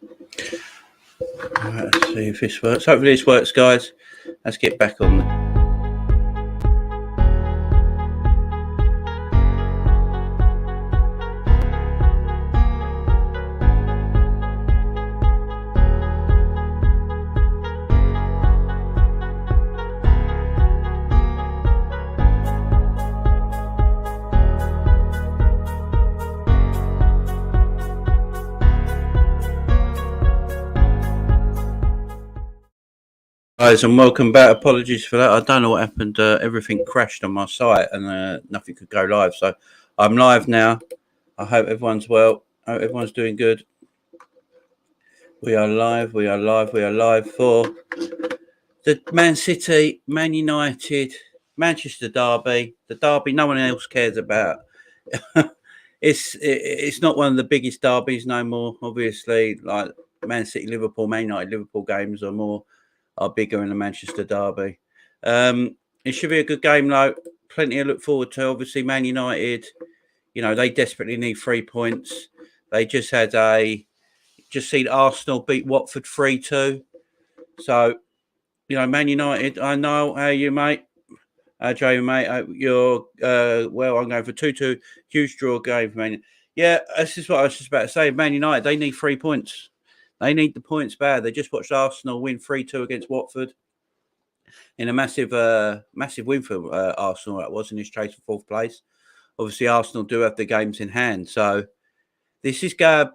Right, let's see if this works. Hopefully this works, guys. Let's get back on. Guys, and welcome back. Apologies for that. I don't know what happened. Everything crashed on my site and nothing could go live. So I'm live now. I hope everyone's well. I hope everyone's doing good. We are live. We are live. We are live for the Man City, Man United, Manchester derby. The derby no one else cares about. It's not one of the biggest derbies no more. Obviously, like Man City, Liverpool, Man United, Liverpool games are bigger in the Manchester derby. It should be a good game, though. Plenty to look forward to. Obviously, Man United, they desperately need 3 points. They just seen Arsenal beat Watford 3-2. So, Man United, I know how you, mate. Joe, mate, you're, well, I'm going for 2-2. Huge draw game for Man. Yeah, this is what I was just about to say. Man United, they need 3 points. They need the points bad. They just watched Arsenal win 3-2 against Watford in a massive win for Arsenal. That was in his chase for 4th place. Obviously, Arsenal do have the games in hand, so this is going to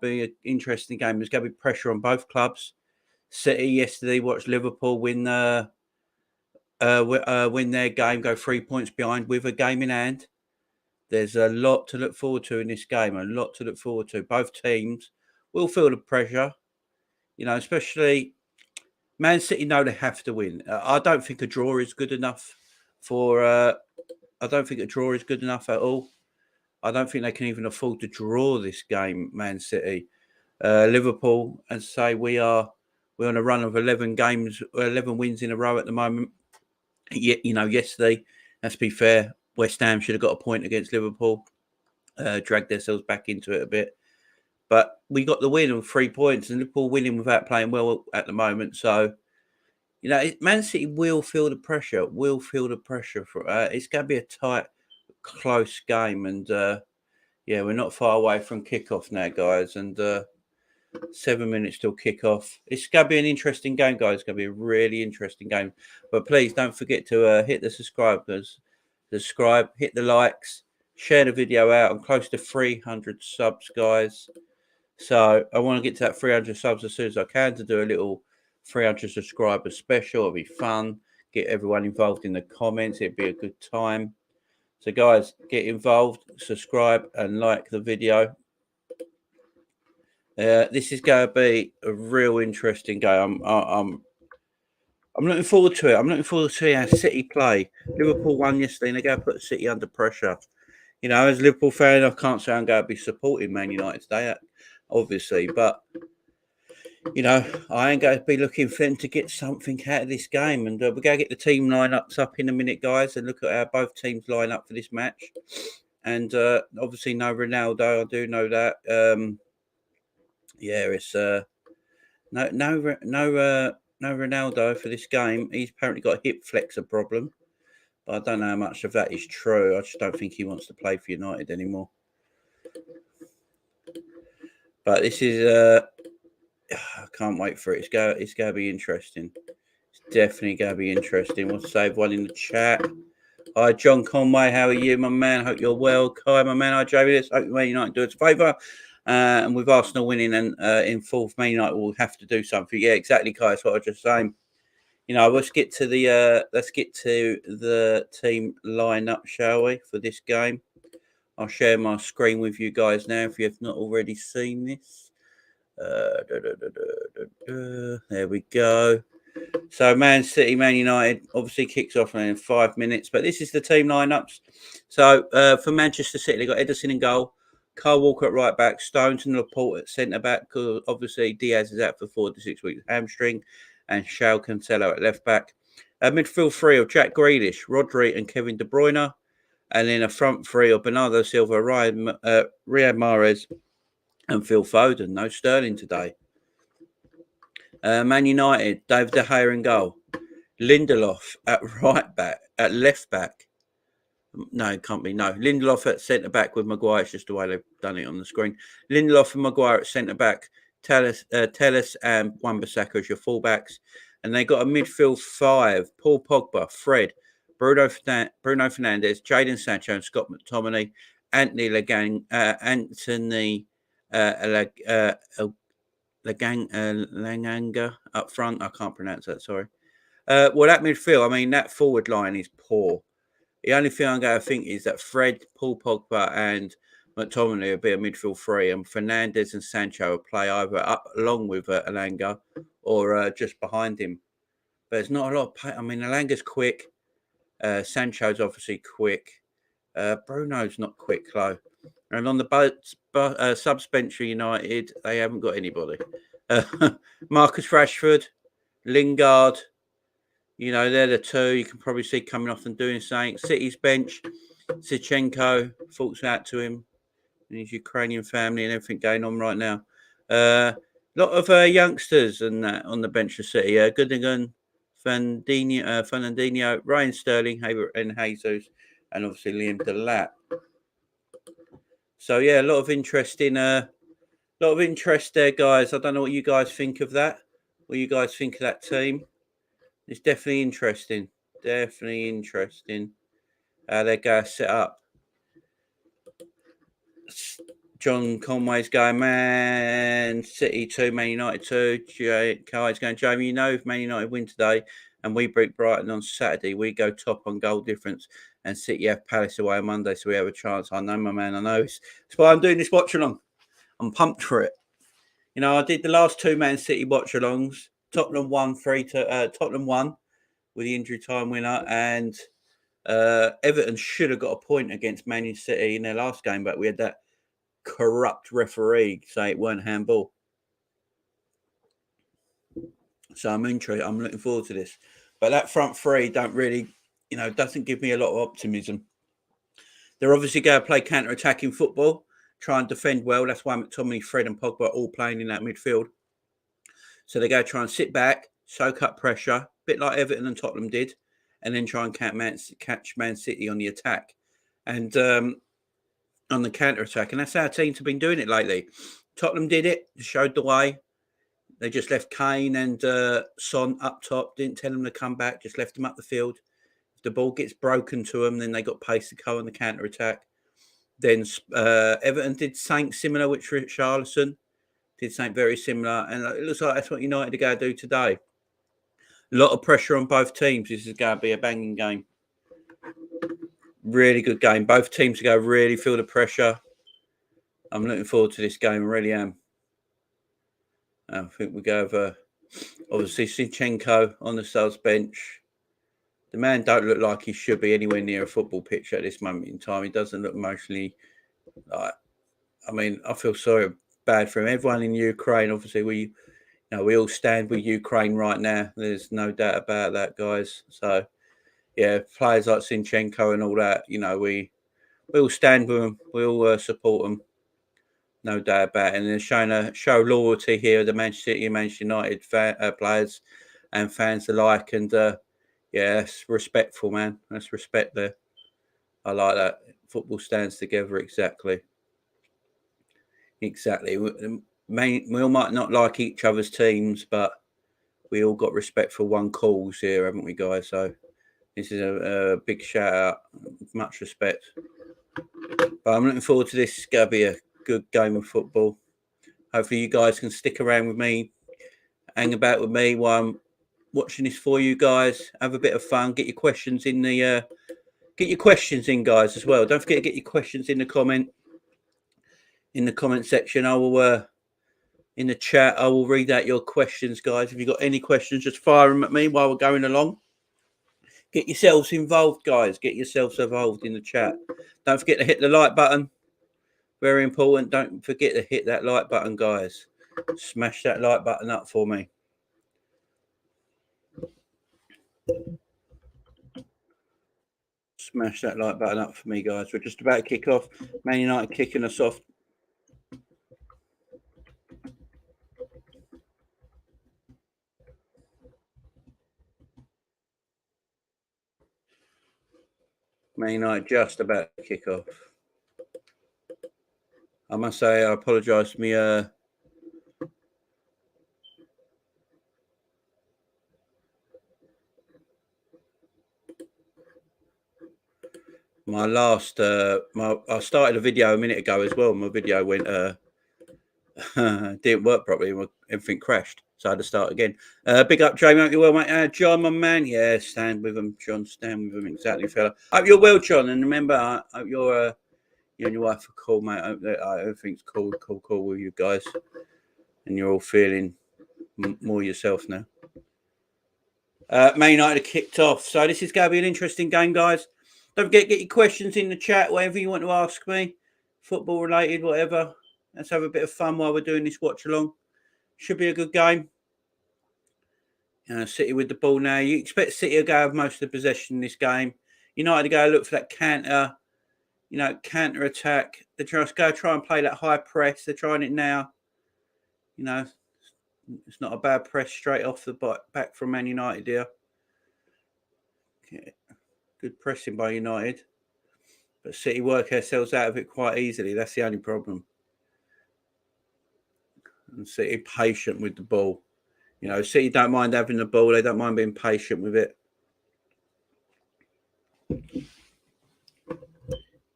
be an interesting game. There's going to be pressure on both clubs. City yesterday watched Liverpool win their game, go 3 points behind with a game in hand. There's a lot to look forward to in this game. A lot to look forward to. Both teams will feel the pressure, especially Man City know they have to win. I don't think a draw is good enough I don't think a draw is good enough at all. I don't think they can even afford to draw this game, Man City. Liverpool, as I say, we're on a run of 11 wins in a row at the moment. Yesterday, let's be fair, West Ham should have got a point against Liverpool, dragged themselves back into it a bit. But we got the win of 3 points, and Liverpool winning without playing well at the moment. So, Man City will feel the pressure. For it's going to be a tight, close game. And, we're not far away from kickoff now, guys. And 7 minutes till kickoff. It's going to be an interesting game, guys. It's going to be a really interesting game. But please don't forget to hit the subscribe, hit the likes, share the video out. I'm close to 300 subs, guys. So I want to get to that 300 subs as soon as I can to do a little 300 subscribers special. It'll be fun. Get everyone involved in the comments. It'd be a good time. So guys, get involved, subscribe and like the video. This is going to be a real interesting game. I'm looking forward to it. I'm looking forward to seeing how City play. Liverpool won yesterday and they're going to put City under pressure. As a Liverpool fan, I can't say I'm going to be supporting Man United today, obviously, but I ain't going to be looking for them to get something out of this game. And we're going to get the team lineups up in a minute, guys, and look at how both teams line up for this match. And obviously, no Ronaldo. I do know that. It's no Ronaldo for this game. He's apparently got a hip flexor problem. But I don't know how much of that is true. I just don't think he wants to play for United anymore. But this is I can't wait for it. It's going to be interesting. It's definitely going to be interesting. We'll save one in the chat. Hi, John Conway. How are you, my man? Hope you're well. Hi, my man. Hi, Joey. Hope Man United do us a favour. And with Arsenal winning and in 4th, Man United will have to do something. Yeah, exactly, Kai. That's what I was just saying. Let's get to the team lineup, shall we, for this game? I'll share my screen with you guys now if you have not already seen this. There we go. So Man City, Man United obviously kicks off in 5 minutes, but this is the team lineups. So for Manchester City, they got Ederson in goal, Kyle Walker at right back, Stones and Laporte at centre back. Because obviously Diaz is out for 4 to 6 weeks hamstring, and João Cancelo at left back. Midfield three of Jack Grealish, Rodri, and Kevin De Bruyne, and then a front three of Bernardo Silva, Riyad Mahrez, And Phil Foden, no Sterling today. Man United, David De Gea in goal. Lindelof at right back, at left back. No, it can't be. No, Lindelof at centre back with Maguire. It's just the way they've done it on the screen. Lindelof and Maguire at centre back. Telles and Wan-Bissaka as your fullbacks, and they got a midfield five: Paul Pogba, Fred, Bruno Fernandes, Jadon Sancho, and Scott McTominay. Anthony Langanga up front. I can't pronounce that. Sorry. Well, that midfield. I mean, that forward line is poor. The only thing I'm going to think is that Fred, Paul Pogba, and McTominay will be a midfield three, and Fernandes and Sancho will play either up along with Alanga or just behind him. But there's not a lot of. I mean, Alanga's quick. Sancho's obviously quick. Bruno's not quick, though. And on the subs bench for United, they haven't got anybody. Marcus Rashford, Lingard. You know, they're the two you can probably see coming off and doing something. City's bench, Zinchenko, thoughts out to him and his Ukrainian family and everything going on right now. A lot of youngsters and on the bench for City. Gundogan, Fernandinho, Ryan Sterling, and Jesus, and obviously Liam Delap. So yeah, a lot of interest there, guys. I don't know what you guys think of that. What you guys think of that team? It's definitely interesting. Definitely interesting how they're going to set up. John Conway's going, Man City 2, Man United 2. Kai's going, Jamie, you know, if Man United win today and we beat Brighton on Saturday, we go top on goal difference and City have Palace away on Monday, so we have a chance. I know, my man, I know. That's why I'm doing this watch-along. I'm pumped for it. You know, I did the last two Man City watch-alongs. Tottenham won Tottenham won with the injury time winner, and Everton should have got a point against Man City in their last game, but we had that corrupt referee say it weren't handball. So I'm interested. I'm looking forward to this. But that front three don't really, doesn't give me a lot of optimism. They're obviously going to play counter-attacking football, try and defend well. That's why McTominay, Fred and Pogba are all playing in that midfield. So they're going to try and sit back, soak up pressure, a bit like Everton and Tottenham did, and then try and catch Man City on the attack and on the counter-attack. And that's how teams have been doing it lately. Tottenham did it, showed the way. They just left Kane and Son up top, didn't tell them to come back, just left them up the field. If the ball gets broken to them, then they got pace to go on the counter-attack. Then Everton did something similar with Richarlison, did something very similar. And it looks like that's what United are going to do today. A lot of pressure on both teams. This is going to be a banging game. Really good game. Both teams are going to really feel the pressure. I'm looking forward to this game. I really am. I think we go over, obviously, Zinchenko on the subs bench. The man don't look like he should be anywhere near a football pitch at this moment in time. He doesn't look emotionally like. I mean, I feel bad for him. Everyone in Ukraine, obviously, we all stand with Ukraine right now. There's no doubt about that, guys. So, yeah, players like Zinchenko and all that, we all stand with them. We all support them. No doubt about it. And they're show loyalty here, the Manchester City and Manchester United players and fans alike. And, yeah, that's respectful, man. That's respect there. I like that. Football stands together, exactly. Exactly. We all might not like each other's teams, but we all got respect for one cause here, haven't we, guys? So this is a big shout out. Much respect. But I'm looking forward to this. It's going to be a good game of football. Hopefully you guys can stick around with me, hang about with me while I'm watching this for you guys. Have a bit of fun. Get your questions in guys, as well. Don't forget to get your questions in the comment section. I will in the chat. I will read out your questions, guys. If you've got any questions, just fire them at me while we're going along. Get yourselves involved, guys. Get yourselves involved in the chat. Don't forget to hit the like button. Very important. Don't forget to hit that like button, guys. Smash that like button up for me. Smash that like button up for me, guys. We're just about to kick off. Man United kicking us off. Man United just about to kick off. I must say, I apologise for me. My last, I started a video a minute ago as well. My video went, didn't work properly. Everything crashed, so I had to start again. Big up, Jamie. Hope you're well, mate. John, my man. Yeah, stand with him, John. Stand with him, exactly, fella. Hope you're well, John. And remember, I hope you're, you and your wife are cool, mate. I hope that everything's cool with you guys, and you're all feeling more yourself now. Man United kicked off, so this is going to be an interesting game, guys. Don't forget, get your questions in the chat, whatever you want to ask me, football related, whatever. Let's have a bit of fun while we're doing this watch along. Should be a good game. City with the ball now. You expect City to go have most of the possession in this game. United to go look for that counter, counter attack. They just go try and play that high press. They're trying it now. It's not a bad press straight off the back from Man United here. Okay. Good pressing by United. But City work ourselves out of it quite easily. That's the only problem. And City patient with the ball. City don't mind having the ball. They don't mind being patient with it.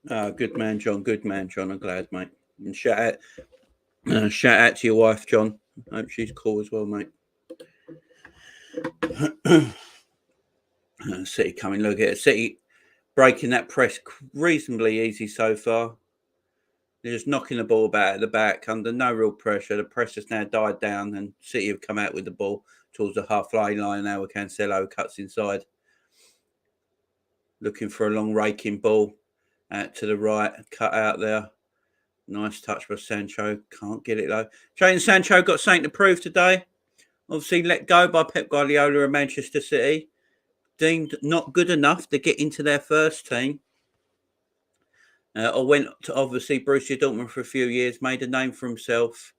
Good man, John. Good man, John. I'm glad, mate. And shout out to your wife, John. I hope she's cool as well, mate. City coming. Look at it. City breaking that press reasonably easy so far. They're just knocking the ball about at the back under no real pressure. The press has now died down, and City have come out with the ball towards the halfway line now. Where Cancelo cuts inside, looking for a long raking ball out to the right, cut out there. Nice touch by Sancho. Can't get it though. Jadon Sancho got something to prove today. Obviously let go by Pep Guardiola and Manchester City. Deemed not good enough to get into their first team. Or went to obviously Borussia Dortmund for a few years, made a name for himself.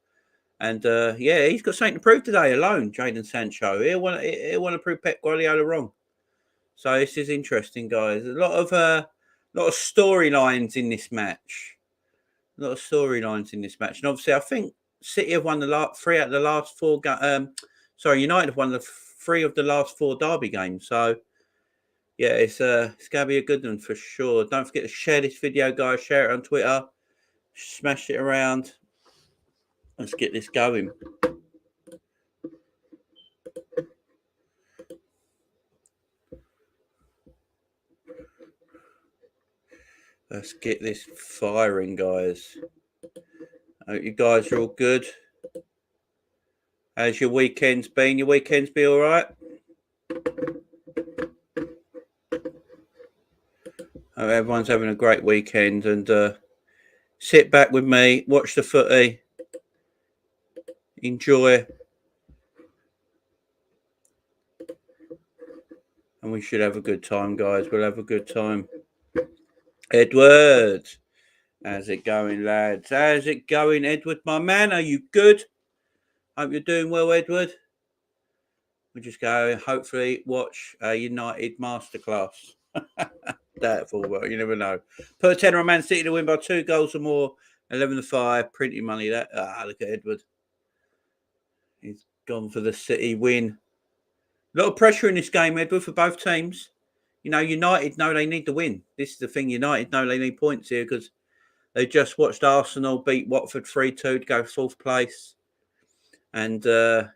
And he's got something to prove today alone, Jadon Sancho. He'll want to prove Pep Guardiola wrong. So this is interesting, guys. A lot of storylines in this match. A lot of storylines in this match. And obviously, I think City have won the three out of the last four. United have won the 3 of the last 4 derby games. So, yeah, it's going to be a good one for sure. Don't forget to share this video, guys. Share it on Twitter. Smash it around. Let's get this going. Let's get this firing, guys. I hope you guys are all good. How's your weekends been? Your weekends be all right? I hope everyone's having a great weekend, and sit back with me, watch the footy, enjoy, and we should have a good time, guys. We'll have a good time. Edward, how's it going, lads? How's it going, Edward, my man? Are you good? Hope you're doing well, Edward. We'll just go and hopefully watch a United masterclass. Doubtful, but you never know. Put a tenner on Man City to win by 2 goals or more. 11-5, printing money. That look at Edward. He's gone for the City win. A lot of pressure in this game, Edward, for both teams. United know they need to win. This is the thing. United know they need points here because they just watched Arsenal beat Watford 3-2 to go 4th place. And, that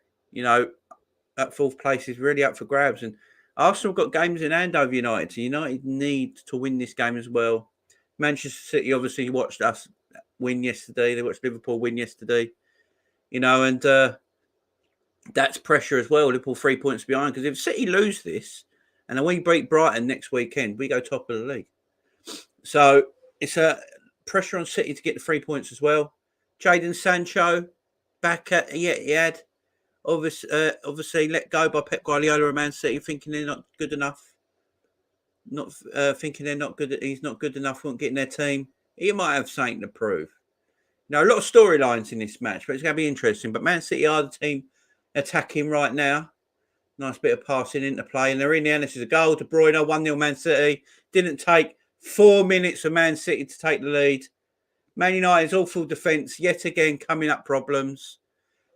4th place is really up for grabs. And Arsenal got games in hand over United. So United need to win this game as well. Manchester City obviously watched us win yesterday. They watched Liverpool win yesterday. And that's pressure as well. Liverpool 3 points behind. Because if City lose this and then we beat Brighton next weekend, we go top of the league. So it's a pressure on City to get the 3 points as well. Jadon Sancho back at Etihad. Obviously let go by Pep Guardiola and Man City, thinking they're not good enough. Not thinking they're not good. He's not good enough. Won't get in their team. He might have something to prove. A lot of storylines in this match, but it's going to be interesting. But Man City are the team attacking right now. Nice bit of passing into play, and they're in there. This is a goal. De Bruyne 1-0 Man City. Didn't take 4 minutes for Man City to take the lead. Man United's awful defence yet again coming up problems,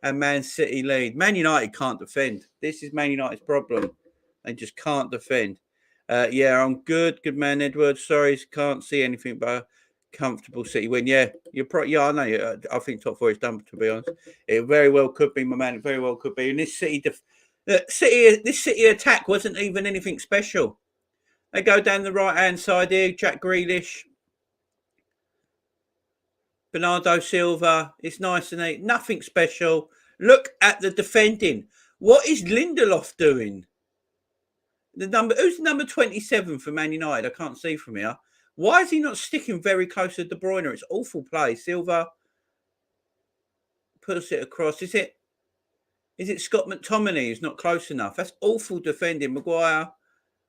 and Man City lead. Man United can't defend. This is Man United's problem. They just can't defend. Yeah, I'm good. Good man, Edward. Sorry, can't see anything but a comfortable City win. Yeah, I know. I think top four is done. To be honest, it very well could be, my man. It very well could be. And this this City attack wasn't even anything special. They go down the right hand side here. Jack Grealish, Bernardo Silva. It's nice and neat. Nothing special. Look at the defending. What is Lindelof doing? Who's number 27 for Man United? I can't see from here. Why is he not sticking very close to De Bruyne? It's awful play. Silva puts it across. Is it Scott McTominay who's not close enough? That's awful defending. Maguire.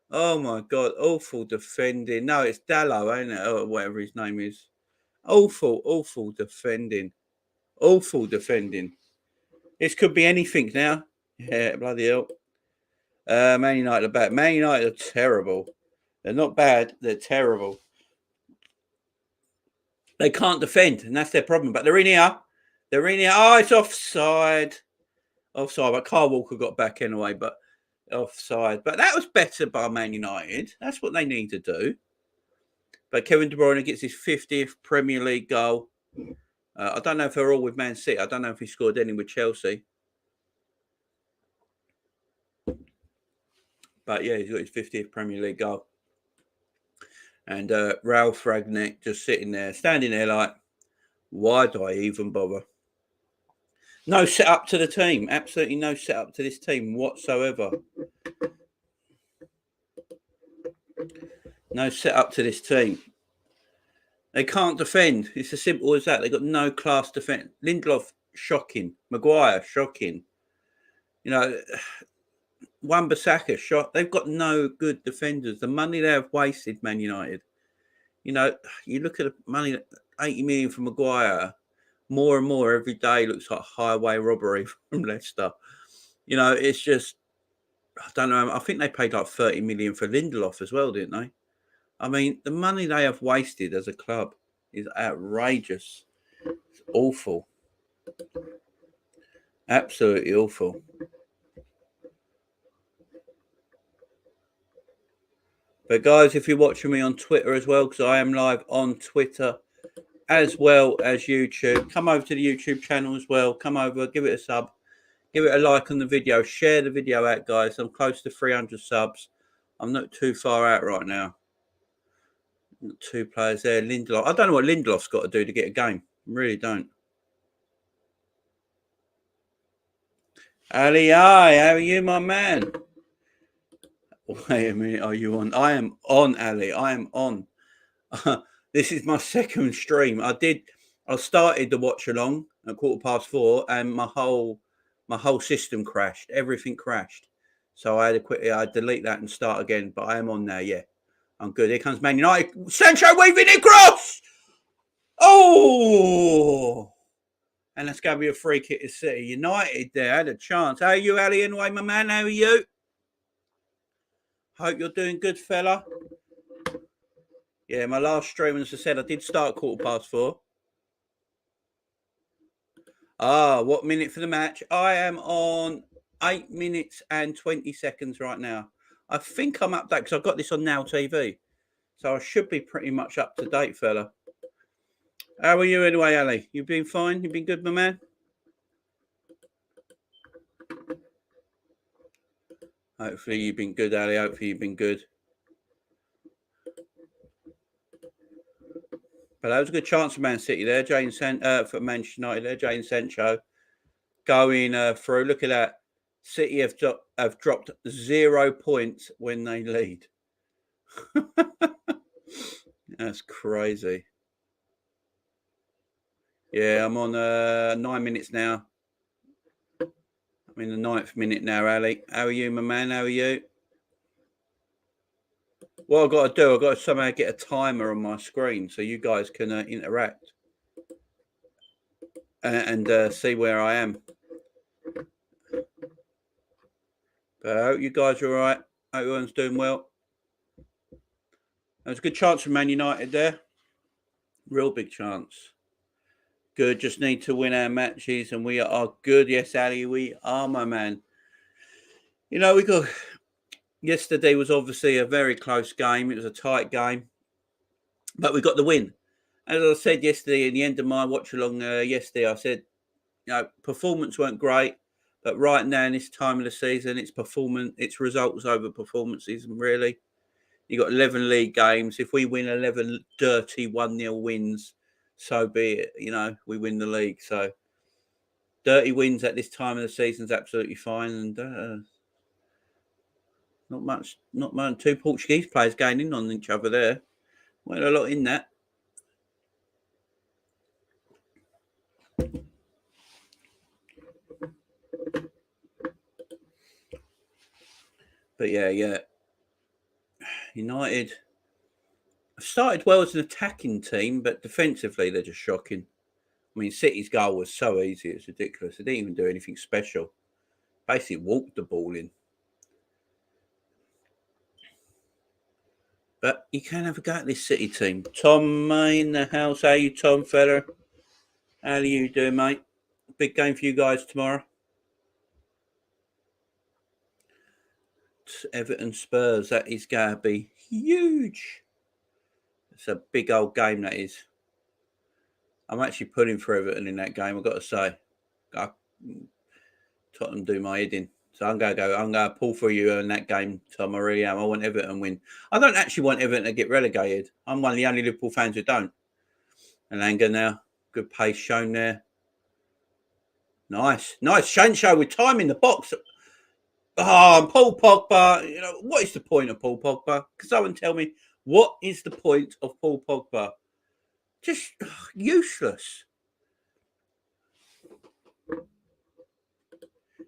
Oh my God, awful defending. No, it's Dallo, ain't it? Or whatever his name is. Awful defending. Awful defending. This could be anything now. Yeah, bloody hell. Man United are bad. Man United are terrible. They're not bad. They're terrible. They can't defend, and that's their problem. But they're in here. They're in here. Oh, it's offside. Offside. But Kyle Walker got back anyway, but offside. But that was better by Man United. That's what they need to do. But Kevin De Bruyne gets his 50th Premier League goal. I don't know if they're all with Man City. I don't know if he scored any with Chelsea. But yeah, he's got his 50th Premier League goal. And Ralph Ragnick just sitting there, standing there like, why do I even bother? No set up to the team. Absolutely no set up to this team whatsoever. No set up to this team. They can't defend. It's as simple as that. They've got no class defense. Lindelof, shocking. Maguire, shocking. You know, Wan-Bissaka, shot. They've got no good defenders. The money they have wasted, Man United. You know, you look at the money, 80 million for Maguire. More and more every day looks like highway robbery from Leicester. You know, it's just, I don't know. I think they paid like 30 million for Lindelof as well, didn't they? I mean, the money they have wasted as a club is outrageous. It's awful. Absolutely awful. But guys, if you're watching me on Twitter as well, because I am live on Twitter as well as YouTube, come over to the YouTube channel as well. Come over, give it a sub, give it a like on the video, share the video out, guys. I'm close to 300 subs. I'm not too far out right now. Two players there. Lindelof. I don't know what Lindelof's got to do to get a game. I really don't. Ali, hi, how are you, my man? Wait a minute, are you on? I am on, Ali. I am on. This is my second stream. I started the watch along at 4:15, and my whole system crashed. Everything crashed. So I had to delete that and start again. But I am on now. Yeah, I'm good. Here comes Man United. Sancho waving it across. Oh, and that's going to be a free kick to City. United there had a chance. How are you, Ali? Anyway, my man. How are you? Hope you're doing good, fella. Yeah, my last stream, as I said, I did start 4:15. What minute for the match? I am on 8 minutes and 20 seconds right now. I think I'm up to date because I've got this on Now TV. So I should be pretty much up to date, fella. How are you anyway, Ali? You've been fine? You've been good, my man? Hopefully you've been good, Ali. Hopefully you've been good. But that was a good chance for Man City there. For Manchester United there. Jadon Sancho going through. Look at that. City have dropped 0 points when they lead. That's crazy. Yeah, I'm on 9 minutes now. I'm in the 9th minute now, Ali. How are you, my man? How are you? What I've got to do, I've got to somehow get a timer on my screen so you guys can interact and see where I am. But I hope you guys are all right. Hope everyone's doing well. There was a good chance for Man United there. Real big chance. Good. Just need to win our matches, and we are good. Yes, Ali, we are, my man. You know, we got. Yesterday was obviously a very close game. It was a tight game, but we got the win. As I said yesterday, in the end of my watch along yesterday, I said, you know, performance weren't great, but right now in this time of the season, it's performance, it's results over performances, and really. You got 11 league games. If we win 11 dirty 1-0 wins, so be it. You know, we win the league. So dirty wins at this time of the season is absolutely fine. And not much. Two Portuguese players going in on each other there. Well, a lot in that. But yeah. United started well as an attacking team, but defensively they're just shocking. I mean, City's goal was so easy, it's ridiculous. They didn't even do anything special. Basically walked the ball in. But you can have a go at this City team. Tom in the house. How you, Tom, fella? How are you doing, mate? Big game for you guys tomorrow. Everton Spurs. That is going to be huge. It's a big old game, that is. I'm actually pulling for Everton in that game, I've got to say. Tottenham do my head in. So I'm going to pull for you in that game, Tom. I really am. I want Everton to win. I don't actually want Everton to get relegated. I'm one of the only Liverpool fans who don't. Elanga now. Good pace shown there. Nice. Sancho with time in the box. And Paul Pogba. You know, what is the point of Paul Pogba? Can someone tell me, what is the point of Paul Pogba? Just useless.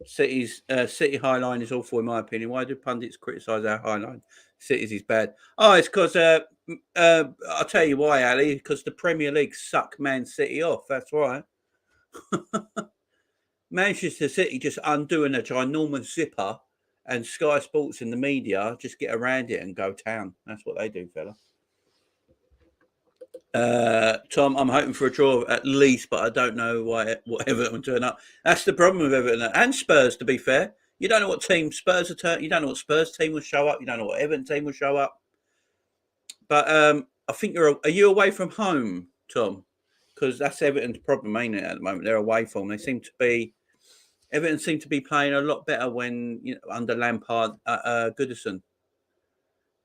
City's City high line is awful in my opinion. Why do pundits criticise our high line? City's is bad. Oh, it's because I'll tell you why, Ali. Because the Premier League suck Man City off. That's why. Manchester City just undoing a ginormous zipper, and Sky Sports and the media just get around it and go town. That's what they do, fella. Tom, I'm hoping for a draw at least, but I don't know what Everton will turn up. That's the problem with Everton and Spurs. To be fair, you don't know what team Spurs are you don't know what Spurs team will show up. You don't know what Everton team will show up. But I think are you away from home, Tom? Because that's Everton's problem, ain't it? At the moment, they're away from. Everton seem to be playing a lot better when under Lampard, Goodison.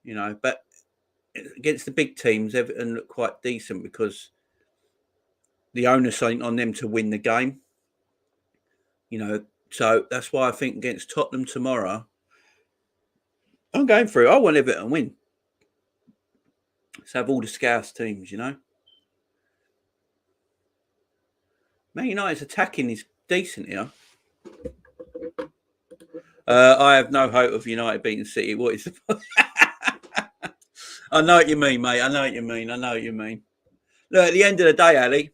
You know, but against the big teams, Everton look quite decent because the onus ain't on them to win the game. You know, so that's why I think against Tottenham tomorrow, I'm going for it. I want Everton to win. Let's have all the Scouse teams, you know. Man United's attacking is decent here. I have no hope of United beating City. What is the I know what you mean, mate. I know what you mean. Look, at the end of the day, Ali,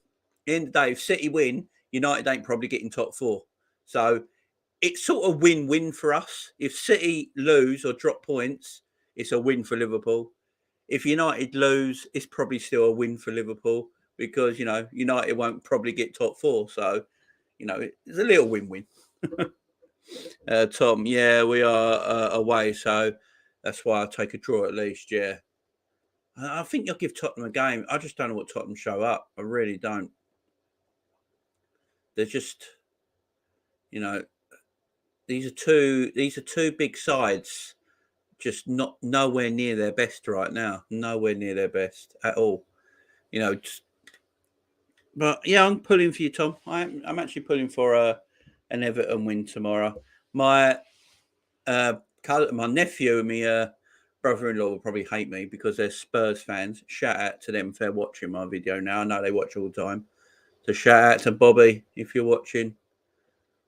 if City win, United ain't probably getting top four. So it's sort of win-win for us. If City lose or drop points, it's a win for Liverpool. If United lose, it's probably still a win for Liverpool because, United won't probably get top four. So, it's a little win-win. Tom, yeah, we are away. So that's why I take a draw at least, yeah. I think you'll give Tottenham a game. I just don't know what Tottenham show up. I really don't. They're just, these are two big sides, just nowhere near their best right now. Nowhere near their best at all. But yeah, I'm pulling for you, Tom. I'm actually pulling for an Everton win tomorrow. My nephew and me. Brother-in-law will probably hate me because they're Spurs fans. Shout out to them if they're watching my video now. I know they watch all the time. So shout out to Bobby if you're watching.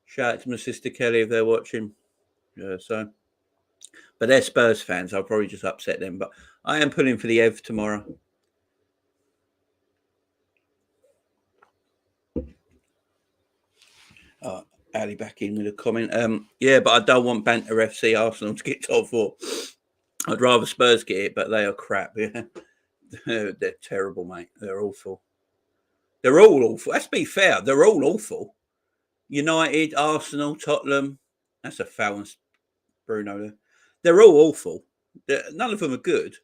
Shout out to my sister Kelly if they're watching. But they're Spurs fans. I'll probably just upset them. But I am pulling for the Ev tomorrow. Ali back in with a comment. Yeah, but I don't want Banter FC Arsenal to get top four. I'd rather Spurs get it, but they are crap. Yeah. They're terrible, mate. They're awful. They're all awful. Let's be fair. They're all awful. United, Arsenal, Tottenham. That's a foul, Bruno. They're all awful. None of them are good.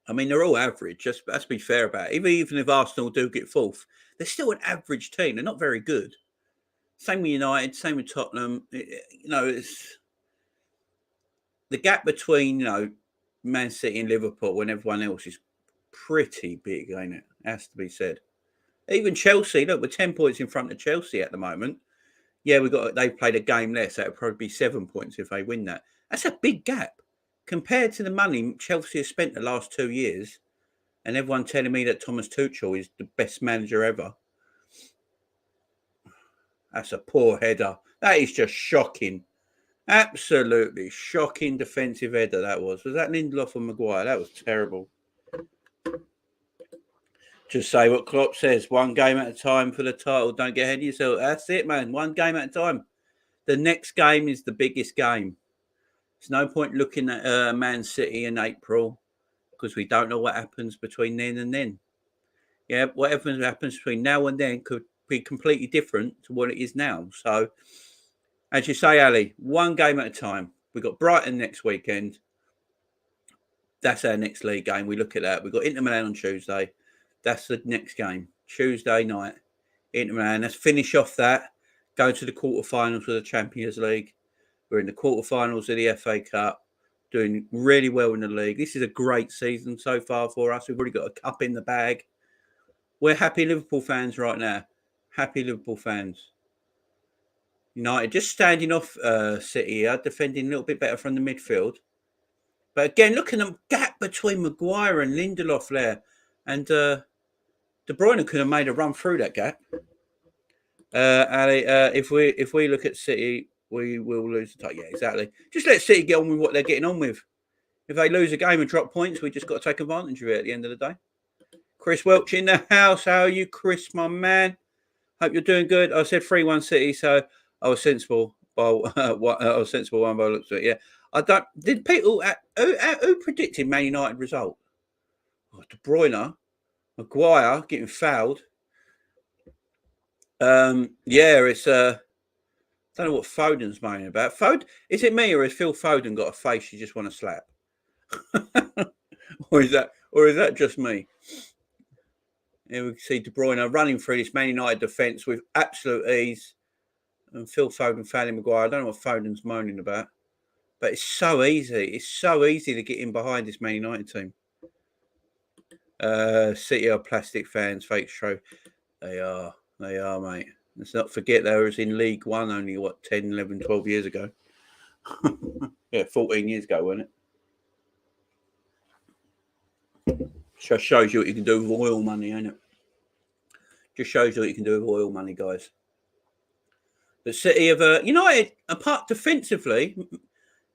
I mean, they're all average. Just let's be fair about it. Even if Arsenal do get fourth, they're still an average team. They're not very good. Same with United. Same with Tottenham. It's the gap between Man City and Liverpool and everyone else is pretty big, ain't it? Has to be said. Even Chelsea, look, we're 10 points in front of Chelsea at the moment. Yeah, they've played a game less. That would probably be 7 points if they win that. That's a big gap compared to the money Chelsea has spent the last 2 years. And everyone telling me that Thomas Tuchel is the best manager ever. That's a poor header. That is just shocking. Absolutely shocking defensive header that was. Was that Lindelof or Maguire? That was terrible. Just say what Klopp says. One game at a time for the title. Don't get ahead of yourself. That's it, man. One game at a time. The next game is the biggest game. There's no point looking at Man City in April because we don't know what happens between then and then. Yeah, whatever happens between now and then could be completely different to what it is now. So, as you say, Ali, one game at a time. We've got Brighton next weekend. That's our next league game. We look at that. We've got Inter Milan on Tuesday. That's the next game. Tuesday night, Inter Milan. Let's finish off that. Go to the quarterfinals of the Champions League. We're in the quarterfinals of the FA Cup. Doing really well in the league. This is a great season so far for us. We've already got a cup in the bag. We're happy Liverpool fans right now. Happy Liverpool fans. United just standing off City here, defending a little bit better from the midfield. But again, look at the gap between Maguire and Lindelof there. And De Bruyne could have made a run through that gap. Ali, if we look at City, we will lose the title. Yeah, exactly. Just let City get on with what they're getting on with. If they lose a game and drop points, we just got to take advantage of it at the end of the day. Chris Welch in the house. How are you, Chris, my man? Hope you're doing good. I said 3-1 City, so I was sensible. Well, I was sensible one by the looks of it. Yeah, I don't. Did people who predicted Man United result? Oh, De Bruyne, Maguire getting fouled. Yeah, it's I don't know what Foden's moaning about. Is it me or has Phil Foden got a face you just want to slap? or is that just me? Here we can see De Bruyne running through this Man United defence with absolute ease. And Phil Foden fouling Maguire. I don't know what Foden's moaning about. But it's so easy. It's so easy to get in behind this Man United team. City are plastic fans, fake show. They are, mate. Let's not forget they was in League One only, 10, 11, 12 years ago. Yeah, 14 years ago, wasn't it? Just shows you what you can do with oil money, ain't it? Just shows you what you can do with oil money, guys. The City of United, apart defensively,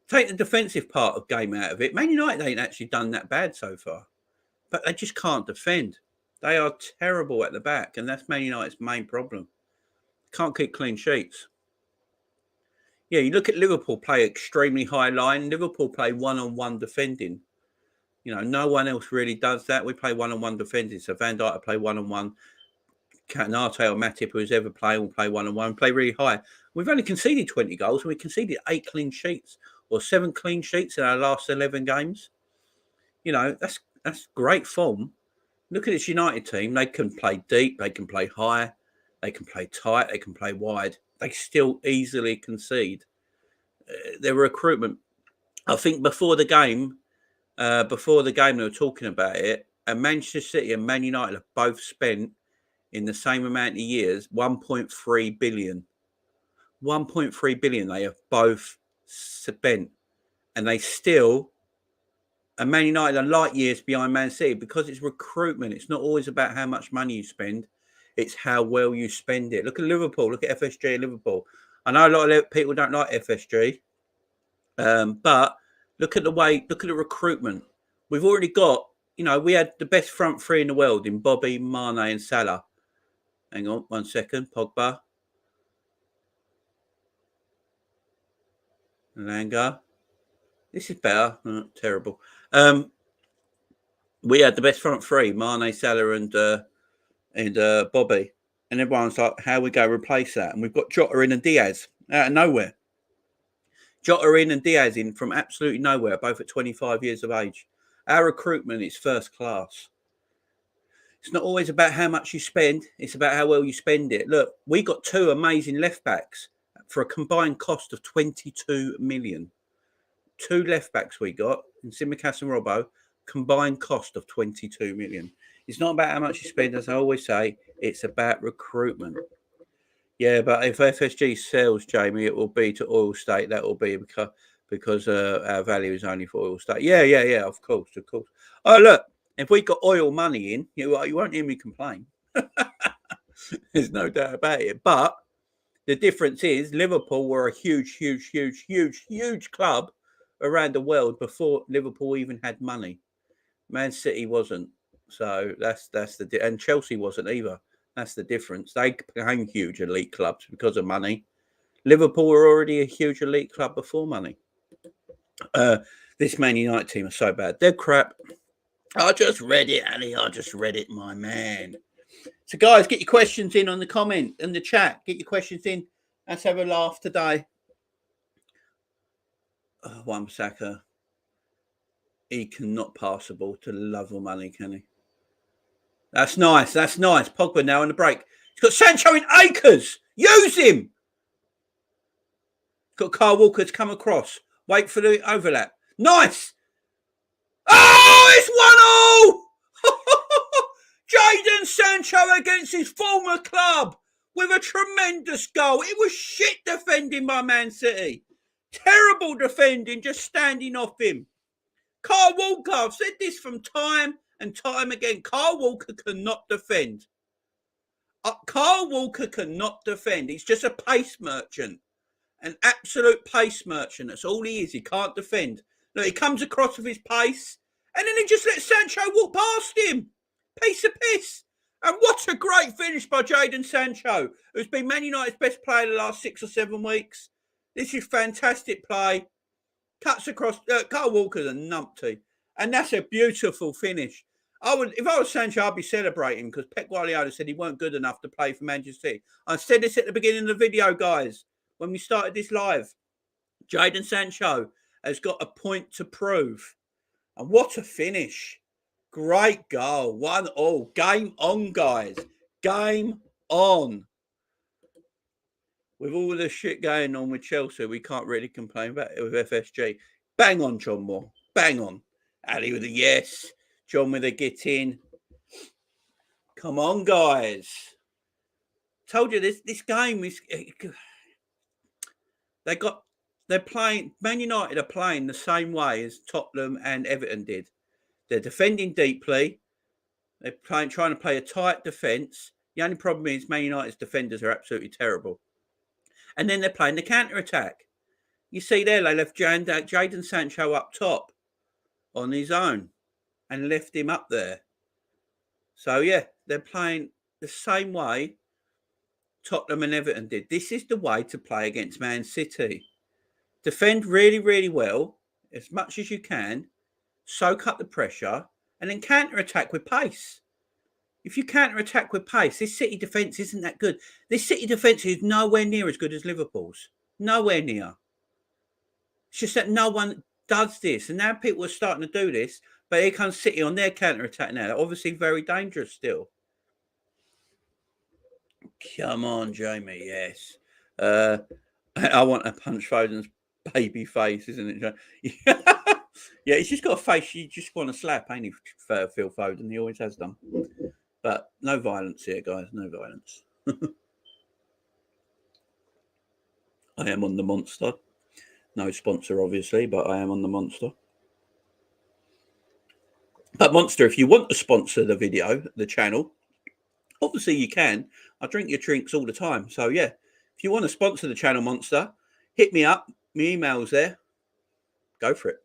take the defensive part of game out of it. Man United ain't actually done that bad so far, but they just can't defend. They are terrible at the back, and that's Man United's main problem. Can't keep clean sheets. Yeah, you look at Liverpool play extremely high line. Liverpool play one-on-one defending. No one else really does that. We play one-on-one defending. So Van Dijk will play one-on-one. Canate or Matip, who's ever played, will play one-on-one, play really high. We've only conceded 20 goals, and we conceded 8 clean sheets or 7 clean sheets in our last 11 games. That's great form. Look at this United team. They can play deep. They can play high. They can play tight. They can play wide. They still easily concede. Their recruitment. I think before the game they were talking about it, and Manchester City and Man United have both spent in the same amount of years 1.3 billion. 1.3 billion they have both spent, and they still. And Man United are light years behind Man City because it's recruitment. It's not always about how much money you spend. It's how well you spend it. Look at Liverpool. Look at FSG Liverpool. I know a lot of people don't like FSG. But look at the recruitment. We've already got, we had the best front three in the world in Bobby, Mane and Salah. Hang on 1 second. Pogba. Langa. This is better. Terrible. We had the best front three: Mane, Salah, and Bobby. And everyone's like, "How we go replace that?" And we've got Jota in and Diaz out of nowhere. Jota in and Diaz in from absolutely nowhere, both at 25 years of age. Our recruitment is first class. It's not always about how much you spend, it's about how well you spend it. Look, we got two amazing left backs for a combined cost of 22 million. Two left backs we got in Simicast and Robbo, combined cost of 22 million. It's not about how much you spend, as I always say, it's about recruitment. Yeah, but if FSG sells, Jamie, it will be to Oil State. That will be because our value is only for Oil State. Yeah, of course. Oh, look, if we got oil money in, you won't hear me complain. There's no doubt about it. But the difference is Liverpool were a huge club around the world before Liverpool even had money. Man City wasn't. So that's and Chelsea wasn't either. That's the difference. They became huge elite clubs because of money. Liverpool were already a huge elite club before money. This Man United team are so bad. They're crap. I just read it, Ali. I just read it, my man. So, guys, get your questions in on the comment, in the chat. Get your questions in. Let's have a laugh today. Wan-Bissaka. He cannot pass the ball to love or money, can he? That's nice. Pogba now on the break. He's got Sancho in acres. Use him. Got Kyle Walker to come across. Wait for the overlap. Nice. Oh, it's 1-0. Jadon Sancho against his former club with a tremendous goal. It was shit defending by Man City. Terrible defending, just standing off him. Kyle Walker, I've said this from time and time again. Kyle Walker cannot defend. Kyle Walker cannot defend. He's just a pace merchant. An absolute pace merchant. That's all he is. He can't defend. Look, he comes across with his pace, and then he just lets Sancho walk past him. Piece of piss. And what a great finish by Jadon Sancho, who's been Man United's best player the last 6 or 7 weeks. This is fantastic play. Cuts across. Kyle Walker's a numpty. And that's a beautiful finish. If I was Sancho, I'd be celebrating because Pep Guardiola said he weren't good enough to play for Manchester City. I said this at the beginning of the video, guys, when we started this live. Jadon Sancho has got a point to prove. And what a finish. Great goal. 1-1. Game on, guys. Game on. With all the shit going on with Chelsea, we can't really complain about it with FSG. Bang on, John Moore. Bang on. Ali with a yes. John with a get in. Come on, guys. Told you this game is... They're playing... Man United are playing the same way as Tottenham and Everton did. They're defending deeply. They're trying to play a tight defence. The only problem is Man United's defenders are absolutely terrible. And then they're playing the counter-attack. You see there, they left Jadon Sancho up top on his own and left him up there. So, yeah, they're playing the same way Tottenham and Everton did. This is the way to play against Man City. Defend really, really well, as much as you can, soak up the pressure, and then counter-attack with pace. If you counter-attack with pace, this City defence isn't that good. This City defence is nowhere near as good as Liverpool's. Nowhere near. It's just that no one does this. And now people are starting to do this. But here comes City on their counter-attack now. They're obviously very dangerous still. Come on, Jamie. Yes. I want to punch Foden's baby face, isn't it? Yeah, he's just got a face you just want to slap, ain't he, Phil Foden? He always has done. But no violence here, guys. No violence. I am on the Monster. No sponsor, obviously, but I am on the Monster. But Monster, if you want to sponsor the video, the channel, obviously you can. I drink your drinks all the time. So, yeah, if you want to sponsor the channel, Monster, hit me up. My email's there. Go for it.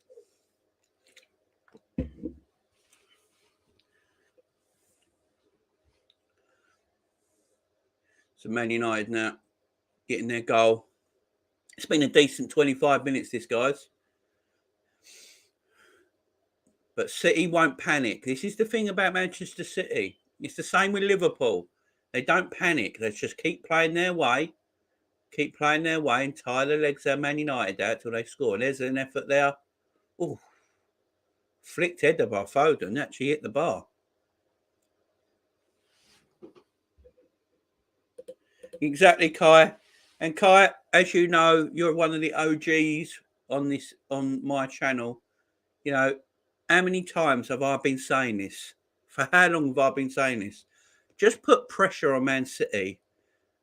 So Man United now getting their goal. It's been a decent 25 minutes, this, guys. But City won't panic. This is the thing about Manchester City. It's the same with Liverpool. They don't panic. They just keep playing their way. Keep playing their way and tie the legs of Man United out till they score. And there's an effort there. Oh, flicked header by Foden. Actually hit the bar. Exactly, Kai. And Kai, as you know, you're one of the OGs on my channel. You know, how many times have I been saying this? For how long have I been saying this? Just put pressure on Man City,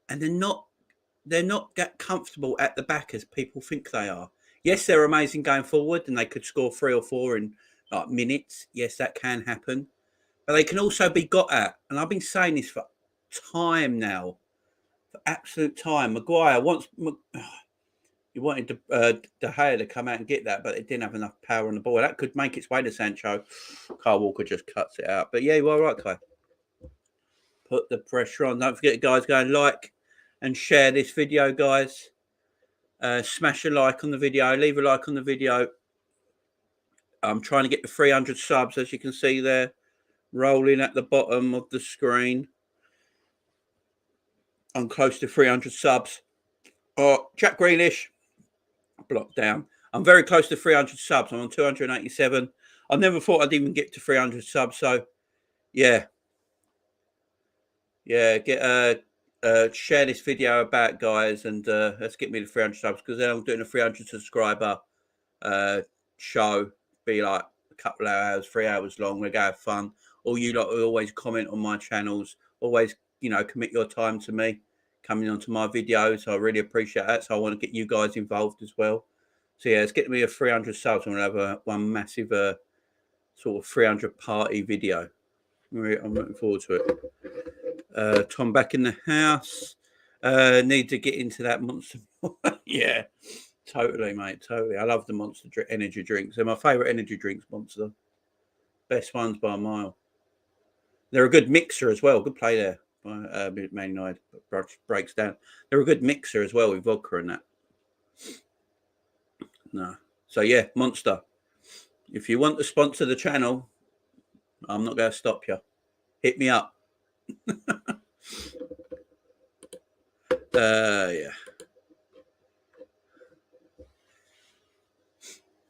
and they're not that comfortable at the back as people think they are. Yes, they're amazing going forward, and they could score 3 or 4 in like minutes. Yes, that can happen, but they can also be got at. And I've been saying this for time now, for absolute time. Maguire wants. You wanted De Gea to come out and get that, but it didn't have enough power on the ball. That could make its way to Sancho. Kyle Walker just cuts it out. But yeah, you are right, Kai. Put the pressure on. Don't forget, guys, go and like and share this video, guys. Smash a like on the video. Leave a like on the video. I'm trying to get the 300 subs, as you can see there, rolling at the bottom of the screen. I'm close to 300 subs. Oh, Jack Grealish. Blocked down. I'm very close to 300 subs. I'm on 287. I never thought I'd even get to 300 subs. So, yeah, get share this video about, guys, and let's get me to 300 subs, because then I'm doing a 300 subscriber show. Be like a couple of hours, 3 hours long. We're gonna have fun. All you lot will always comment on my channels. Always, commit your time to me coming onto my videos. I really appreciate that. So I want to get you guys involved as well. So yeah, let's get me a 300 subs, and we'll have one massive sort of 300 party video. I'm looking forward to it. Tom back in the house. Need to get into that Monster. Yeah, totally, mate. Totally. I love the Monster energy drinks. They're my favourite energy drinks, Monster. Best ones by a mile. They're a good mixer as well. Good play there. Man United breaks down. They're a good mixer as well with vodka and that. No. So yeah, Monster. If you want to sponsor the channel, I'm not going to stop you. Hit me up. Yeah.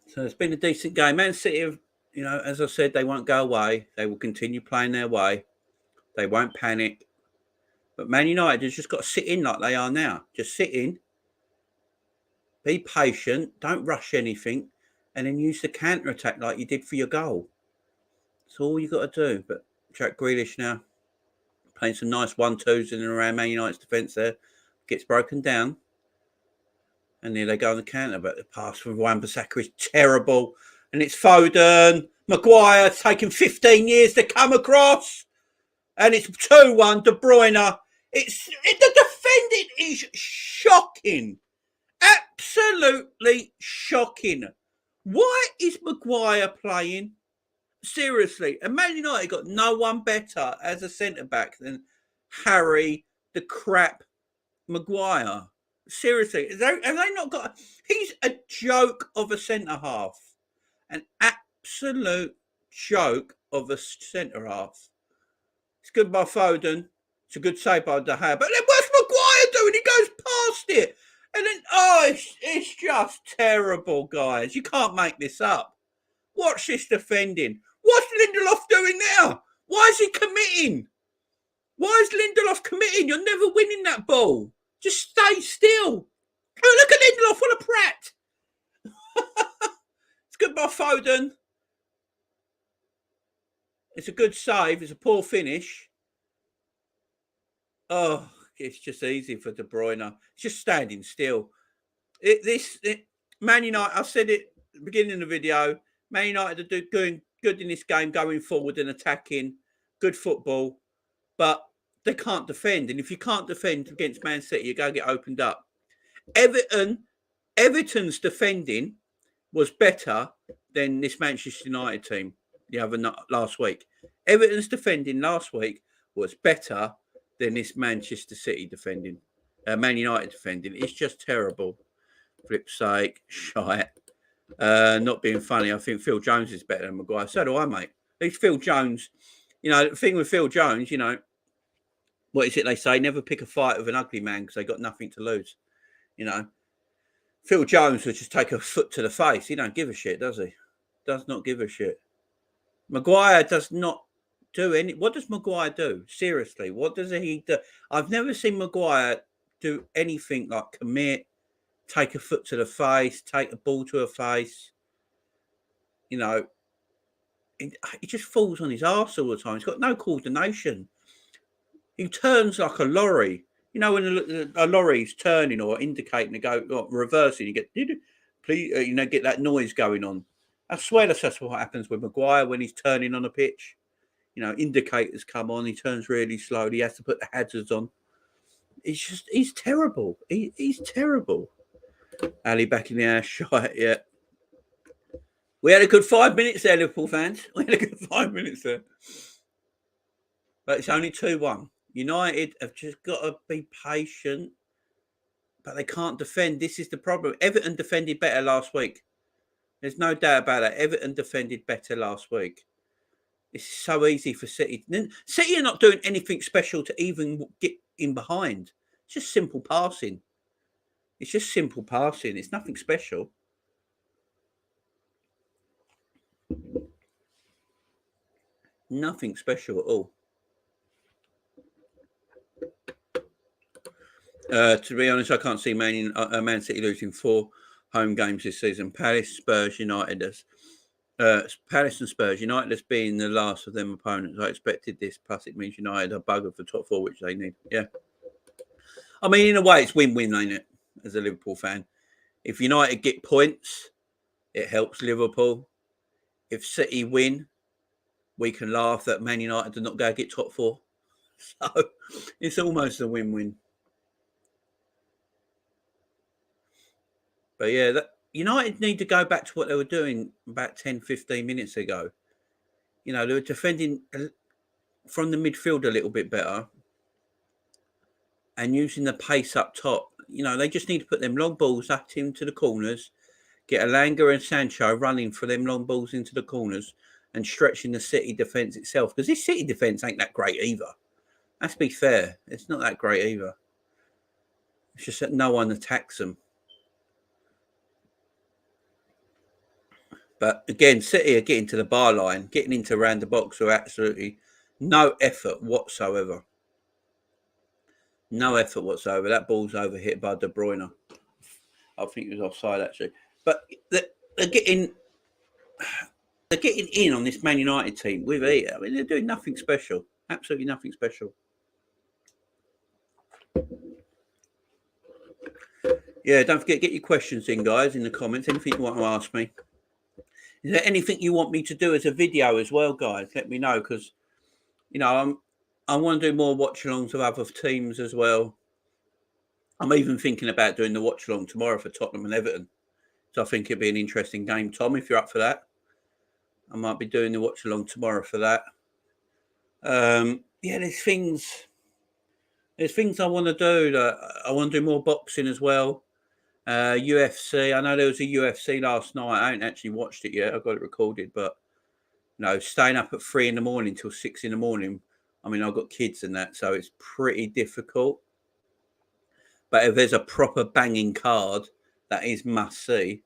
So it's been a decent game. Man City, as I said, they won't go away. They will continue playing their way. They won't panic. But Man United has just got to sit in like they are now. Just sit in. Be patient. Don't rush anything. And then use the counter-attack like you did for your goal. That's all you got to do. But Jack Grealish now playing some nice 1-2s in and around Man United's defence there. Gets broken down. And there they go on the counter. But the pass from Wan-Bissaka is terrible. And it's Foden. Maguire taking 15 years to come across. And it's 2-1. De Bruyne. The defending is shocking. Absolutely shocking. Why is Maguire playing? Seriously. And Man United got no one better as a centre-back than Harry the crap Maguire. Seriously. Have they not got... He's a joke of a centre-half. An absolute joke of a centre-half. It's good by Foden. It's a good save by De Gea. But then what's Maguire doing? He goes past it. And then, it's just terrible, guys. You can't make this up. Watch this defending. What's Lindelof doing now? Why is he committing? Why is Lindelof committing? You're never winning that ball. Just stay still. Oh, look at Lindelof. What a prat. It's good by Foden. It's a good save. It's a poor finish. Oh, it's just easy for De Bruyne. It's just standing still. Man United, I said it at the beginning of the video, Man United are doing good in this game, going forward and attacking. Good football. But they can't defend. And if you can't defend against Man City, you're going to get opened up. Everton's defending was better than this Manchester United team last week. Everton's defending last week was better than this Manchester City defending. Man United defending. It's just terrible. Flip's sake, shite. Not being funny, I think Phil Jones is better than Maguire. So do I, mate. At least Phil Jones, the thing with Phil Jones, what is it they say? Never pick a fight with an ugly man because they got nothing to lose. You know, Phil Jones would just take a foot to the face. He don't give a shit, does he? Does not give a shit. Maguire does not do any. What does Maguire do? Seriously, what does he do? I've never seen Maguire do anything like commit, take a foot to the face, take a ball to a face. He just falls on his arse all the time. He's got no coordination. He turns like a lorry. When a lorry's turning or indicating to go or reversing, you get please, get that noise going on. I swear that's what happens with Maguire when he's turning on a pitch. Indicators come on. He turns really slowly. He has to put the hazards on. He's terrible. He's terrible. Ali back in the house, shite, yeah. We had a good 5 minutes there, Liverpool fans. We had a good 5 minutes there. But it's only 2-1. United have just got to be patient, but they can't defend. This is the problem. Everton defended better last week. There's no doubt about that. Everton defended better last week. It's so easy for City. City are not doing anything special to even get in behind. It's just simple passing. It's nothing special. Nothing special at all. To be honest, I can't see Man City losing 4 home games this season. Palace, Spurs, United. Palace and Spurs. United as being the last of them opponents. I expected this. Plus, it means United are buggered for top 4, which they need. Yeah. I mean, in a way, it's win-win, ain't it? As a Liverpool fan, if United get points, it helps Liverpool. If City win, we can laugh that Man United do not go get top 4. So it's almost a win-win. But yeah, United need to go back to what they were doing about 10, 15 minutes ago. They were defending from the midfield a little bit better and using the pace up top. They just need to put them long balls up into the corners, get Alanga and Sancho running for them long balls into the corners and stretching the City defence itself. Because this City defence ain't that great either. Let's be fair. It's not that great either. It's just that no one attacks them. But again, City are getting to the bar line, getting into around the box with absolutely no effort whatsoever. No effort whatsoever. That ball's over hit by De Bruyne. I think it was offside actually. But they're getting in on this Man United team with it. I mean, they're doing nothing special. Absolutely nothing special. Yeah, don't forget, get your questions in, guys, in the comments. Anything you want to ask me. Is there anything you want me to do as a video as well, guys? Let me know, because, I want to do more watch-alongs of other teams as well. I'm even thinking about doing the watch-along tomorrow for Tottenham and Everton. So I think it'd be an interesting game. Tom, if you're up for that, I might be doing the watch-along tomorrow for that. Yeah, there's things I want to do. I want to do more boxing as well. UFC. I know there was a UFC last night. I haven't actually watched it yet. I've got it recorded, but staying up at 3 a.m. till 6 a.m. I mean, I've got kids and that, so it's pretty difficult. But if there's a proper banging card that is must see,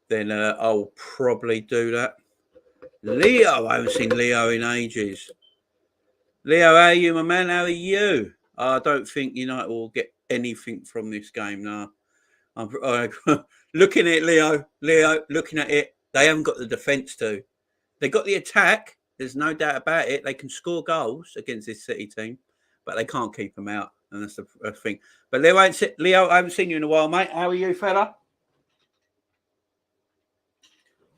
then I'll probably do that. Leo, I haven't seen Leo in ages. Leo, how are you, my man? How are you? I don't think United will get anything from this game now. I'm looking at it, Leo, looking at it. They haven't got the defence to. They got the attack. There's no doubt about it. They can score goals against this City team, but they can't keep them out. And that's the thing. But Leo, I haven't seen you in a while, mate. How are you, fella?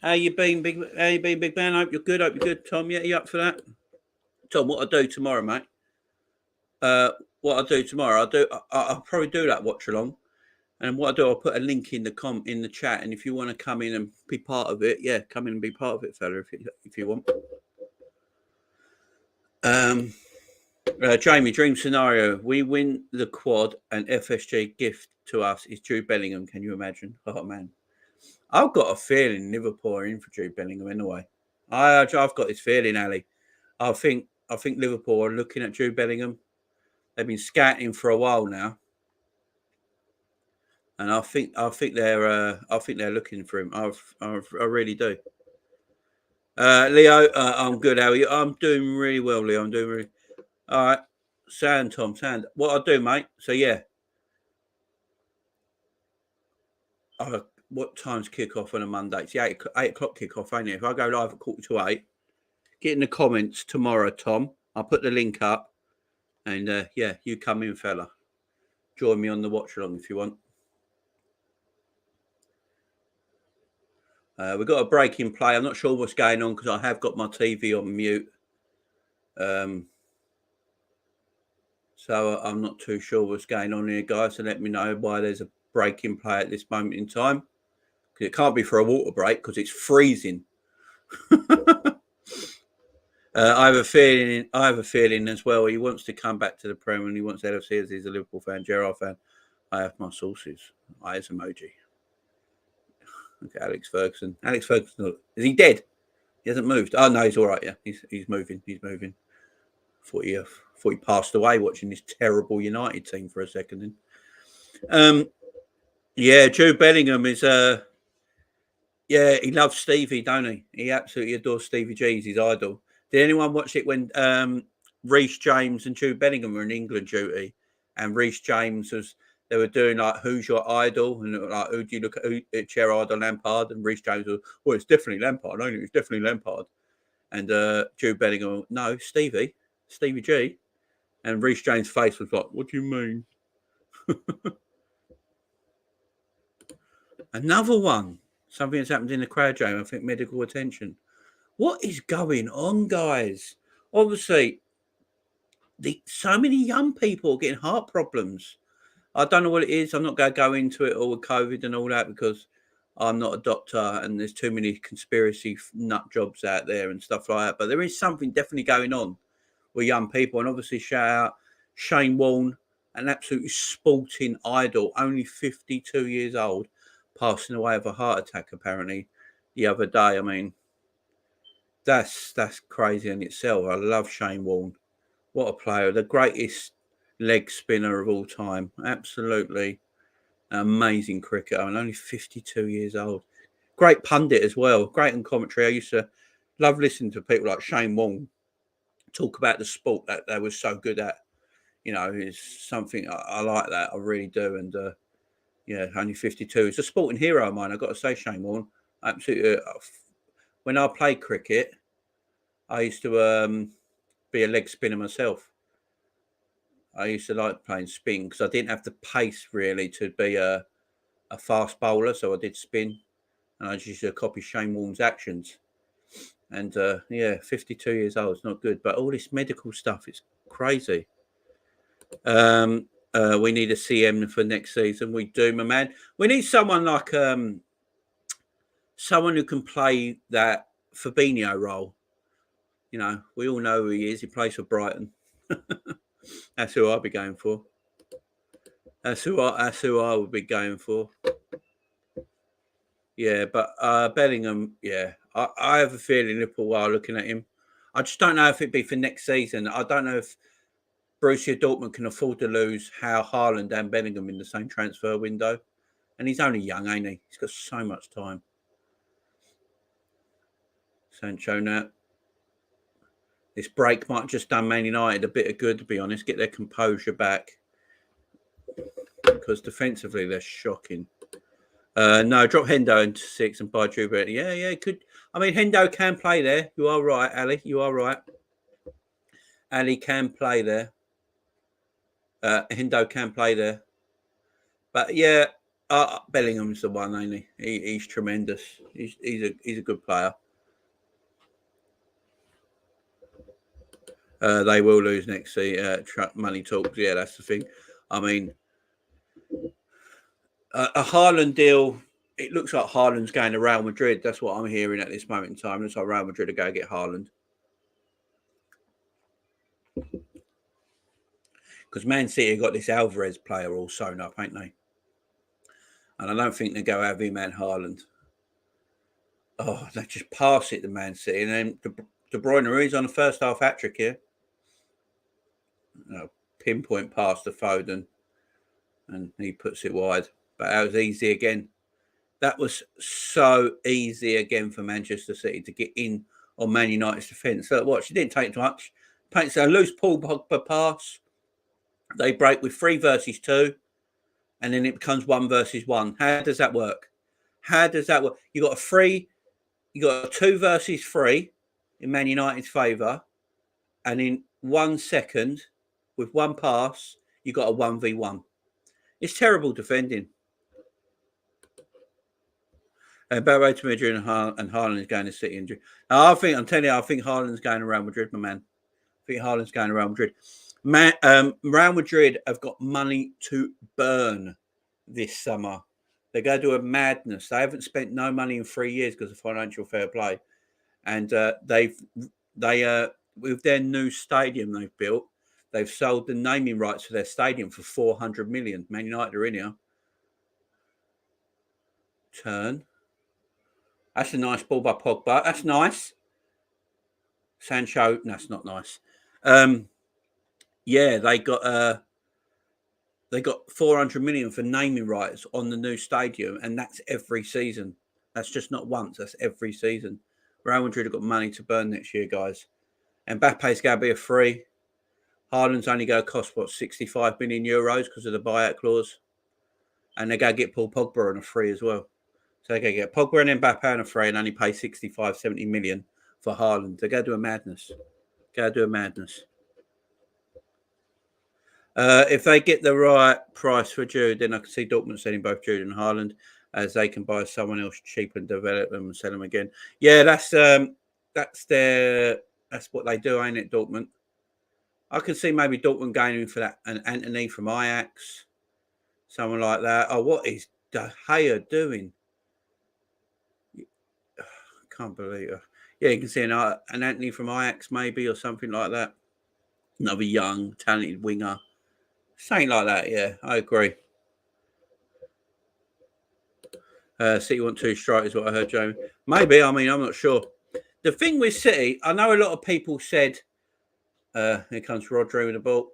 How you been, big man? Hope you're good. Tom, yeah, you up for that? Tom, what I'll do tomorrow, mate? What I'll do tomorrow, I'll probably do that watch along. And what I do, I'll put a link in the chat, and if you want to come in and be part of it, yeah, come in and be part of it, fella, if you want. Jamie, dream scenario: we win the quad, and FSG gift to us is Jude Bellingham. Can you imagine? Oh man, I've got a feeling Liverpool are in for Jude Bellingham anyway. I've got this feeling, Ali. I think Liverpool are looking at Jude Bellingham. They've been scouting for a while now, and I think they're looking for him. I really do. Leo, I'm good. How are you? I'm doing really well, Leo. I'm doing really. All right, Tom. What I'll do, mate. So yeah, what time's kick off on a Monday? It's the 8 o'clock kick off, ain't it? If I go live at 7:45, get in the comments tomorrow, Tom. I'll put the link up, and yeah, you come in, fella. Join me on the watch along if you want. We've got a break in play. I'm not sure what's going on because I have got my TV on mute. So I'm not too sure what's going on here, guys. So let me know why there's a break in play at this moment in time. Because it can't be for a water break because it's freezing. I have a feeling as well. He wants to come back to the Premier and he wants LFC as he's a Liverpool fan, Gerrard fan. I have my sources. Eyes emoji. Look at Alex Ferguson. Alex Ferguson, is he dead? He hasn't moved. Oh no, he's all right. Yeah, he's moving. He's moving. Thought he passed away watching this terrible United team for a second. Yeah, Jude Bellingham is yeah, he loves Stevie, don't he? He absolutely adores Stevie G. He's his idol. Did anyone watch it when Reece James and Jude Bellingham were in England duty, and Reece James they were doing like who's your idol, and like who do you look at, Gerrard or Lampard, and Reece James was, well, it's definitely Lampard. I know it's definitely Lampard, and Jude Bellingham, no, Stevie G, and Reece James' face was like, what do you mean? Another one. Something that's happened in the crowd, James. I think medical attention. What is going on, guys? Obviously, so many young people are getting heart problems. I don't know what it is. I'm not going to go into it all with COVID and all that because I'm not a doctor and there's too many conspiracy nut jobs out there and stuff like that. But there is something definitely going on with young people. And obviously, shout out Shane Warne, an absolutely sporting idol, only 52 years old, passing away of a heart attack apparently the other day. I mean, that's crazy in itself. I love Shane Warne. What a player. The greatest leg spinner of all time. Absolutely amazing cricketer. And only 52 years old. Great pundit as well. Great in commentary. I used to love listening to people like Shane Warne talk about the sport that they were so good at. You know, it's something I like that. I really do. And yeah, only 52. It's a sporting hero of mine. I've got to say, Shane Warne. Absolutely. When I played cricket, I used to be a leg spinner myself. I used to like playing spin because I didn't have the pace really to be a fast bowler, so I did spin, and I just used to copy Shane Warne's actions. And yeah, 52 years old, it's not good, but all this medical stuff, it's crazy. We need a CM for next season. We do, my man. We need someone like someone who can play that Fabinho role. You know, we all know who he is. He plays for Brighton. That's who I'll be going for. That's who I would be going for. Yeah, but Bellingham, yeah, I have a feeling Liverpool are looking at him. I just don't know if it'd be for next season. I don't know if Borussia Dortmund can afford to lose Haaland and Bellingham in the same transfer window. And he's only young, ain't he? He's got so much time. Sancho now. This break might have just done Man United a bit of good, to be honest. Get their composure back. Because defensively, they're shocking. No, drop Hendo into 6 and buy Drew. Yeah, could. I mean, Hendo can play there. You are right, Ali. You are right. Ali can play there. Hendo can play there. But yeah, Bellingham's the one, ain't he? He's tremendous. He's a good player. They will lose next season. Money talks. Yeah, that's the thing. I mean, a Haaland deal. It looks like Haaland's going to Real Madrid. That's what I'm hearing at this moment in time. It looks like Real Madrid are going to get Haaland. Because Man City got this Alvarez player all sewn up, ain't they? And I don't think they go have him and Haaland. Oh, they just pass it to Man City. And then De Bruyne is on the first half hat-trick here. Pinpoint pass to Foden. And he puts it wide. But that was easy again. That was so easy again for Manchester City to get in on Man United's defence. Look, watch, it didn't take much. Paints a loose Paul Pogba pass. They break with 3 versus 2. And then it becomes 1 versus 1. How does that work? How does that work? You got a 2 versus 3 in Man United's favour. And in 1 second, with 1 pass, you got a 1v1. It's terrible defending. Barrow to Madrid and Haaland is going to City. I think Haaland's going to Real Madrid, my man. I think Haaland's going to Real Madrid. Real Madrid have got money to burn this summer. They're going to do a madness. They haven't spent no money in 3 years because of financial fair play, and they with their new stadium they've built, they've sold the naming rights for their stadium for 400 million. Man United are in here. Turn. That's a nice ball by Pogba. That's nice. Sancho, that's not nice. Yeah, they got 400 million for naming rights on the new stadium, and that's every season. That's just not once. That's every season. Real Madrid have got money to burn next year, guys. Mbappe's going to be a free. Haaland's only going to cost, 65 million euros because of the buyout clause. And they're going to get Paul Pogba on a free as well. So they're going to get Pogba and Mbappe on a free and only pay 65, 70 million for Haaland. They're going to do a madness. If they get the right price for Jude, then I can see Dortmund selling both Jude and Haaland, as they can buy someone else cheap and develop them and sell them again. Yeah, that's what they do, ain't it, Dortmund? I can see maybe Dortmund going in for that, an Anthony from Ajax, someone like that. Oh, what is De Gea doing? I can't believe it. Yeah, you can see an Anthony from Ajax maybe, or something like that. Another young, talented winger. Something like that, yeah, I agree. City want 2 strikers, what I heard, Jamie. Maybe, I mean, I'm not sure. The thing with City, I know a lot of people said, here comes Rodri with the ball.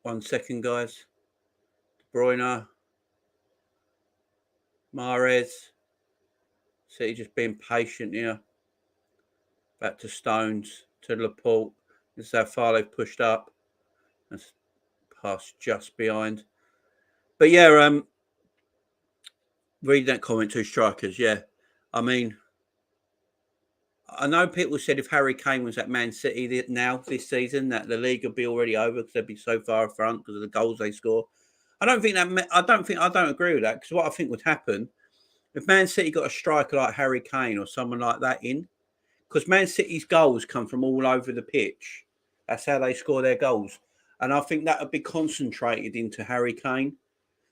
1 second, guys. De Bruyne. Mahrez. City just being patient here. Back to Stones, to Laporte. This is how far they've pushed up. That's past just behind. But yeah, read that comment, 2 strikers. Yeah, I mean, I know people said if Harry Kane was at Man City this season, that the league would be already over because they'd be so far front because of the goals they score. I don't agree with that, because what I think would happen if Man City got a striker like Harry Kane or someone like that in, because Man City's goals come from all over the pitch. That's how they score their goals. And I think that would be concentrated into Harry Kane.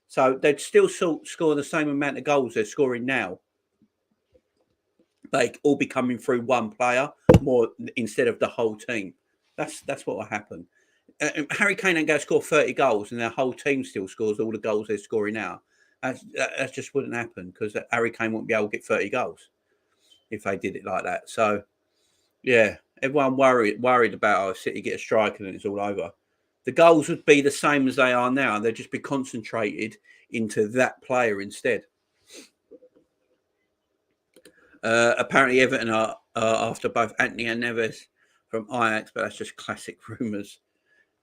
So they'd still score the same amount of goals they're scoring now. They all be coming through one player more instead of the whole team. That's what will happen. Harry Kane ain't going to score 30 goals and their whole team still scores all the goals they're scoring now. That just wouldn't happen, because Harry Kane wouldn't be able to get 30 goals if they did it like that. So, yeah, everyone worried about City get a striker and it's all over. The goals would be the same as they are now. They'd just be concentrated into that player instead. Apparently, Everton are after both Anthony and Neves from Ajax, but that's just classic rumours.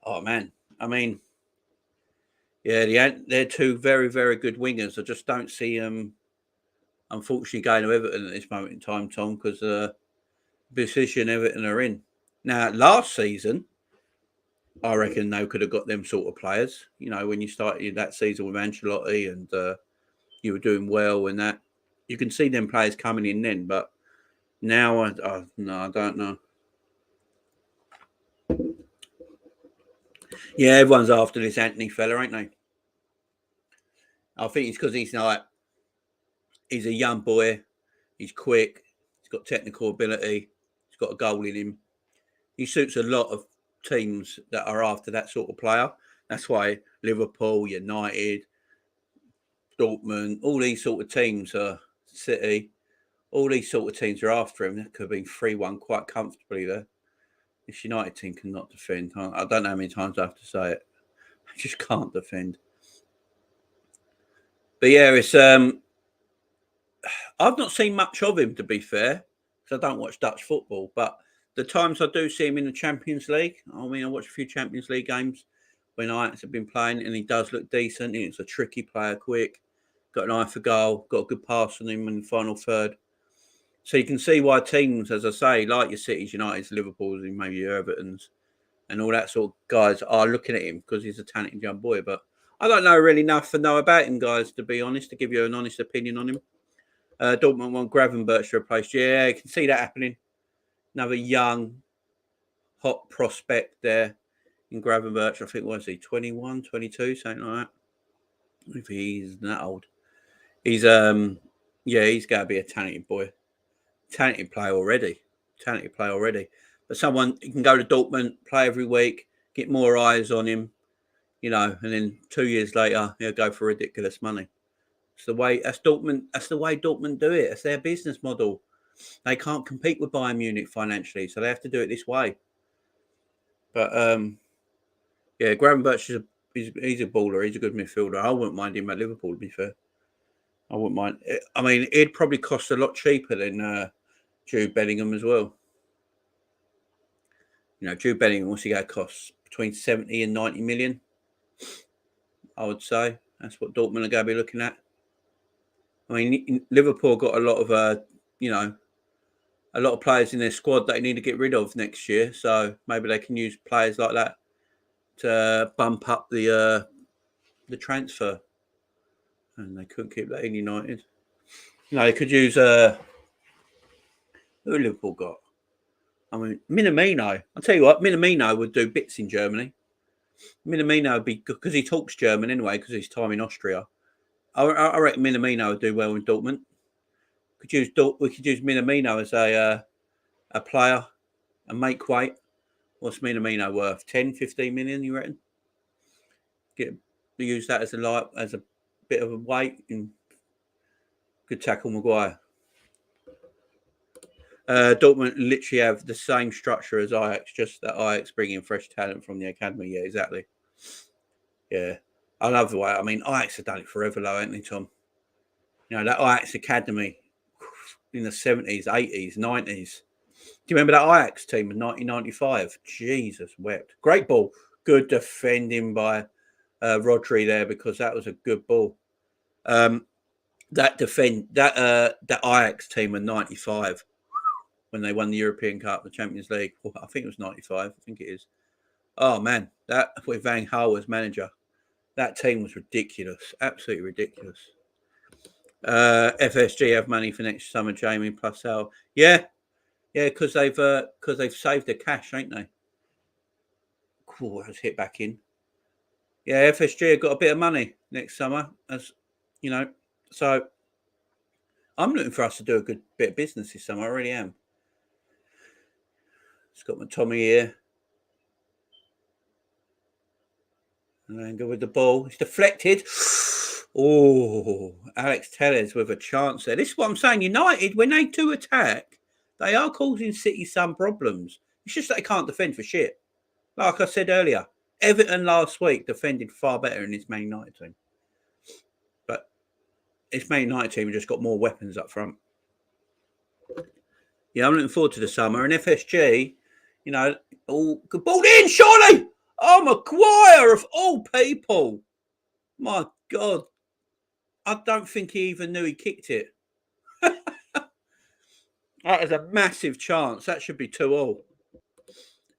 Oh, man. I mean, yeah, they're 2 very, very good wingers. I just don't see them, unfortunately, going to Everton at this moment in time, Tom, because the position Everton are in. Now, last season, I reckon they could have got them sort of players. You know, when you started that season with Ancelotti and you were doing well and that, you can see them players coming in then. But now, no, I don't know. Yeah, everyone's after this Anthony fella, ain't they? I think it's because he's a young boy. He's quick. He's got technical ability. He's got a goal in him. He suits a lot of teams that are after that sort of player. That's why Liverpool, United, Dortmund, all these sort of teams are City. All these sort of teams are after him. That could have been 3-1 quite comfortably there. This United team cannot defend. I don't know how many times I have to say it. They just can't defend. But yeah, it's I've not seen much of him, to be fair, because I don't watch Dutch football. But the times I do see him in the Champions League, I mean, I watch a few Champions League games when Ajax have been playing, and he does look decent. He's a tricky player, quick, got an eye for goal, got a good pass on him in the final third. So you can see why teams, as I say, like your Cities, Uniteds, Liverpools, and maybe your Evertons, and all that sort of guys are looking at him because he's a talented young boy. But I don't know really enough to know about him, guys, to be honest, to give you an honest opinion on him. Dortmund want Gravenberch to replace. Yeah, you can see that happening. Another young, hot prospect there in Gravenberch. I think, what is he, 21, 22, something like that. If he's that old. He's, he's got to be a talented boy. Talented player already. But someone, you can go to Dortmund, play every week, get more eyes on him, and then 2 years later, he'll go for ridiculous money. That's the way Dortmund do it. It's their business model. They can't compete with Bayern Munich financially, so they have to do it this way. But Gravenberch he's a baller. He's a good midfielder. I wouldn't mind him at Liverpool, to be fair. I wouldn't mind. I mean, it'd probably cost a lot cheaper than Jude Bellingham as well. Jude Bellingham, what's he going to cost? Between 70 and 90 million, I would say. That's what Dortmund are going to be looking at. I mean, Liverpool got a lot of, a lot of players in their squad that they need to get rid of next year. So maybe they can use players like that to bump up the transfer. And they couldn't keep that in United. They could use who Liverpool got? I mean, Minamino. I'll tell you what, Minamino would do bits in Germany. Minamino would be good because he talks German anyway because of his time in Austria. I reckon Minamino would do well in Dortmund. We could use Minamino as a player, a make weight. What's Minamino worth? 10, 15 million, you reckon? Use that as a bit of a weight and could tackle Maguire. Dortmund literally have the same structure as Ajax, just that Ajax bring in fresh talent from the academy. Yeah, exactly. Yeah. I love the way. I mean, Ajax have done it forever, though, haven't they, Tom? That Ajax academy in the 70s, 80s, 90s. Do you remember that Ajax team in 1995? Jesus wept. Great ball. Good defending by Rodri there because that was a good ball. That Ajax team in 95 when they won the European Cup, the Champions League. Well, I think it was 95. I think it is. Oh, man. That with Van Gaal as manager. That team was ridiculous. Absolutely ridiculous. FSG have money for next summer, Jamie, plus Al. Yeah, because they've saved their cash, ain't they? Cool, that was hit back in. Yeah, FSG have got a bit of money next summer, so I'm looking for us to do a good bit of business this summer. I really am. It's got my Tommy here. And then go with the ball. It's deflected. Oh, Alex Telles with a chance there. This is what I'm saying. United, when they do attack, they are causing City some problems. It's just that they can't defend for shit. Like I said earlier, Everton last week defended far better than this Man United team. But this Man United team just got more weapons up front. Yeah, I'm looking forward to the summer. And FSG, good ball in, surely! Oh, Maguire of all people. My God. I don't think he even knew he kicked it. That is a massive chance. That should be 2-2.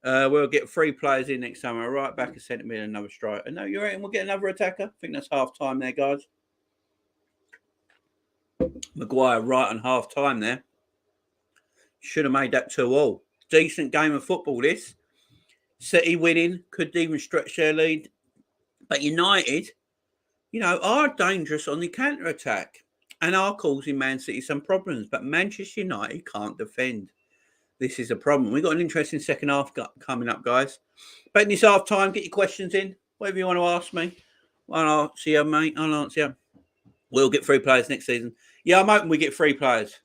We'll get 3 players in next summer. Right back, a centre mid, another striker. No, you reckon we'll get another attacker? I think that's half time there, guys. Maguire right on half time there. Should have made that 2-2. Decent game of football, this. City winning, could even stretch their lead. But United, are dangerous on the counter-attack and are causing Man City some problems. But Manchester United can't defend. This is a problem. We've got an interesting second half coming up, guys. But in this half time, get your questions in. Whatever you want to ask me. I'll answer you, mate. I'll answer you. We'll get 3 players next season. Yeah, I'm hoping we get 3 players.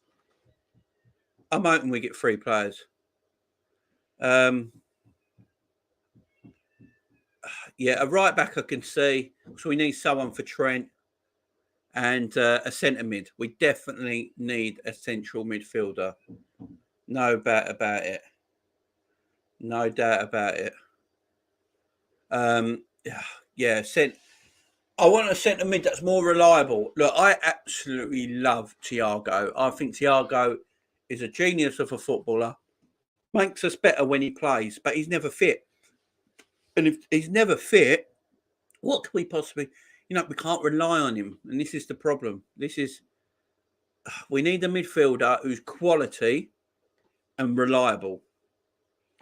Yeah, a right back I can see. So we need someone for Trent and a centre mid. We definitely need a central midfielder. No doubt about it. No doubt about it. Yeah, I want a centre mid that's more reliable. Look, I absolutely love Thiago. I think Thiago is a genius of a footballer. Makes us better when he plays, but he's never fit. And if he's never fit, what can we possibly, we can't rely on him. And this is the problem. We need a midfielder who's quality and reliable.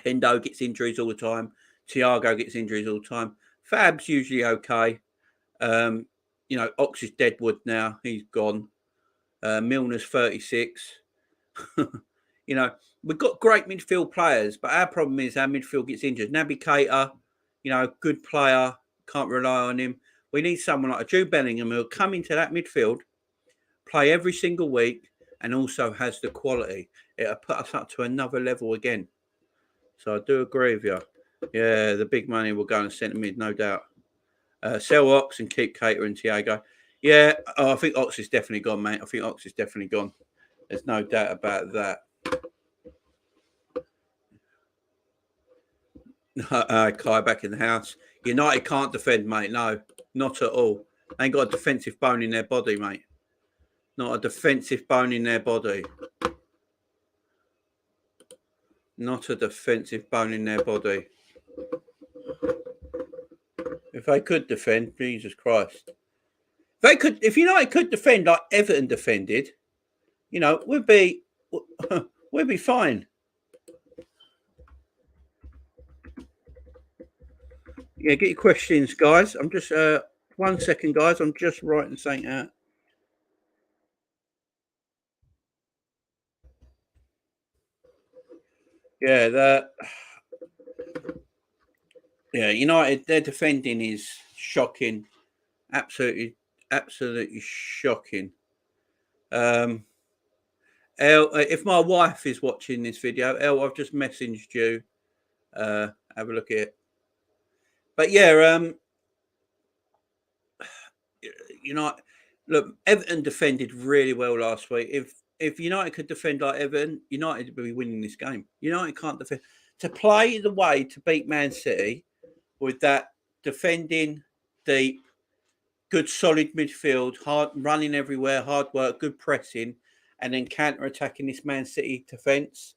Hendo gets injuries all the time. Thiago gets injuries all the time. Fab's usually okay. Ox is deadwood now. He's gone. Milner's 36. We've got great midfield players, but our problem is our midfield gets injured. Naby Keita, good player, can't rely on him. We need someone like a Jude Bellingham who'll come into that midfield, play every single week, and also has the quality. It'll put us up to another level again. So I do agree with you. Yeah, the big money will go in centre mid, no doubt. Sell Ox and keep Keita and Thiago. Yeah, I think Ox is definitely gone, mate. I think Ox is definitely gone. There's no doubt about that. Kai back in the house. United can't defend, mate. No, not at all. They ain't got a defensive bone in their body, mate. Not a defensive bone in their body. Not a defensive bone in their body. If they could defend, Jesus Christ. If United could defend like Everton defended, we'd be fine. Yeah, get your questions, guys. I'm just 1 second, guys. I'm just writing something out. Yeah, United, their defending is shocking. Absolutely shocking. If my wife is watching this video, Elle, I've just messaged you. Have a look at it. But yeah, look, Everton defended really well last week. If United could defend like Everton, United would be winning this game. United can't defend. To play the way to beat Man City with that defending deep, good solid midfield, hard running everywhere, hard work, good pressing, and then counter-attacking this Man City defence.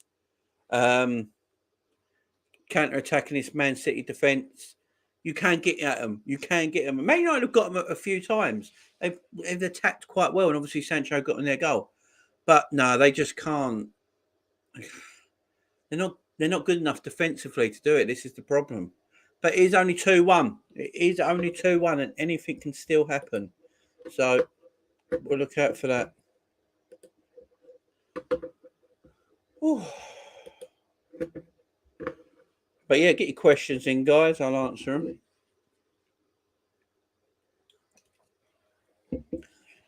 Counter-attacking this Man City defence. You can get at them. Man United have got them a few times. They've attacked quite well, and obviously Sancho got in their goal. But no, they just can't. They're not good enough defensively to do it. This is the problem. But it is only 2-1. It is only 2-1, and anything can still happen. So we'll look out for that. Ooh. But yeah, get your questions in, guys. I'll answer them.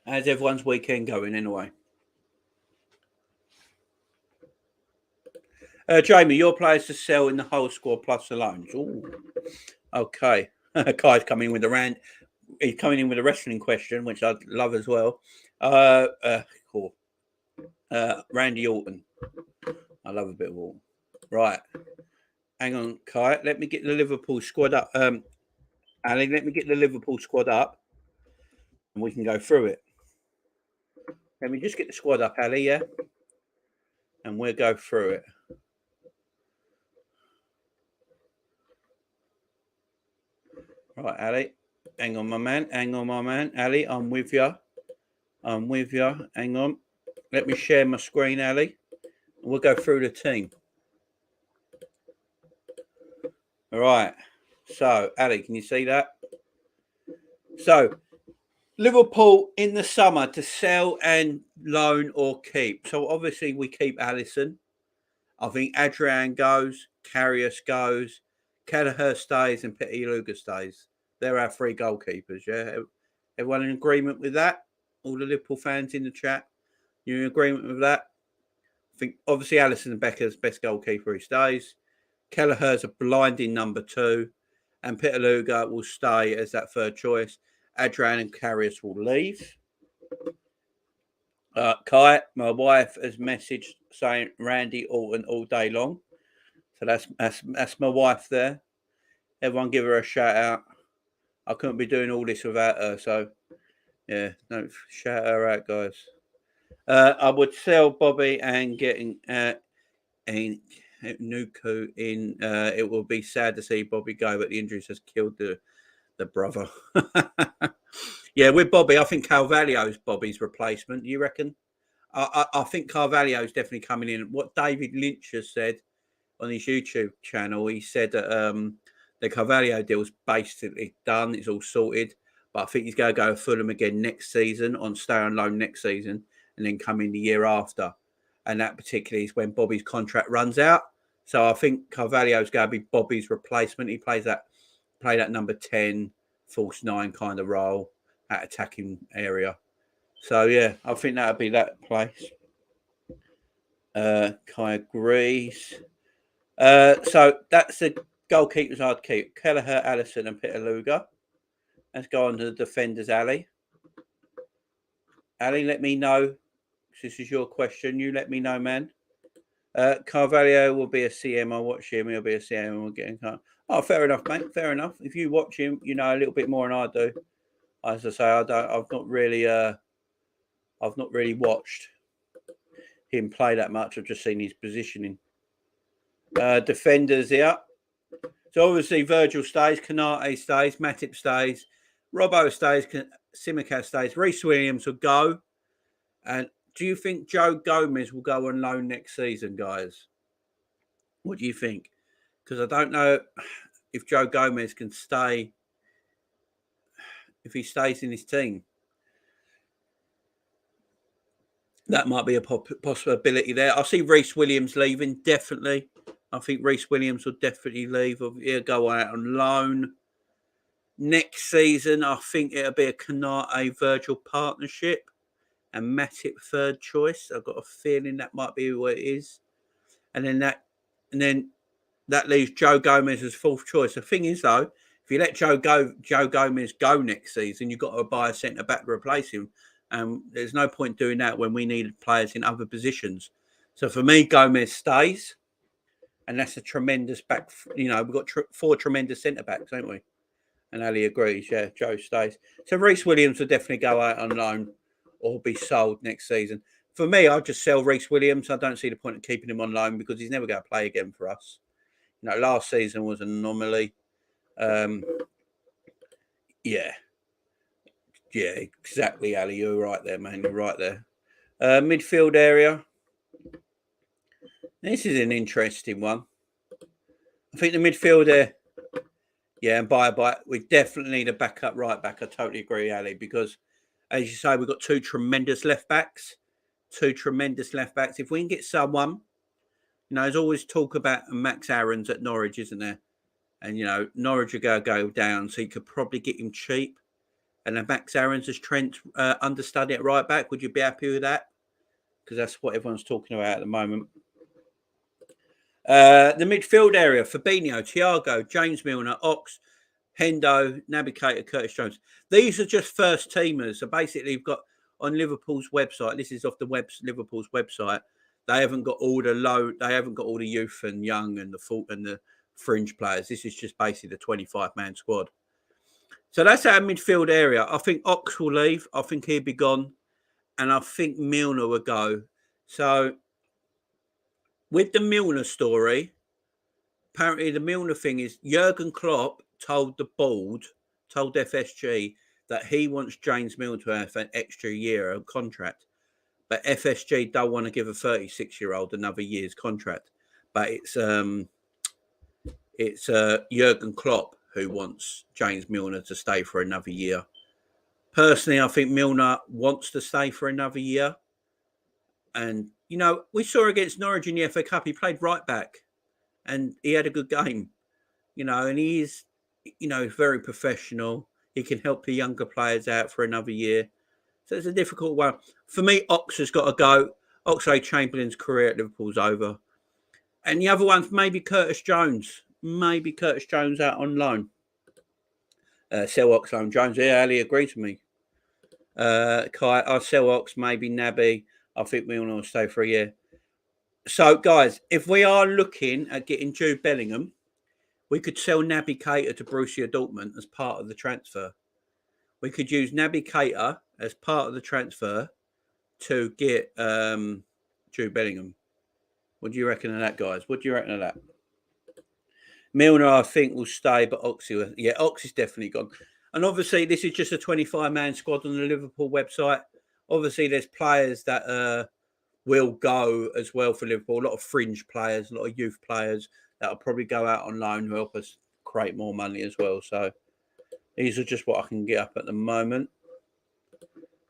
How's everyone's weekend going anyway? Jamie, your players to sell in the whole squad plus the loans. Ooh. Okay. Kai's coming with a rant. He's coming in with a wrestling question, which I love as well. Cool. Randy Orton. I love a bit of Orton. Right. Hang on, Kai. Let me get the Liverpool squad up. Ali, let me get the Liverpool squad up, and we can go through it. Let me just get the squad up, Ali, yeah? And we'll go through it. Right, Ali. Hang on, my man. Ali, I'm with you. Hang on. Let me share my screen, Ali. We'll go through the team. All right. So, Ali, can you see that? So, Liverpool in the summer to sell and loan or keep. So, obviously, we keep Alisson. I think Adrian goes, Karius goes, Kelleher stays, and Petty Luger stays. They're our 3 goalkeepers, yeah? Everyone in agreement with that? All the Liverpool fans in the chat, you in agreement with that? I think obviously Alisson Becker's best goalkeeper. He stays. Kelleher's a blinding number 2, and Peter Luger will stay as that third choice. Adrian and Karius will leave. Kai, my wife, has messaged saying Randy Orton all day long. So that's my wife there. Everyone give her a shout out. I couldn't be doing all this without her. So yeah, no, shout her out, guys. I would sell Bobby and getting Nuku in. It will be sad to see Bobby go, but the injuries has killed the brother. Yeah, with Bobby, I think Carvalho's Bobby's replacement. You reckon? I think Carvalho's definitely coming in. What David Lynch has said on his YouTube channel, he said that the Carvalho deal's basically done. It's all sorted. But I think he's going to go Fulham again next season, stay on loan next season, and then come in the year after. And that particularly is when Bobby's contract runs out. So I think Carvalho's going to be Bobby's replacement. He play that number 10, false 9 kind of role at attacking area. So yeah, I think that would be that place. Kai agrees. So that's the goalkeepers I'd keep: Kelleher, Alisson, and Peter Luger. Let's go on to the defenders, Ali. Ali, let me know. This is your question. You let me know, man. Carvalho will be a CM. I'll watch him. He'll be a CM. We'll get in. Oh, fair enough, mate. Fair enough. If you watch him, you know a little bit more than I do. As I say, I've not really watched him play that much. I've just seen his positioning. Defenders here. So obviously Virgil stays, Kanate stays, Matip stays, Robbo stays, Tsimikas stays, Reece Williams will go. And do you think Joe Gomez will go on loan next season, guys? What do you think? Because I don't know if Joe Gomez can stay, if he stays in his team. That might be a possibility there. I see Reece Williams leaving, definitely. I think Reece Williams will definitely leave. He'll go out on loan. Next season, I think it'll be a Kanate-Virgil partnership and Matip third choice. I've got a feeling that might be what it is. And then that leaves Joe Gomez as fourth choice. The thing is, though, if you let Joe Gomez go next season, you've got to buy a centre-back to replace him. And there's no point doing that when we need players in other positions. So for me, Gomez stays. And that's a tremendous back. You know, we've got 4 tremendous centre-backs, haven't we? And Ali agrees. Yeah, Joe stays. So Reece Williams will definitely go out on loan or be sold next season. For me, I'll just sell Reece Williams. I don't see the point of keeping him on loan because he's never going to play again for us. You know, last season was an anomaly. Yeah, exactly, Ali. You're right there, man. You're right there. Midfield area. This is an interesting one. I think the midfielder, and by we definitely need a backup right back. I totally agree, Ali, because as you say, we've got 2 tremendous left backs. If we can get someone, you know, there's always talk about Max Aarons at Norwich, isn't there? And you know, Norwich are going to go down, so you could probably get him cheap. And then Max Aarons as Trent understudy at right back. Would you be happy with that? Because that's what everyone's talking about at the moment. The midfield area: Fabinho, Thiago, James Milner, Ox, Hendo, Navigator, Curtis Jones. These are just first teamers. So basically, you've got on Liverpool's website. This is off the Liverpool's website. They haven't got all the They haven't got all the youth and young and the fringe players. This is just basically the 25-man squad. So that's our midfield area. I think Ox will leave. I think he'll be gone, and I think Milner will go. So with the Milner story, apparently the Milner thing is Jurgen Klopp told FSG that he wants James Milner to have an extra year of contract. But FSG don't want to give a 36-year-old another year's contract. But it's Jurgen Klopp who wants James Milner to stay for another year. Personally, I think Milner wants to stay for another year. And, you know, we saw against Norwich in the FA Cup, he played right back and he had a good game, you know, and he is, you know, very professional. He can help the younger players out for another year. So it's a difficult one. For me, Ox has got to go. Oxlade-Chamberlain's career at Liverpool's over. And the other one's maybe Curtis Jones. Maybe Curtis Jones out on loan. Sell Ox, loan Jones. Yeah, Ali agrees with me. Kai, I'll sell Ox, maybe Naby. I think we all want to stay for a year. So, guys, if we are looking at getting Jude Bellingham, we could sell Naby Keita to Borussia Dortmund as part of the transfer. We could use Naby Keita as part of the transfer to get Jude Bellingham. What do you reckon of that, guys? What do you reckon of that? Milner, I think, will stay, but Oxy, yeah, Ox is definitely gone. And obviously, this is just a 25-man squad on the Liverpool website. Obviously, there's players that will go as well for Liverpool. A lot of fringe players, a lot of youth players that will probably go out on loan to help us create more money as well. So these are just what I can get up at the moment.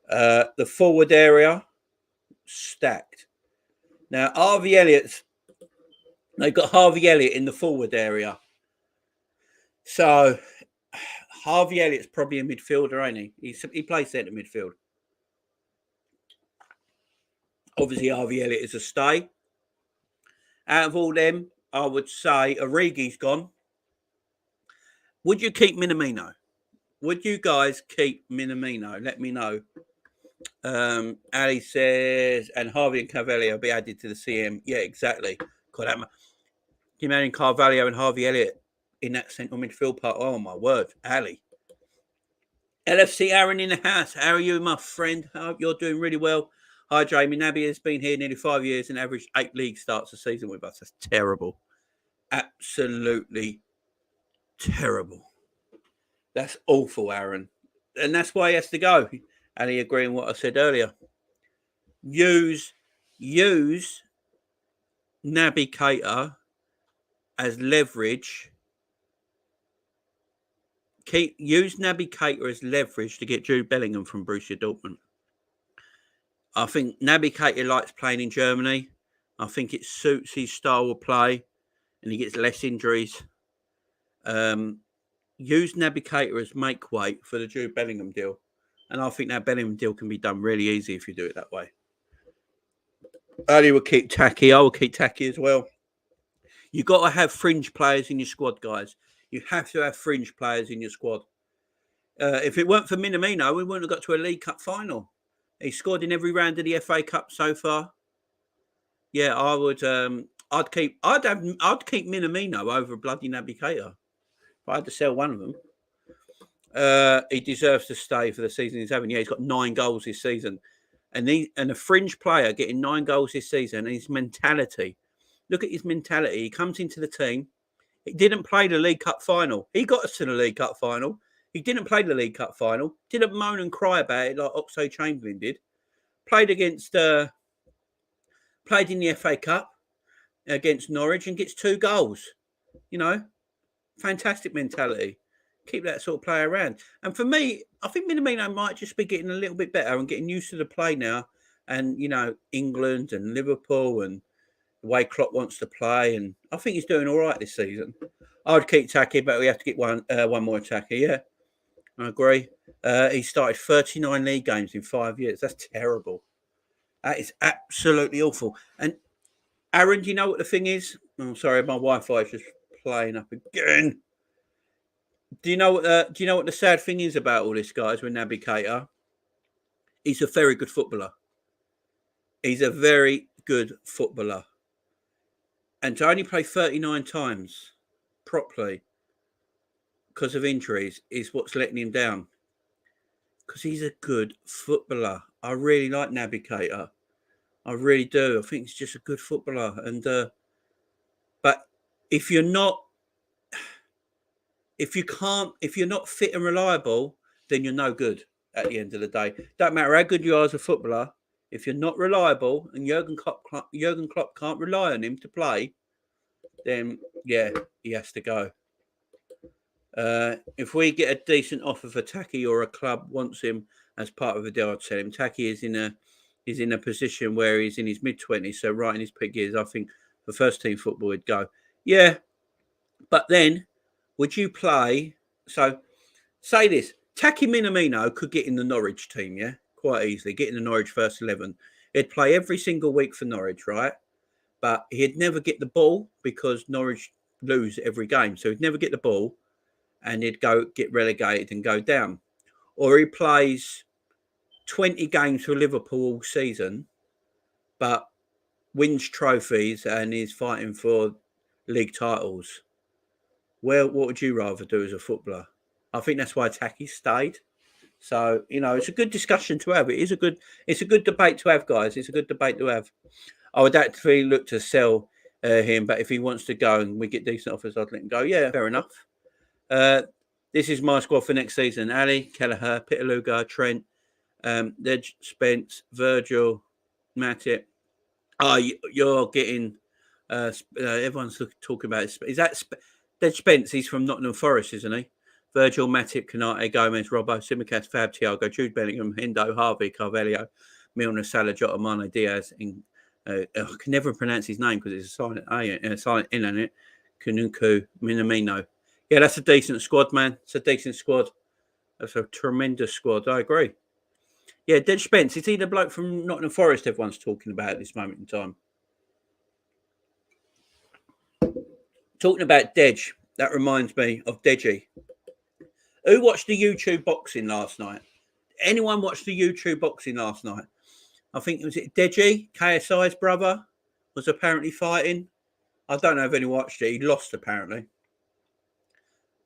The forward area, stacked. Now, Harvey Elliott's, they've got Harvey Elliott in the forward area. So Harvey Elliott's probably a midfielder, ain't he? He plays centre midfield. Obviously, Harvey Elliott is a stay. Out of all them, I would say Origi's gone. Would you keep Minamino? Would you guys keep Minamino? Let me know. Ali says, and Harvey and Carvalho will be added to the CM. Yeah, exactly. God, can you imagine Carvalho and Harvey Elliott in that central midfield part? Oh, my word. Ali. LFC Aaron in the house. How are you, my friend? I hope you're doing really well. Hi, Jamie. Naby has been here nearly 5 years and averaged 8 league starts a season with us. That's terrible. Absolutely terrible. That's awful, Aaron. And that's why he has to go. And he agreeing with what I said earlier. Use Naby Keita as leverage. Use Naby Keita as leverage to get Jude Bellingham from Borussia Dortmund. I think Naby Keita likes playing in Germany. I think it suits his style of play and he gets less injuries. Use Naby Keita as make weight for the Jude Bellingham deal. And I think that Bellingham deal can be done really easy if you do it that way. Early would keep Taki. I will keep Taki as well. You've got to have fringe players in your squad, guys. You have to have fringe players in your squad. If it weren't for Minamino, we wouldn't have got to a League Cup final. He scored in every round of the FA Cup so far. Yeah, I would. I'd keep Minamino over bloody Naby Keita. If I had to sell one of them. He deserves to stay for the season he's having. Yeah, he's got 9 goals this season. And a fringe player getting 9 goals this season, and his mentality. Look at his mentality. He comes into the team. He didn't play the League Cup final. He got us to the League Cup final. He didn't play the League Cup final. Didn't moan and cry about it like Oxlade-Chamberlain did. Played in the FA Cup against Norwich and gets 2 goals. You know, fantastic mentality. Keep that sort of player around. And for me, I think Minamino might just be getting a little bit better and getting used to the play now. And, you know, England and Liverpool and the way Klopp wants to play. And I think he's doing all right this season. I would keep Taki, but we have to get one more Taki, yeah. I agree. He started 39 league games in 5 years. That's terrible. That is absolutely awful. And Aaron, do you know what the thing is? I'm sorry, my Wi-Fi is just playing up again. Do you know what the sad thing is about all this, guys, with Naby Keita? He's a very good footballer. He's a very good footballer. And to only play 39 times properly because of injuries is what's letting him down. Because he's a good footballer. I really like Naby Keita. I really do. I think he's just a good footballer. And but if you're not fit and reliable, then you're no good at the end of the day. Don't matter how good you are as a footballer, if you're not reliable and Jurgen Klopp can't rely on him to play, then yeah, he has to go. If we get a decent offer for Taki or a club wants him as part of the deal, I'd sell him. Taki is in a position where he's in his mid-20s, so right in his peak years. I think for first team football would go. Yeah, but then would you play? So say this: Taki Minamino could get in the Norwich team, yeah, quite easily, get in the Norwich first 11. He'd play every single week for Norwich, right? But he'd never get the ball because Norwich lose every game. So he'd never get the ball and he'd go get relegated and go down. Or he plays 20 games for Liverpool all season, but wins trophies and is fighting for league titles. Well, what would you rather do as a footballer? I think that's why Taki stayed. So, it's a good discussion to have. It's a good debate to have, guys. It's a good debate to have. I would actually look to sell him, but if he wants to go and we get decent offers, I'd let him go. Yeah, fair enough. This is my squad for next season. Ali, Kelleher, Pitaluga, Trent, Dej, Spence, Virgil, Matip. Oh, you're getting... everyone's talking about it. Is that Dej Spence? He's from Nottingham Forest, isn't he? Virgil, Matip, Canate, Gomez, Robbo, Simicast, Fab, Thiago, Jude Bellingham, Hendo, Harvey, Carvalho, Milner, Salah, Jota, Mane, Diaz, and I can never pronounce his name because it's a silent A and a silent N on it. Kanuku, Minamino. Yeah, that's a decent squad, man. It's a decent squad. That's a tremendous squad. I agree. Yeah, Dej Spence. Is he the bloke from Nottingham Forest everyone's talking about at this moment in time? Talking about Dej, that reminds me of Deji. Who watched the YouTube boxing last night? Anyone watched the YouTube boxing last night? I think it was Deji, KSI's brother, was apparently fighting. I don't know if anyone watched it. He lost apparently.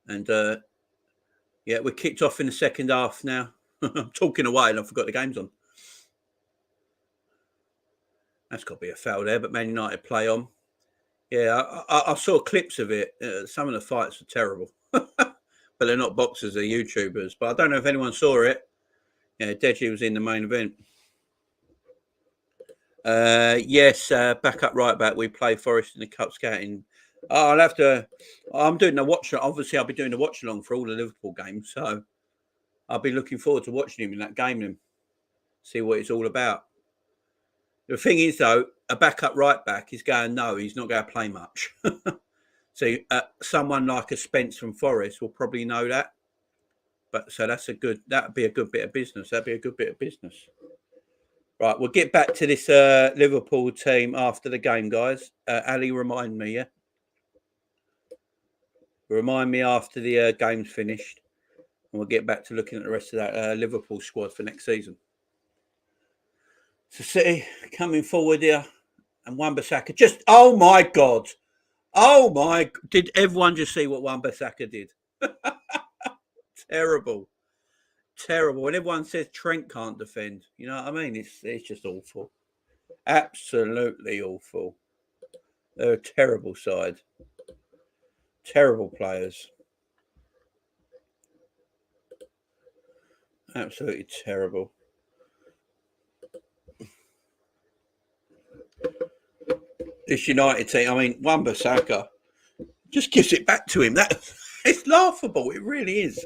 And yeah, we're kicked off in the second half now. I'm talking away and I forgot the game's on. That's got to be a foul there, but Man United play on. Yeah, I saw clips of it. Some of the fights were terrible. But they're not boxers, they're YouTubers. But I don't know if anyone saw it. Yeah, Deji was in the main event. Yes, back up right back. We play Forest in the Cup Scouting. I'll have to. I'm doing the watch. Obviously, I'll be doing the watch along for all the Liverpool games. So I'll be looking forward to watching him in that game and see what it's all about. The thing is, though, a backup right back is going, no, he's not going to play much. So someone like a Spence from Forest will probably know that. But so that'd be a good bit of business. Right, we'll get back to this Liverpool team after the game, guys. Ali, remind me, yeah? Remind me after the game's finished. And we'll get back to looking at the rest of that Liverpool squad for next season. So City coming forward here. And Wan-Bissaka just... Oh, my God. Oh, my... Did everyone just see what Wan-Bissaka did? Terrible. When everyone says Trent can't defend, you know what I mean? It's just awful. Absolutely awful. They're a terrible side. Terrible players. Absolutely terrible. This United team, I mean, Wan-Bissaka just gives it back to him. It's laughable. It really is.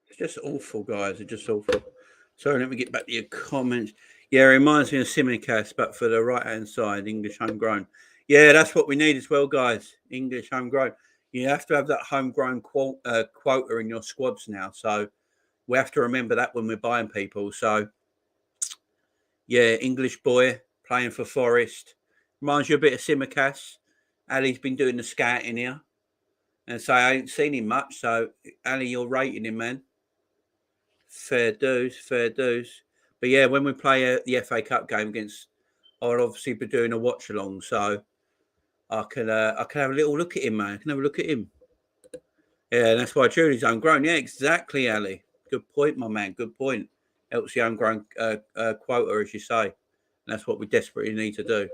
It's just awful, guys. It's just awful. Sorry, let me get back to your comments. Yeah, it reminds me of Simicast, but for the right-hand side, English homegrown. Yeah, that's what we need as well, guys. English homegrown. You have to have that homegrown quota in your squads now. So we have to remember that when we're buying people. So, yeah, English boy playing for Forest. Reminds you a bit of Simicast. Ali's been doing the scouting here. And so I ain't seen him much. So, Ali, you're rating him, man. Fair dues. But yeah, when we play the FA Cup game against, I'll obviously be doing a watch along, so I can have a little look at him, man. I can have a look at him. Yeah, that's why Julie's homegrown. Yeah, exactly, Ali. Good point, my man. Good point. Helps the homegrown quota, as you say. And that's what we desperately need to do.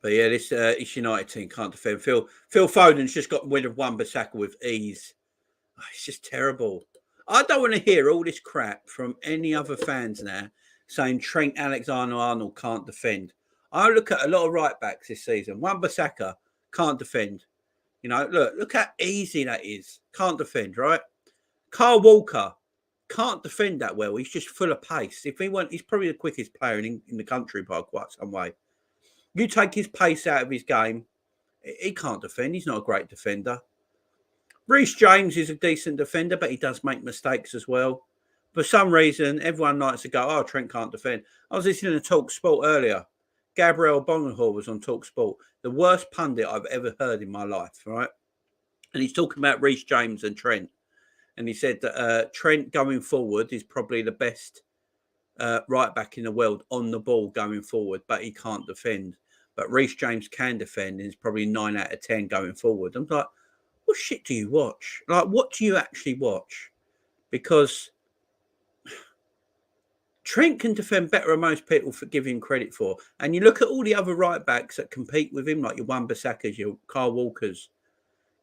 But yeah, this United team can't defend. Phil Foden's just got rid of Wan-Bissaka with ease. Oh, it's just terrible. I don't want to hear all this crap from any other fans now saying Trent Alexander-Arnold can't defend. I look at a lot of right backs this season. Wan-Bissaka can't defend. You know, look how easy that is. Can't defend, right? Kyle Walker can't defend that well. He's just full of pace. If he went, he's probably the quickest player in the country by quite some way. You take his pace out of his game, he can't defend. He's not a great defender. Reece James is a decent defender, but he does make mistakes as well. For some reason, everyone likes to go, oh, Trent can't defend. I was listening to Talk Sport earlier. Gabriel Bonahor was on Talk Sport. The worst pundit I've ever heard in my life, right? And he's talking about Reece James and Trent. And he said that Trent going forward is probably the best right back in the world on the ball going forward, but he can't defend. But Reece James can defend and is probably 9 out of 10 going forward. I'm like, what shit do you watch? Like, what do you actually watch? Because Trent can defend better than most people give him credit for. And you look at all the other right backs that compete with him, like your Wan-Bissakas, your Kyle Walkers,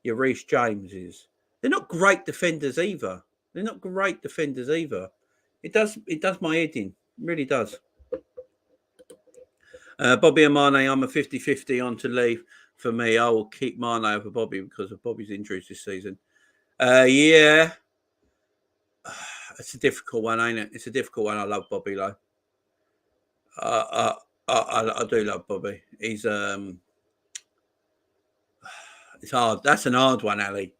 your Reece Jameses. They're not great defenders either. It does my head in. It really does. Bobby and Mane, I'm a 50-50 on to leave. For me, I will keep Mane over Bobby because of Bobby's injuries this season. Yeah. It's a difficult one, ain't it? It's a difficult one. I love Bobby, though. I do love Bobby. He's it's hard. That's an hard one, Ali.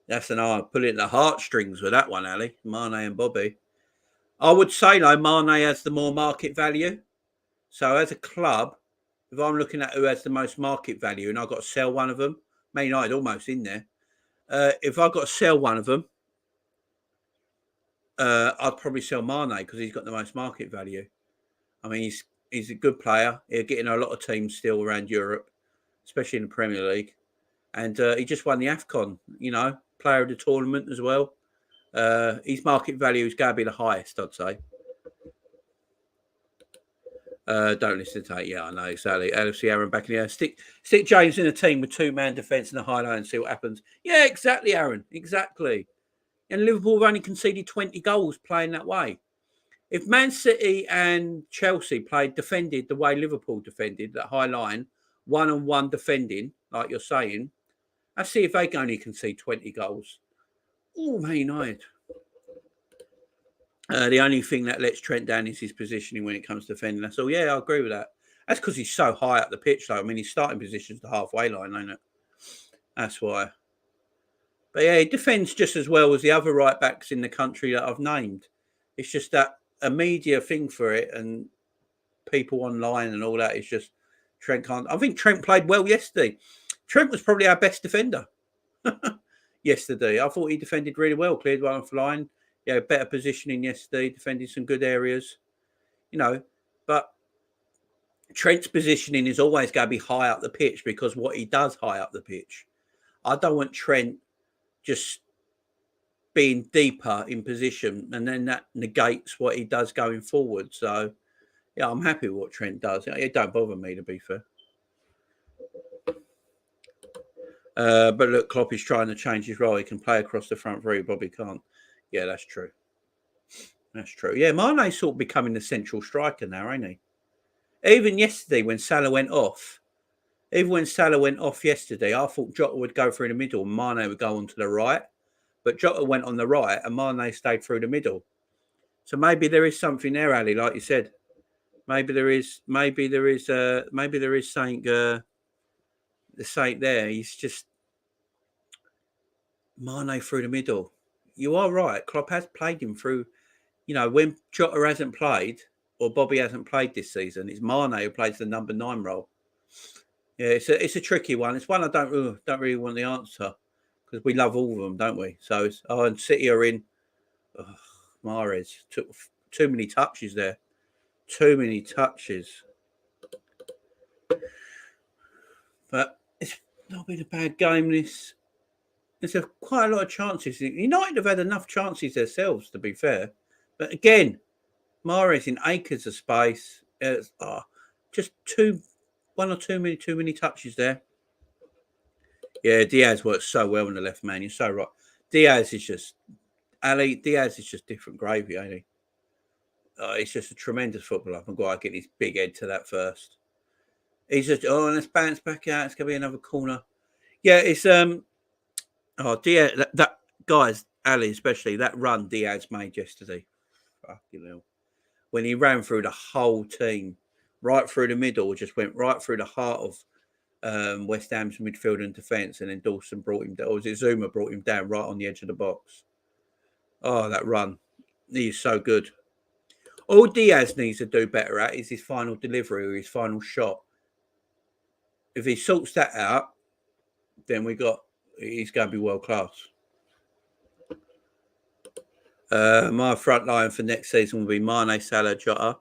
That's an hard. Put it in the heartstrings with that one, Ali. Mane and Bobby. I would say, though, Mane has the more market value. So as a club, if I'm looking at who has the most market value and I've got to sell one of them, Man United almost in there. If I've got to sell one of them, I'd probably sell Mane because he's got the most market value. I mean, he's a good player. He's getting a lot of teams still around Europe, especially in the Premier League. And he just won the AFCON, player of the tournament as well. His market value is going to be the highest, I'd say. Don't listen to that. Yeah, I know, exactly. LFC Aaron back in the air. Stick James in a team with 2-man defence and a highlight and see what happens. Yeah, exactly, Aaron. Exactly. And Liverpool have only conceded 20 goals playing that way. If Man City and Chelsea defended the way Liverpool defended, that high line, one-on-one defending, like you're saying, let's see if they can only concede 20 goals. Oh, Man United. The only thing that lets Trent down is his positioning when it comes to defending. That's all. Yeah, I agree with that. That's because he's so high up the pitch, though. I mean, his starting position's the halfway line, ain't it? That's why. But yeah, he defends just as well as the other right backs in the country that I've named. It's just that a media thing for it and people online and all that is just Trent can't. I think Trent played well yesterday. Trent was probably our best defender yesterday. I thought he defended really well, cleared one off line. Yeah, better positioning yesterday, defended some good areas, but Trent's positioning is always going to be high up the pitch because what he does high up the pitch. I don't want Trent just being deeper in position and then that negates what he does going forward. So, yeah, I'm happy with what Trent does. It don't bother me, to be fair. But look, Klopp is trying to change his role. He can play across the front three. Bobby can't. Yeah, that's true. That's true. Yeah, Mane's sort of becoming the central striker now, ain't he? Even yesterday when Salah went off, yesterday, I thought Jota would go through the middle and Mane would go on to the right. But Jota went on the right and Mane stayed through the middle. So maybe there is something there, Ali, like you said. Maybe there is something the site there. He's just Mane through the middle. You are right. Klopp has played him through, when Jota hasn't played or Bobby hasn't played this season, it's Mane who plays the number 9 role. Yeah, it's a tricky one. It's one I don't really want the answer because we love all of them, don't we? So and City are in. Mahrez took too many touches there. Too many touches. But it's not been a bad game. There's quite a lot of chances. United have had enough chances themselves, to be fair. But again, Mahrez in acres of space. Just one or too many touches there. Yeah, Diaz works so well on the left, man. You're so right. Diaz is just different gravy, ain't he? He's just a tremendous footballer. I've got to get his big head to that first. He's just let's bounce back out. It's gonna be another corner. Yeah, it's Diaz. That guys, Ali especially that run Diaz made yesterday. Fucking hell. When he ran through the whole team, right through the middle, just went right through the heart of West Ham's midfield and defence, and then Dawson brought him down. Or was it Zuma brought him down right on the edge of the box? Oh, that run. He's so good. All Diaz needs to do better at is his final delivery or his final shot. If he sorts that out, then he's going to be world class. My front line for next season will be Mane, Salah, Jota,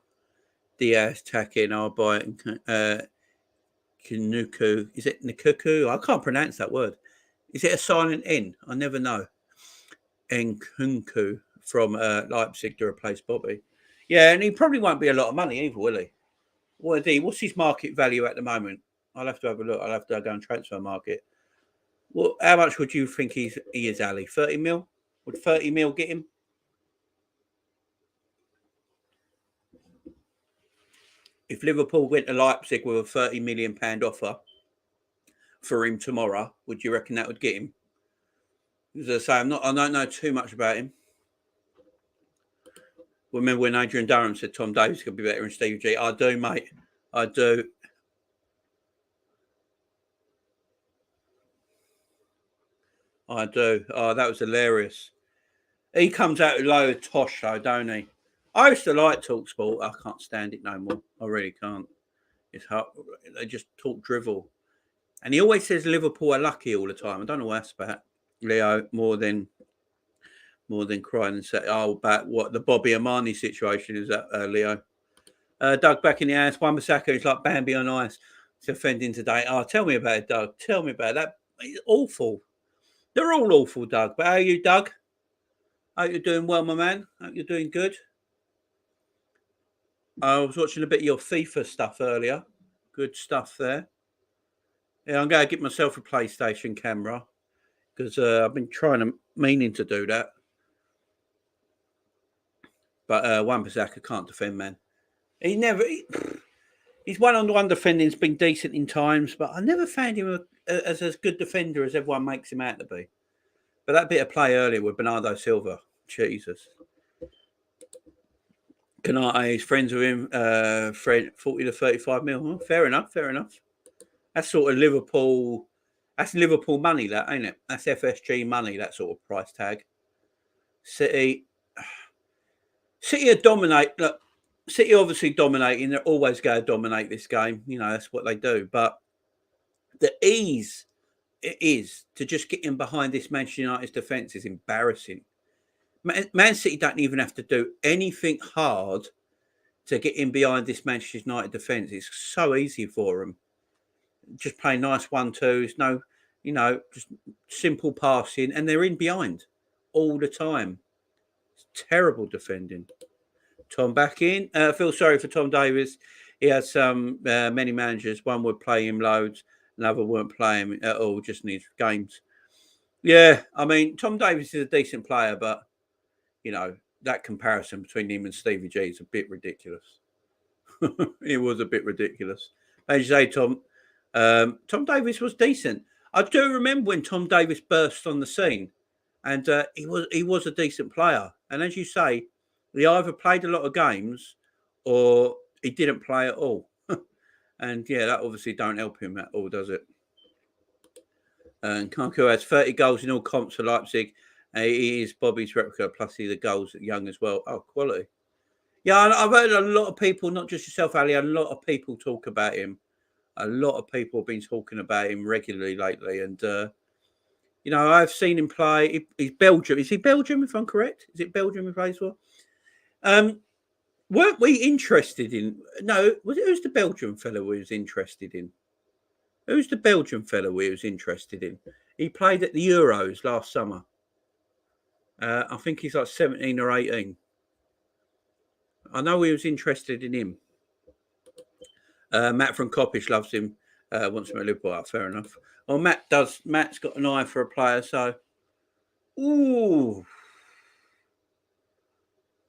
Diaz, Taki, Albright, and Kinuku. Is it Nkuku? I can't pronounce that word. Is it a silent N? I never know. Nkunku from Leipzig to replace Bobby. Yeah, and he probably won't be a lot of money either, will he? What's his market value at the moment? I'll have to have a look. I'll have to go and transfer market. Well, how much would you think he is, Ali? 30 mil? Would 30 mil get him? If Liverpool went to Leipzig with a £30 million offer for him tomorrow, would you reckon that would get him? As I say, I don't know too much about him. Remember when Adrian Durham said Tom Davies could be better than Stevie G? I do, mate. I do. I do. Oh, that was hilarious. He comes out with a load of tosh, though, don't he? I used to like TalkSport. I can't stand it no more. I really can't. It's hard. They just talk drivel. And he always says Liverpool are lucky all the time. I don't know what that's about, Leo, more than crying and say, about what the Bobby Amani situation is that, Leo. Doug back in the house. Wan-Bissaka is like Bambi on ice. It's offending today. Oh, tell me about it, Doug. Tell me about that. It's awful. They're all awful, Doug. But how are you, Doug? Hope you're doing well, my man. Hope you're doing good. I was watching a bit of your FIFA stuff earlier. Good stuff there. Yeah, I'm going to get myself a PlayStation camera because I've been meaning to do that. But Wan-Bissaka can't defend, man. His one-on-one defending's been decent in times, but I never found him as a good defender as everyone makes him out to be. But that bit of play earlier with Bernardo Silva, Jesus. Canate is friends with him, 40 to 35 mil. Oh, fair enough. That's sort of Liverpool. That's Liverpool money, that, ain't it? That's FSG money, that sort of price tag. City are dominate. Look, City obviously dominating. They're always going to dominate this game. You know, that's what they do. But the ease it is to just get in behind this Manchester United's defence is embarrassing. Man City don't even have to do anything hard to get in behind this Manchester United defence. It's so easy for them. Just play nice 1-2s, just simple passing, and they're in behind all the time. It's terrible defending. Tom back in. I feel sorry for Tom Davies. He has many managers. One would play him loads, another won't play him at all, just needs games. Yeah, I mean, Tom Davies is a decent player, but that comparison between him and Stevie G is a bit ridiculous. It was a bit ridiculous. As you say, Tom Davies was decent. I do remember when Tom Davies burst on the scene, and he was a decent player. And as you say, he either played a lot of games or he didn't play at all. And yeah, that obviously don't help him at all, does it? And Kanku has 30 goals in all comps for Leipzig. He is Bobby's replica, plus the goals at Young as well. Oh, quality. Yeah, I've heard a lot of people, not just yourself, Ali, a lot of people talk about him. A lot of people have been talking about him regularly lately. And, I've seen him play. He's Belgium. Is he Belgium, if I'm correct? Is it Belgium he plays for? Weren't we interested in... No, who's the Belgian fellow we was interested in? Who's the Belgian fellow we was interested in? He played at the Euros last summer. I think he's like 17 or 18. I know he was interested in him. Matt from Coppish loves him. Wants him at Liverpool. Fair enough. Well, Matt's got an eye for a player, so... Ooh.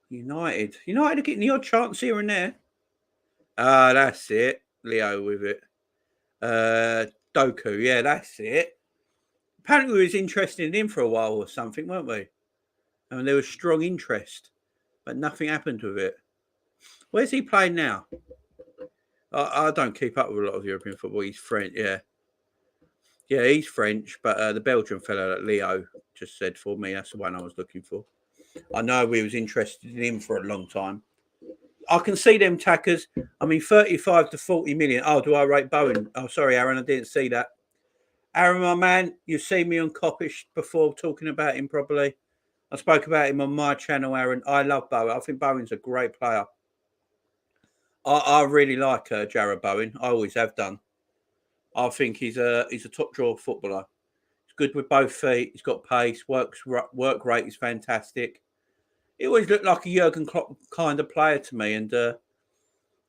United are getting the odd chance here and there. Ah, that's it. Leo with it. Doku, yeah, that's it. Apparently we was interested in him for a while or something, weren't we? I mean, there was strong interest, but nothing happened with it. Where's he playing now? I don't keep up with a lot of European football. He's French, yeah. Yeah, he's French, but the Belgian fellow that Leo just said for me, that's the one I was looking for. I know we was interested in him for a long time. I can see them tackers. I mean, 35 to 40 million. Oh, do I rate Bowen? Oh, sorry, Aaron, I didn't see that. Aaron, my man, you've seen me on Coppish before talking about him properly. I spoke about him on my channel, Aaron. I love Bowen. I think Bowen's a great player. I really like Jarrod Bowen. I always have done. I think he's a top draw footballer. He's good with both feet. He's got pace. Work rate is fantastic. He always looked like a Jurgen Klopp kind of player to me, and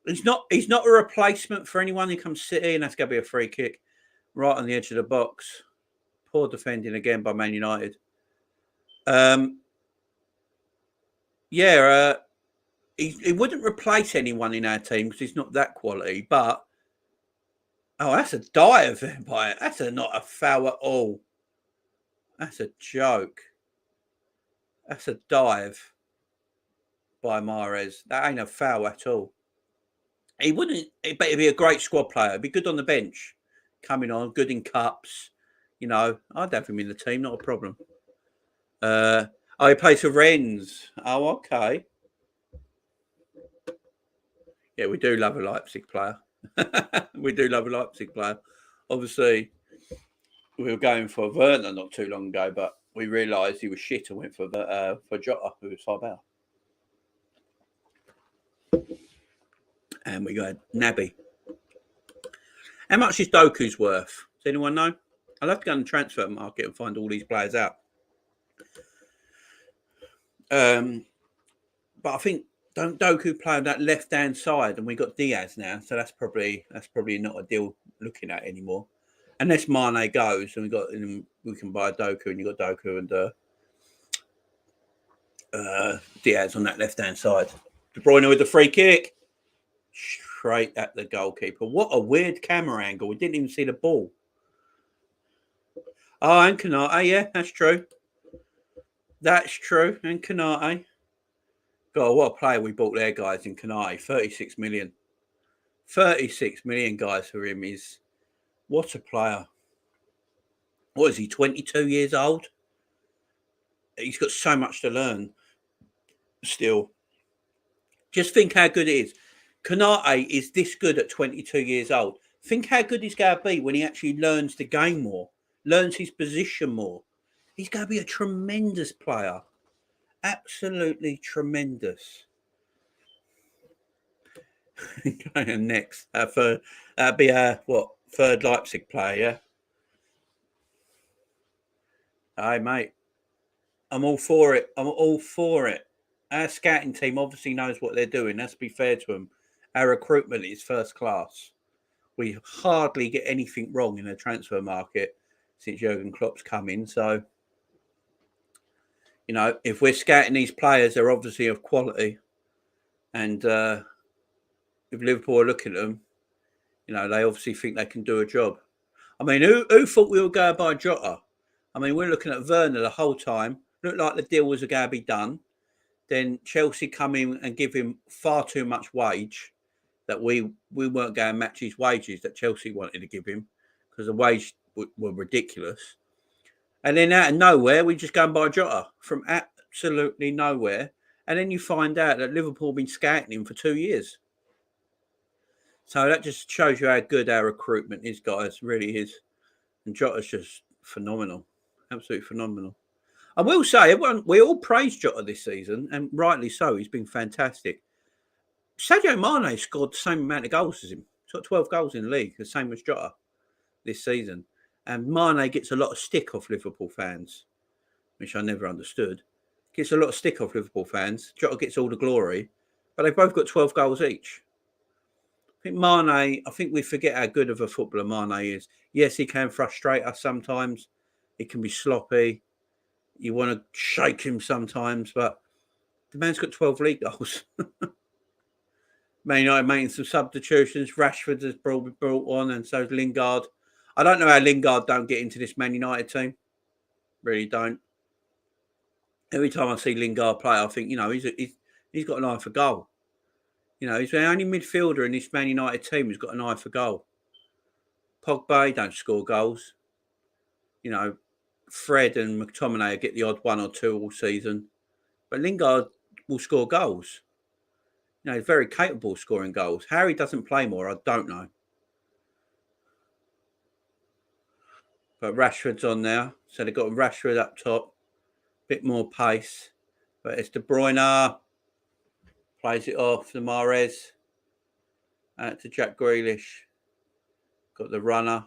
he's not a replacement for anyone who comes City, and that's going to be a free kick right on the edge of the box. Poor defending again by Man United. He wouldn't replace anyone in our team because he's not that quality. But that's a dive by it. That's not a foul at all. That's a joke. That's a dive by Mahrez. That ain't a foul at all. He wouldn't, but he'd be a great squad player. He'd be good on the bench, coming on, good in cups. You know, I'd have him in the team, not a problem. He plays for Rennes. Oh, okay. Yeah, we do love a Leipzig player. We do love a Leipzig player. Obviously, we were going for Werner not too long ago, but we realised he was shit and went for Jota, who was Fabel. And we got Naby. How much is Doku's worth? Does anyone know? I'll have to go on the transfer market and find all these players out. But I think don't Doku play on that left-hand side, and we got Diaz now, so that's probably not a deal looking at anymore. Unless Mane goes, and we can buy Doku, and you got Doku and Diaz on that left-hand side. De Bruyne with the free kick, straight at the goalkeeper. What a weird camera angle! We didn't even see the ball. Oh, and Kanate, yeah, that's true. That's true, and Kanate. God, what a player we bought there, guys, in Kanate. 36 million. 36 million, guys, for him. What a player. What is he, 22 years old? He's got so much to learn still. Just think how good it is. Kanate is this good at 22 years old. Think how good he's going to be when he actually learns the game more, learns his position more. He's going to be a tremendous player. Absolutely tremendous. And next, that'd be our third Leipzig player, yeah? Hey, mate. I'm all for it. Our scouting team obviously knows what they're doing. Let's be fair to them. Our recruitment is first class. We hardly get anything wrong in the transfer market since Jurgen Klopp's come in. So, you know, if we're scouting these players, they're obviously of quality. And if Liverpool are looking at them, you know, they obviously think they can do a job. I mean, who thought we were going to buy Jota? I mean, we're looking at Werner the whole time. Looked like the deal was going to be done. Then Chelsea come in and give him far too much wage that we weren't going to match his wages that Chelsea wanted to give him because the wage were ridiculous. And then out of nowhere, we just go and buy Jota from absolutely nowhere. And then you find out that Liverpool have been scouting him for 2 years. So that just shows you how good our recruitment is, guys. Really is. And Jota's just phenomenal. Absolutely phenomenal. I will say, we all praised Jota this season, and rightly so. He's been fantastic. Sadio Mane scored the same amount of goals as him. He's got 12 goals in the league, the same as Jota this season. And Mane gets a lot of stick off Liverpool fans, which I never understood. Gets a lot of stick off Liverpool fans. Jota gets all the glory, but they've both got 12 goals each. I think we forget how good of a footballer Mane is. Yes, he can frustrate us sometimes. He can be sloppy. You want to shake him sometimes, but The man's got 12 league goals. Man United making some substitutions. Rashford has brought on, and so's Lingard. I don't know how Lingard don't get into this Man United team. Really don't. Every time I see Lingard play, I think, he's got an eye for goal. He's the only midfielder in this Man United team who's got an eye for goal. Pogba don't score goals. Fred and McTominay get the odd one or two all season. But Lingard will score goals. He's very capable of scoring goals. Harry doesn't play more, I don't know. But Rashford's on now. So they've got Rashford up top. Bit more pace. But it's De Bruyne. Plays it off to Mahrez. Out to Jack Grealish. Got the runner.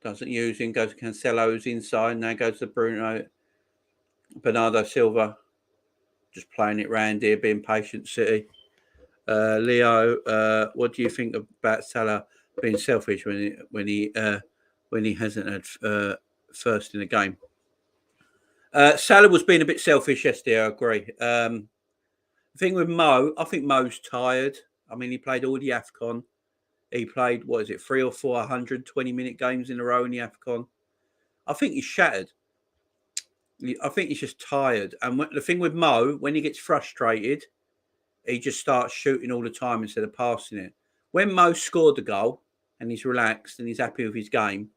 Doesn't use him. Goes to Cancelo's inside. Now goes to Bernardo Silva. Just playing it round here, being patient City. Leo, what do you think about Salah being selfish when he hasn't had first in the game? Salah was being a bit selfish yesterday, I agree. The thing with Mo, I think Mo's tired. I mean, he played all the AFCON. He played, 3 or 4 120-minute games in a row in the AFCON. I think he's shattered. I think he's just tired. And the thing with Mo, when he gets frustrated, he just starts shooting all the time instead of passing it. When Mo scored the goal and he's relaxed and he's happy with his game,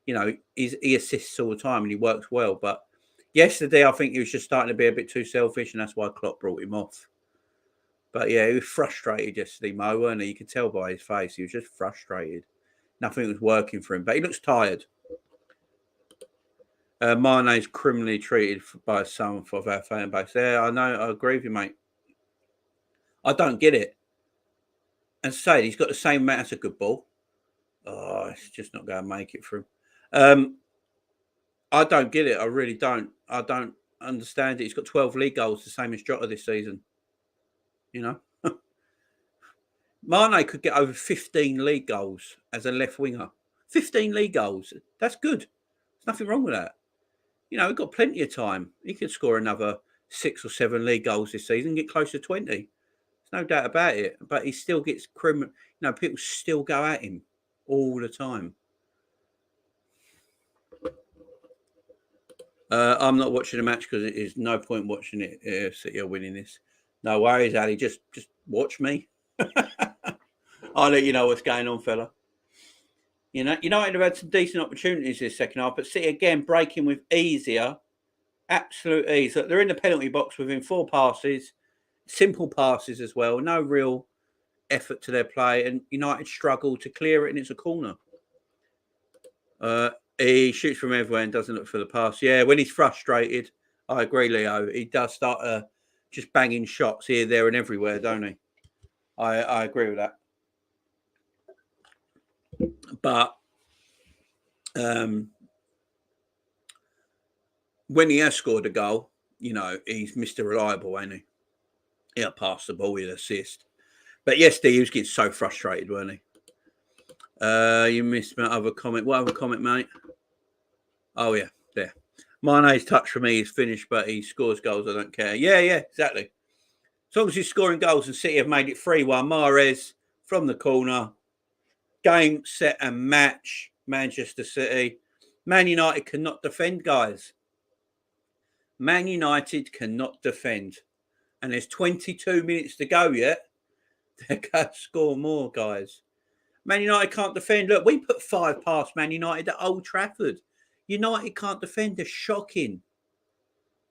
he assists all the time and he works well. But yesterday, I think he was just starting to be a bit too selfish, and that's why Klopp brought him off. But yeah, he was frustrated yesterday, Mo, weren't he? You could tell by his face. He was just frustrated. Nothing was working for him, but he looks tired. Mane's criminally treated by some of our fan base. Yeah, I know. I agree with you, mate. I don't get it. And say he's got the same amount. That's a good ball. Oh, it's just not going to make it for him. I don't get it. I really don't. I don't understand it. He's got 12 league goals, the same as Jota this season. Mane could get over 15 league goals as a left winger. 15 league goals. That's good. There's nothing wrong with that. We've got plenty of time. He could score another 6 or 7 league goals this season, get close to 20. There's no doubt about it. But he still gets criminal. People still go at him all the time. I'm not watching the match because there's no point watching it. City are winning this. No worries, Ali. Just watch me. I'll let you know what's going on, fella. United have had some decent opportunities this second half, but City again breaking with absolute ease. Look, they're in the penalty box within 4 passes, simple passes as well. No real effort to their play, and United struggle to clear it, and it's a corner. He shoots from everywhere and doesn't look for the pass. Yeah, when he's frustrated, I agree, Leo. He does start just banging shots here, there, and everywhere, don't he? I agree with that. But when he has scored a goal, he's Mr. Reliable, ain't he? He'll pass the ball, he'll assist. But yesterday, he was getting so frustrated, weren't he? You missed my other comment. What other comment, mate? Oh, yeah, there. Mane's touch for me is finished, but he scores goals. I don't care. Yeah, exactly. As long as he's scoring goals, and City have made it 3-1. Mahrez from the corner. Game, set, and match. Manchester City. Man United cannot defend, guys. Man United cannot defend. And there's 22 minutes to go yet. They're going to score more, guys. Man United can't defend. Look, we put 5 past Man United at Old Trafford. United can't defend. They're shocking.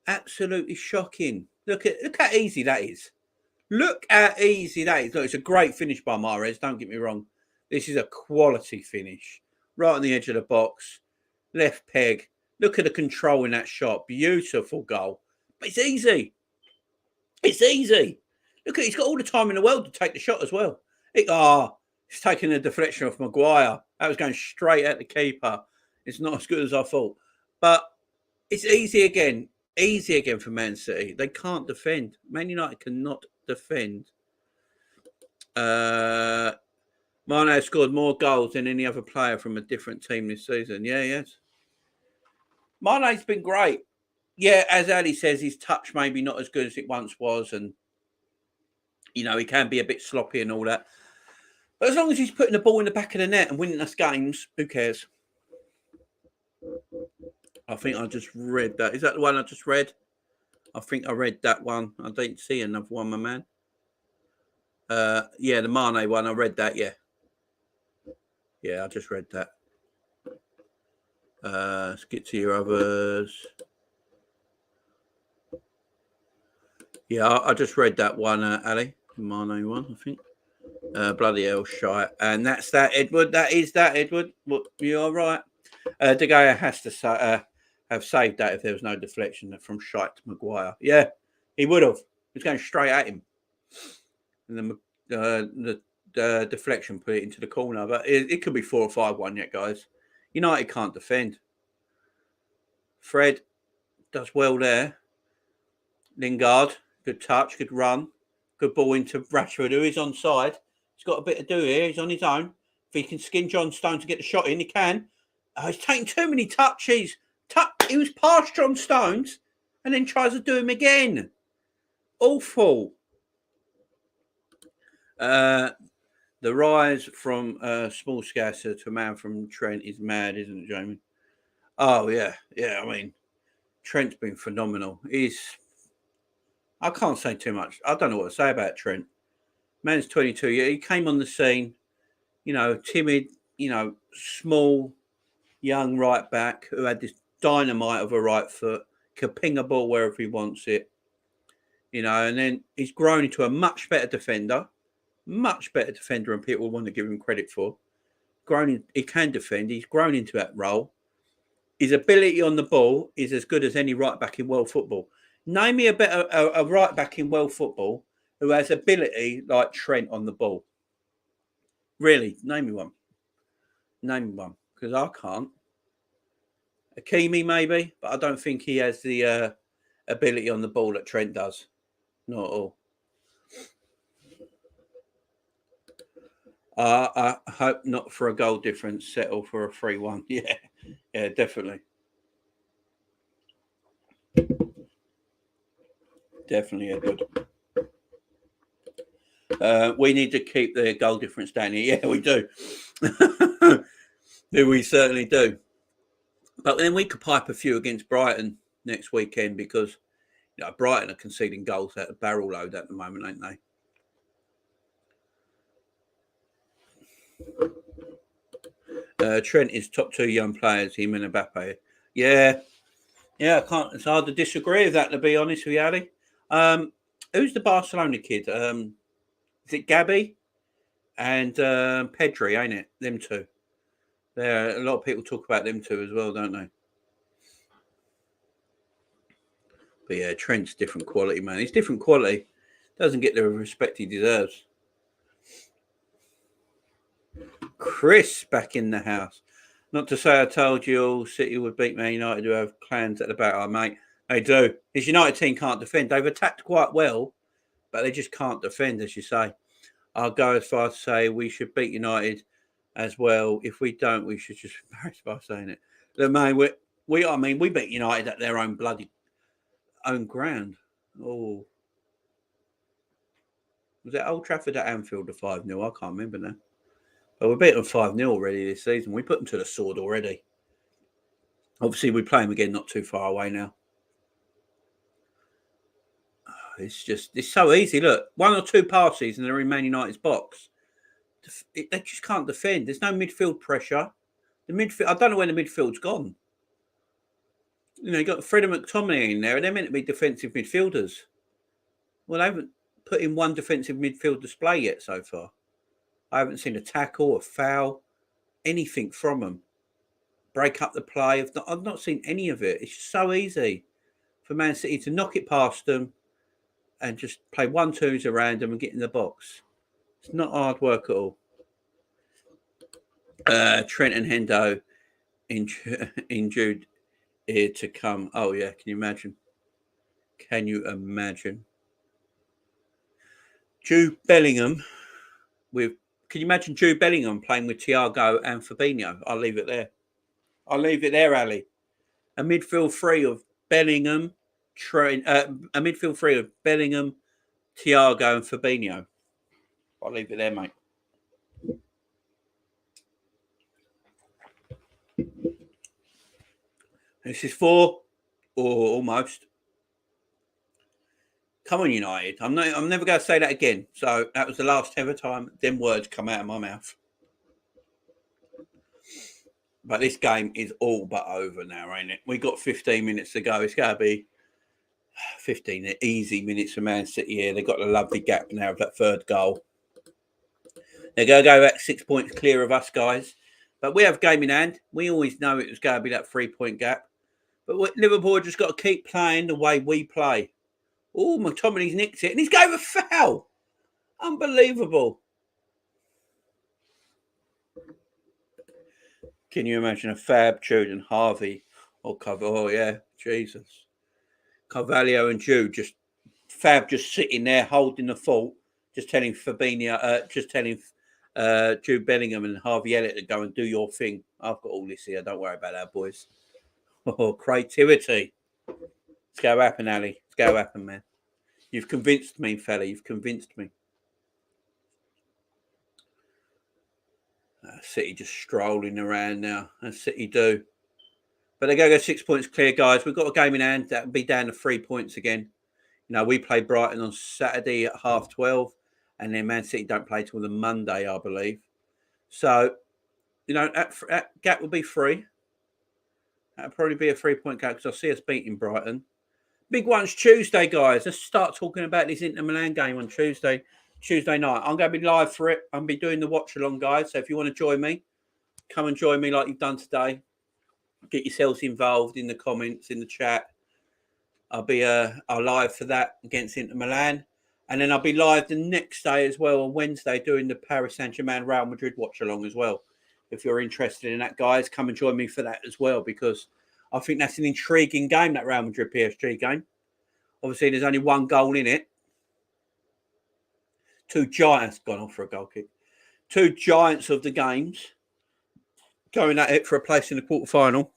Absolutely shocking. Look how easy that is. Look how easy that is. Look, it's a great finish by Mahrez. Don't get me wrong. This is a quality finish. Right on the edge of the box. Left peg. Look at the control in that shot. Beautiful goal. But it's easy. It's easy. Look at he's got all the time in the world to take the shot as well. He's taking a deflection off Maguire. That was going straight at the keeper. It's not as good as I thought. But it's easy again. Easy again for Man City. They can't defend. Man United cannot defend. Mane has scored more goals than any other player from a different team this season. Yeah, yes. Mane's been great. yeah, as Ali says, his touch maybe not as good as it once was, and he can be a bit sloppy and all that. But as long as he's putting the ball in the back of the net and winning us games, who cares? I think I just read that. Is that the one I just read? I think I read that one. I didn't see another one, my man. Yeah, the Mane one. I read that. Yeah, I just read that. Let's get to your others. Yeah, I just read that one, Ali. Mane one, I think. Bloody hell, shite. And that's that, Edward. That is that, Edward. Well, you're right. De Gea has to have saved that if there was no deflection from shite to Maguire. Yeah, he would have. He was going straight at him. And then the deflection put it into the corner. But it could be 4 or 5-1 yet, guys. United can't defend. Fred does well there. Lingard, good touch, good run. Good ball into Rashford, who is onside. He's got a bit to do here. He's on his own. If he can skin John Stones to get the shot in, he can. He's taking too many touches. He was past John Stones and then tries to do him again. Awful. The rise from small scasser to a man from Trent is mad, isn't it, Jamie? Oh, yeah. Yeah, I mean, Trent's been phenomenal. I can't say too much. I don't know what to say about Trent. Man's 22. He came on the scene, timid, small, young right back who had this dynamite of a right foot, could ping a ball wherever he wants it, and then he's grown into a much better defender than people want to give him credit for. He can defend. He's grown into that role. His ability on the ball is as good as any right back in world football. Name me a right back in world football who has ability like Trent on the ball. Really, name me one. Because I can't. Hakimi maybe, but I don't think he has the ability on the ball that Trent does. Not at all. I hope not for a goal difference. Settle for a 3-1. Yeah, definitely. Definitely, Edward. We need to keep the goal difference down here. Yeah, we do. We certainly do. But then we could pipe a few against Brighton next weekend because Brighton are conceding goals at a barrel load at the moment, ain't they? Trent is top 2 young players, him and Mbappe. Yeah, I can't. It's hard to disagree with that, to be honest with you, Ali. Who's the Barcelona kid? Is it Gabby and Pedri, ain't it? Them two. A lot of people talk about them two as well, don't they? But yeah, Trent's different quality, man. He's different quality. Doesn't get the respect he deserves. Chris back in the house. Not to say I told you all City would beat Man United who have clans at the back. Oh, mate, they do. This United team can't defend. They've attacked quite well, but they just can't defend, as you say. I'll go as far as to say we should beat United as well. If we don't, we should just embarrass by saying it. Look, man, we beat United at their own bloody own ground. Oh, was it Old Trafford at Anfield the 5-0? I can't remember now. But we beat them 5-0 already this season. We put them to the sword already. Obviously, we play them again not too far away now. It's so easy. Look, 1 or 2 passes and they're in Man United's box. They just can't defend. There's no midfield pressure. The midfield, I don't know when the midfield's gone. You got Fred and McTominay in there, and they're meant to be defensive midfielders. Well, they haven't put in one defensive midfield display yet so far. I haven't seen a tackle, a foul, anything from them. Break up the play. I've not seen any of it. It's just so easy for Man City to knock it past them and just play 1-2s around them and get in the box. It's not hard work at all. Trent and Hendo injured here to come. Oh, yeah. Can you imagine? Can you imagine Jude Bellingham playing with Thiago and Fabinho? I'll leave it there, Ali. A midfield 3 of Bellingham, a midfield three of Bellingham, Thiago, and Fabinho. I'll leave it there, mate. This is 4, or almost. Come on, United. I'm never going to say that again. So that was the last ever time them words come out of my mouth. But this game is all but over now, ain't it? We got 15 minutes to go. It's going to be 15 easy minutes for Man City here. They've got a lovely gap now of that third goal. They're going to go at 6 points clear of us, guys. But we have game in hand. We always know it was going to be that 3-point gap. But Liverpool just got to keep playing the way we play. Oh, McTominay's nicked it. And he's going a foul. Unbelievable. Can you imagine a Fab, Jude and Harvey? Oh, yeah. Jesus. Carvalho and Jude just... Fab just sitting there holding the fort. Just telling Fabinho... just telling Jude Bellingham and Harvey Elliott to go and do your thing. I've got all this here. Don't worry about that, boys. Oh, creativity. It's going to happen, Ali. It's going to happen, man. You've convinced me, fella. You've convinced me. City just strolling around now. As City do. But they're going to go 6 points clear, guys. We've got a game in hand. That'll be down to 3 points again. You know, we play Brighton on Saturday at 12:30. And then Man City don't play till the Monday, I believe. So, you know, that gap will be 3. That'll probably be a 3-point gap because I see us beating Brighton. Big one's Tuesday, guys. Let's start talking about this Inter Milan game on Tuesday night. I'm going to be live for it. I'm going to be doing the watch-along, guys. So if you want to join me, come and join me like you've done today. Get yourselves involved in the comments, in the chat. I'll be live for that against Inter Milan. And then I'll be live the next day as well on Wednesday doing the Paris Saint-Germain Real Madrid watch-along as well. If you're interested in that, guys, come and join me for that as well because I think that's an intriguing game, that Real Madrid PSG game. Obviously, there's only one goal in it. 2 giants gone off for a goal kick. 2 giants of the games going at it for a place in the quarterfinal.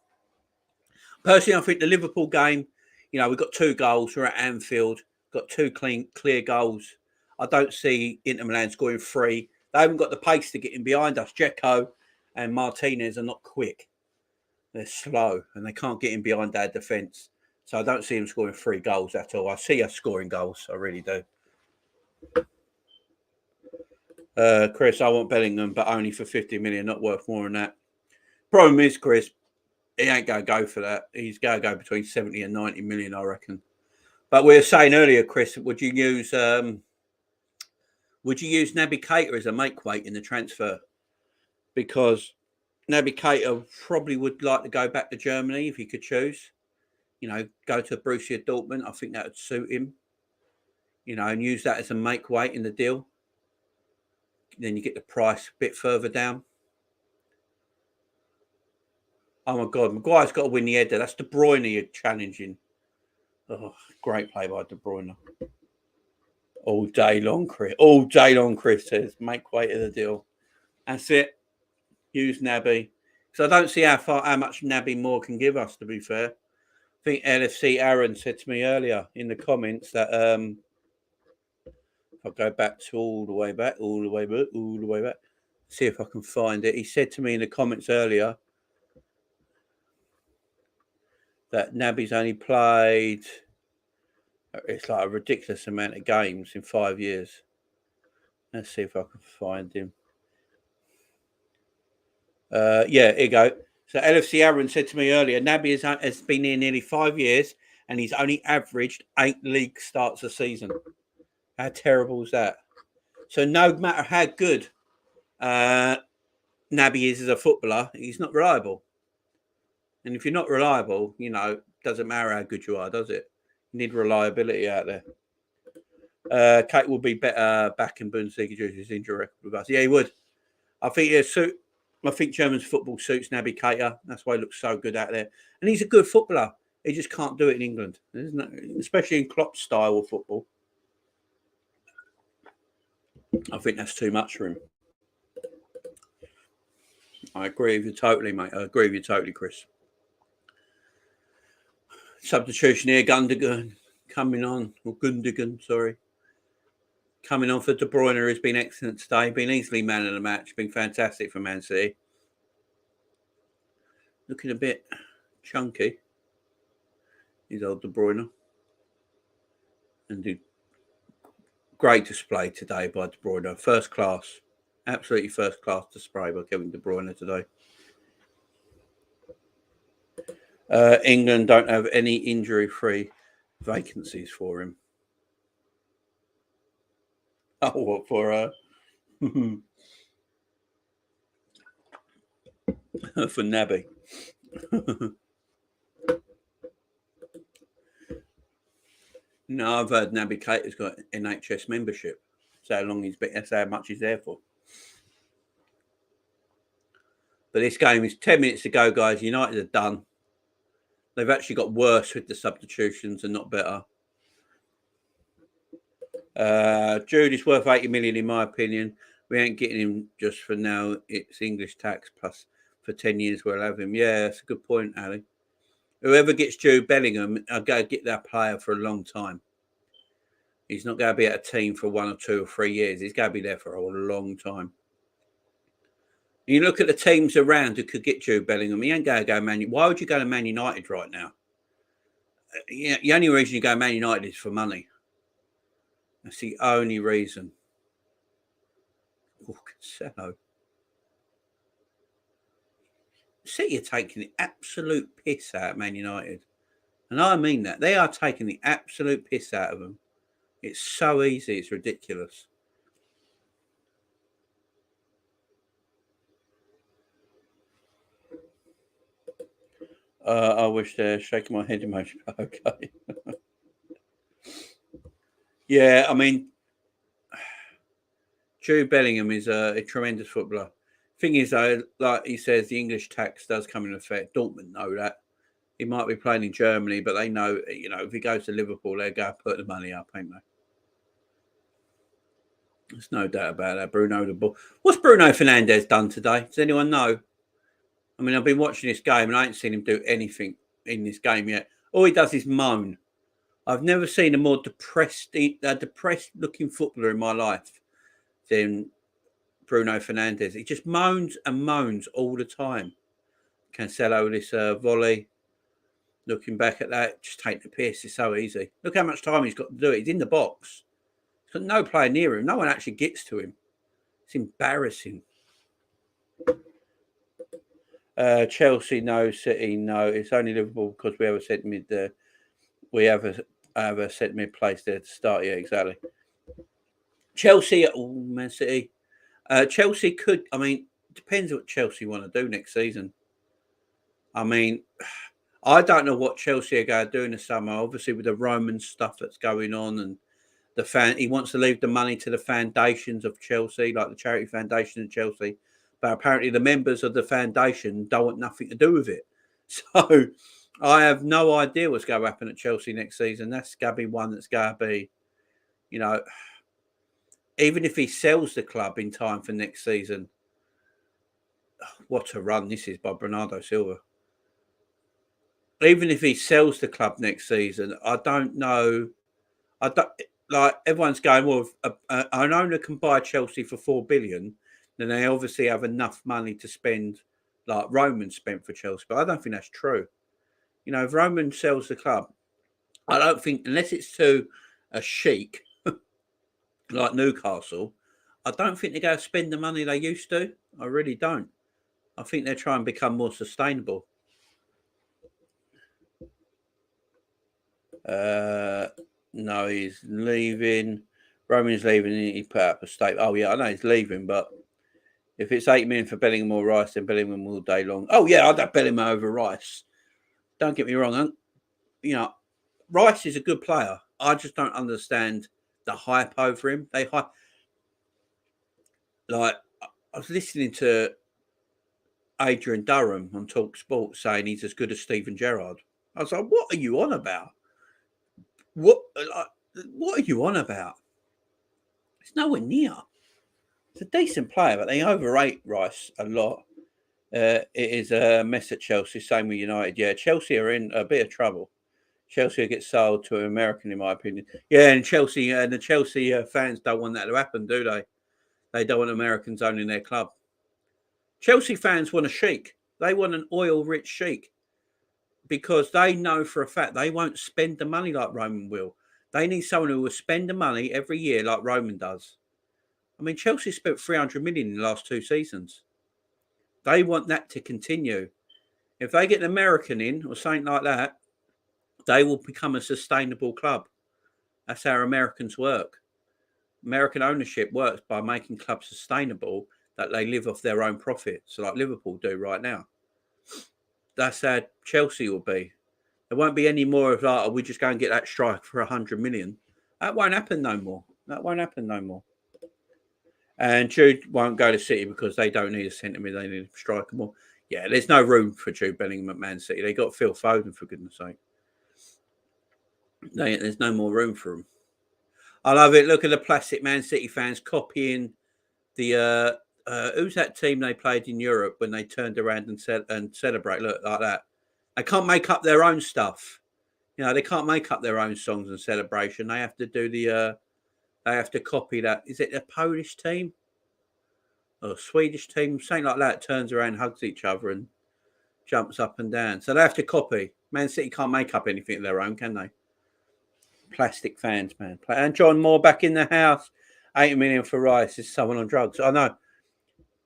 Personally, I think the Liverpool game, you know, we've got 2 goals. We're at Anfield. Got 2 clear goals. I don't see Inter Milan scoring 3. They haven't got the pace to get in behind us. Dzeko and Martinez are not quick. They're slow and they can't get in behind our defence. So I don't see them scoring 3 goals at all. I see us scoring goals. I really do. Chris, I want Bellingham, but only for 50 million, not worth more than that. Problem is, Chris, he ain't going to go for that. He's going to go between 70 and 90 million, I reckon. But we were saying earlier, Chris, would you use Naby Keita as a make weight in the transfer? Because Naby Keita probably would like to go back to Germany if he could choose. You know, go to Borussia Dortmund. I think that would suit him. You know, and use that as a make weight in the deal. Then you get the price a bit further down. Oh my God, Maguire's got to win the header. That's De Bruyne you're challenging. Oh, great play by De Bruyne. All day long, Chris. All day long, Chris says make weight of the deal. That's it. Use Naby. So I don't see how much Naby more can give us, to be fair. I think LFC Aaron said to me earlier in the comments that if I go back to all the way back, see if I can find it. He said to me in the comments earlier that Naby's only played, it's like a ridiculous amount of games in 5 years. Let's see if I can find him. Yeah, here you go. So LFC Aaron said to me earlier, Naby has been here nearly 5 years and he's only averaged 8 league starts a season. How terrible is that? So no matter how good Naby is as a footballer, he's not reliable. And if you're not reliable, you know, doesn't matter how good you are, does it? You need reliability out there. Kate will be better back in Bundesliga due to his injury record with us. Yeah, he would. I think German's football suits Naby Keita. That's why he looks so good out there. And he's a good footballer. He just can't do it in England, especially in Klopp's style of football. I think that's too much for him. I agree with you totally, mate. I agree with you totally, Chris. Substitution here, Gundogan coming on, or Gundogan, sorry. Coming on for De Bruyne, who's been excellent today, been easily man of the match, been fantastic for Man City. Looking a bit chunky, he's old De Bruyne. And great display today by De Bruyne, first class, absolutely first class display by Kevin De Bruyne today. England don't have any injury-free vacancies for him. Oh, what for? For Naby. No, I've heard Naby Keita's got NHS membership. That's how long he's been. That's how much he's there for. But this game is 10 minutes to go, guys. United are done. They've actually got worse with the substitutions and not better. Jude is worth 80 million in my opinion. We ain't getting him just for now. It's English tax plus for 10 years we'll have him. Yeah, that's a good point, Ali. Whoever gets Jude Bellingham, I'll go get that player for a long time. He's not going to be at a team for 1 or 2 or 3 years. He's going to be there for a long time. You look at the teams around who could get Jude Bellingham. He ain't going to go Man United. Why would you go to Man United right now? The only reason you go Man United is for money. That's the only reason. Oh, Cancelo. City are taking the absolute piss out of Man United. And I mean that. They are taking the absolute piss out of them. It's so easy. It's ridiculous. I wish they're shaking my head emoji. Okay. Yeah, I mean, Jude Bellingham is a tremendous footballer. Thing is, though, like he says, the English tax does come in effect. Dortmund know that. He might be playing in Germany, but they know, if he goes to Liverpool, they're going to put the money up, ain't they? There's no doubt about that. Bruno the ball. What's Bruno Fernandes done today? Does anyone know? I mean, I've been watching this game and I ain't seen him do anything in this game yet. All he does is moan. I've never seen a more depressed-looking footballer in my life than Bruno Fernandes. He just moans and moans all the time. Cancelo with this volley. Looking back at that, just take the piss. It's so easy. Look how much time he's got to do it. He's in the box. He's got no player near him. No one actually gets to him. It's embarrassing. Chelsea, no. City, no. It's only Liverpool because we have a set mid there. We have a set mid place there to start. Yeah, exactly. Chelsea, Man City. Chelsea could, depends what Chelsea want to do next season. I mean, I don't know what Chelsea are going to do in the summer. Obviously, with the Roman stuff that's going on and he wants to leave the money to the foundations of Chelsea, like the charity foundation of Chelsea. But apparently the members of the foundation don't want nothing to do with it. So I have no idea what's going to happen at Chelsea next season. That's going to be one that's going to be, even if he sells the club in time for next season, what a run this is by Bernardo Silva. Even if he sells the club next season, I don't know. Everyone's going, well, if an owner can buy Chelsea for 4 billion, then they obviously have enough money to spend like Roman spent for Chelsea. But I don't think that's true. If Roman sells the club, I don't think, unless it's to a sheik like Newcastle, I don't think they're going to spend the money they used to. I really don't. I think they're trying to become more sustainable. No, he's leaving. Roman's leaving. He put up a statement. Oh, yeah, I know he's leaving, but if it's 8 million for Bellingham or Rice, then Bellingham all day long. Oh, yeah, I'd have Bellingham over Rice. Don't get me wrong. Rice is a good player. I just don't understand the hype over him. I was listening to Adrian Durham on Talk Sport saying he's as good as Steven Gerrard. I was like, what are you on about? What are you on about? It's nowhere near. It's a decent player, but they overrate Rice a lot. It is a mess at Chelsea. Same with United. Yeah, Chelsea are in a bit of trouble. Chelsea will get sold to an American, in my opinion. Yeah, and the Chelsea fans don't want that to happen, do they? They don't want Americans owning their club. Chelsea fans want a sheik. They want an oil-rich sheik because they know for a fact they won't spend the money like Roman will. They need someone who will spend the money every year like Roman does. I mean, Chelsea spent 300 million in the last 2 seasons. They want that to continue. If they get an American in or something like that, they will become a sustainable club. That's how Americans work. American ownership works by making clubs sustainable, that they live off their own profits, like Liverpool do right now. That's how Chelsea will be. There won't be any more of like, oh, we just go and get that striker for 100 million. That won't happen no more. That won't happen no more. And Jude won't go to City because they don't need a centre mid, they need a striker more. Yeah, there's no room for Jude Bellingham at Man City. They got Phil Foden, for goodness sake. There's no more room for them. I love it. Look at the plastic Man City fans copying the who's that team they played in Europe when they turned around and celebrate? Look like that. They can't make up their own stuff. You know, they can't make up their own songs and celebration. They have to do the. They have to copy that. Is it a Polish team or a Swedish team? Something like that. Turns around, hugs each other, and jumps up and down. So they have to copy. Man City can't make up anything of their own, can they? Plastic fans, man. And John Moore back in the house. 80 million for Rice. Is someone on drugs? I know.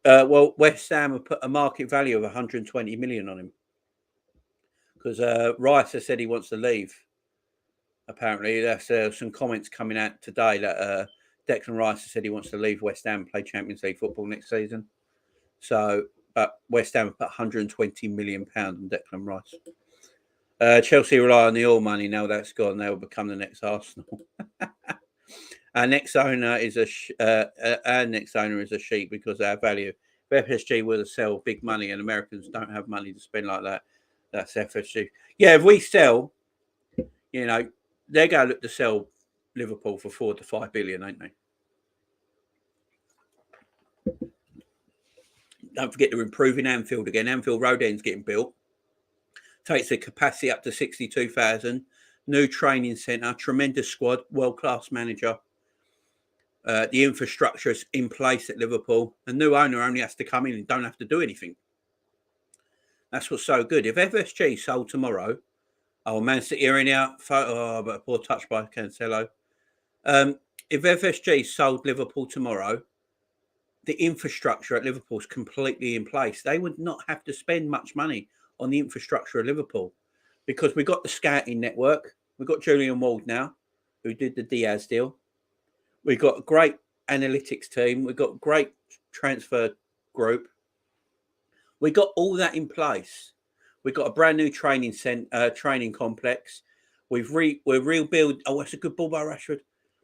Well, West Ham have put a market value of 120 million on him because Rice has said he wants to leave. Apparently, there's some comments coming out today that Declan Rice has said he wants to leave West Ham and play Champions League football next season. So, but West Ham have put 120 million pounds on Declan Rice. Chelsea rely on the oil money. Now that's gone, they will become the next Arsenal. Our next owner is a sheep because our value. If FSG were to sell big money and Americans don't have money to spend like that, that's FSG. Yeah, if we sell, you know, they're going to look to sell Liverpool for 4 to 5 billion, ain't they? Don't forget they're improving Anfield again. Anfield Road End's getting built. Takes the capacity up to 62,000. New training centre, tremendous squad, world-class manager. The infrastructure is in place at Liverpool. The new owner only has to come in and don't have to do anything. That's what's so good. If FSG sold tomorrow, Man City are in out. But a poor touch by Cancelo. If FSG sold Liverpool tomorrow, the infrastructure at Liverpool is completely in place. They would not have to spend much money on the infrastructure of Liverpool because we've got the scouting network. We've got Julian Ward now, who did the Diaz deal. We've got a great analytics team. We've got a great transfer group. We've got all that in place. We've got a brand new training complex. We're rebuilding. Oh, that's a good ball by Rashford.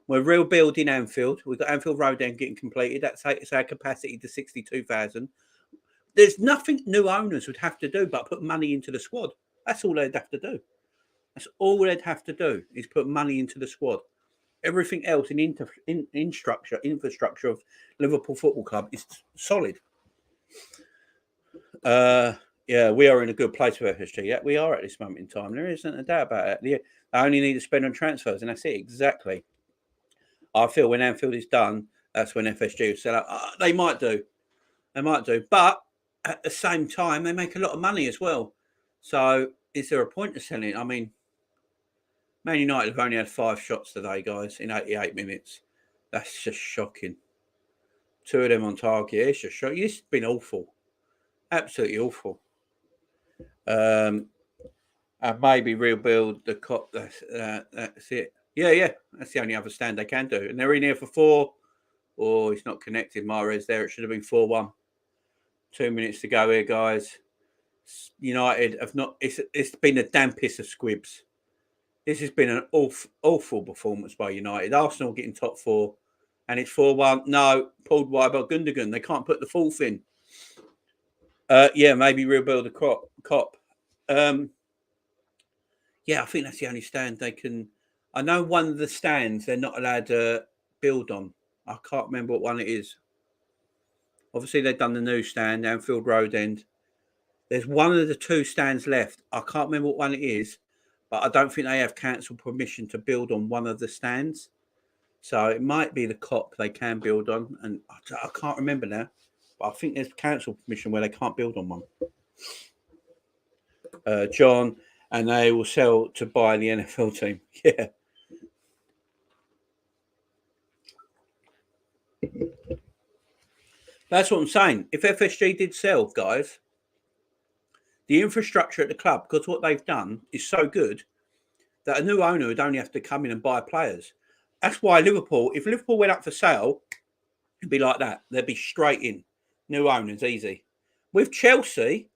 We're rebuilding Anfield. We've got Anfield Road End getting completed. That's our capacity to 62,000. There's nothing new owners would have to do but put money into the squad. That's all they'd have to do. That's all they'd have to do is put money into the squad. Everything else in infrastructure of Liverpool Football Club is solid. Yeah, we are in a good place with FSG. Yeah, we are at this moment in time. There isn't a doubt about it. They only need to spend on transfers, and that's it, exactly. I feel when Anfield is done, that's when FSG will sell out. They might do. But at the same time, they make a lot of money as well. So is there a point to selling? I mean, Man United have only had 5 shots today, guys, in 88 minutes. That's just shocking. 2 of them on target. It's just shocking. It's been awful. Absolutely awful. And maybe rebuild the cop. That's it. Yeah. That's the only other stand they can do. And they're in here for 4. Oh, it's not connected. Mahrez there. It should have been 4-1. 2 minutes to go here, guys. United have not. It's been the dampest of squibs. This has been an awful performance by United. Arsenal getting top 4, and it's 4-1. No, pulled wide by Gundogan. They can't put the 4th in. Yeah, maybe rebuild the cop. Yeah, I think that's the only stand they can. I know one of the stands they're not allowed to build on. I can't remember what one it is. Obviously, they've done the new stand, Anfield Road End. There's one of the 2 stands left. I can't remember what one it is, but I don't think they have council permission to build on one of the stands. So it might be the Kop they can build on, and I can't remember now, but I think there's council permission where they can't build on one. John, and they will sell to buy the NFL team. Yeah. That's what I'm saying. If FSG did sell, guys, the infrastructure at the club, because what they've done is so good that a new owner would only have to come in and buy players. That's why Liverpool, if Liverpool went up for sale, it'd be like that. They'd be straight in. New owners, easy. With Chelsea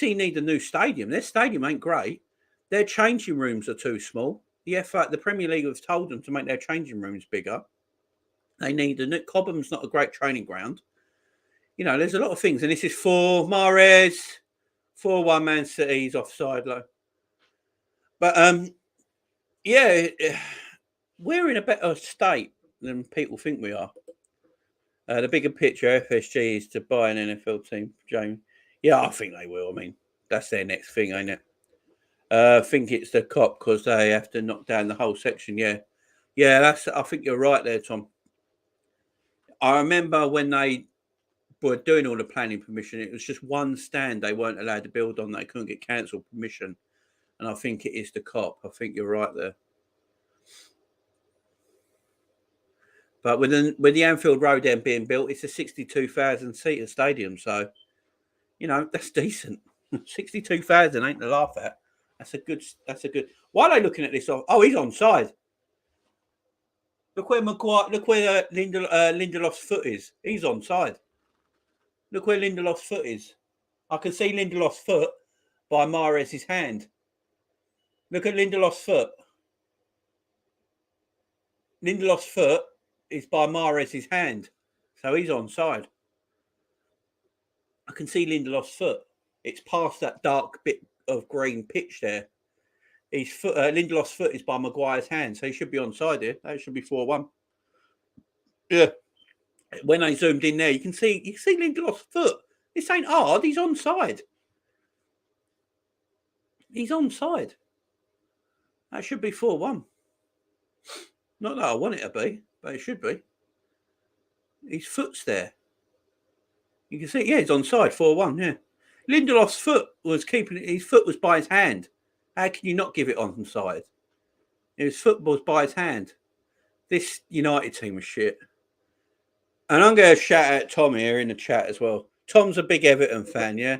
need a new stadium. Their stadium ain't great. Their changing rooms are too small. The Premier League have told them to make their changing rooms bigger. They need Cobham's not a great training ground. You know, there's a lot of things. And this is for Mahrez, 4-1 Man City's offside low. But, yeah, we're in a better state than people think we are. The bigger picture, FSG, is to buy an NFL team, Jamie. Yeah, I think they will. I mean, that's their next thing, ain't it? I think it's the Kop because they have to knock down the whole section. Yeah. I think you're right there, Tom. I remember when they were doing all the planning permission, it was just one stand they weren't allowed to build on. They couldn't get council permission. And I think it is the Kop. I think you're right there. But with the Anfield Road end being built, it's a 62,000 seater stadium. So, you know, that's decent. 62,000 ain't to laugh at. That's a good. Why are they looking at this? Oh, he's onside. Look where Lindelof's foot is. He's onside. Look where Lindelof's foot is. I can see Lindelof's foot by Mahrez's hand. Look at Lindelof's foot. Lindelof's foot is by Mahrez's hand. So he's onside. I can see Lindelof's foot. It's past that dark bit of green pitch there. Lindelof's foot is by Maguire's hand, so he should be onside here. That should be 4-1. Yeah. When I zoomed in there, you can see Lindelof's foot. This ain't hard. He's onside. He's onside. That should be 4-1. Not that I want it to be, but it should be. His foot's there. You can see, yeah, he's onside, 4-1, yeah. Lindelof's foot was his foot was by his hand. How can you not give it onside? His foot was by his hand. This United team was shit. And I'm going to shout out Tom here in the chat as well. Tom's a big Everton fan, yeah?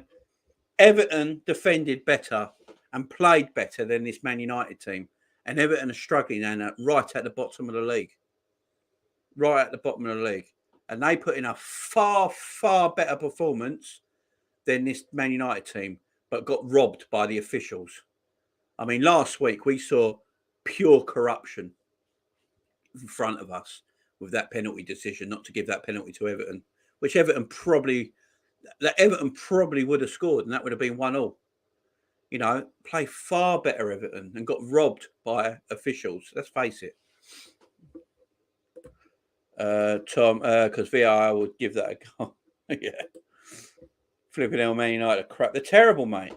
Everton defended better and played better than this Man United team. And Everton are struggling now right at the bottom of the league. Right at the bottom of the league. And they put in a far, far better performance than this Man United team, but got robbed by the officials. I mean, last week we saw pure corruption in front of us with that penalty decision not to give that penalty to Everton, which Everton probably would have scored, and that would have been 1-1. You know, play far better Everton and got robbed by officials. Let's face it. Tom, because VAR would give that a go. Yeah. Flipping hell, Man United crap. They're terrible, mate.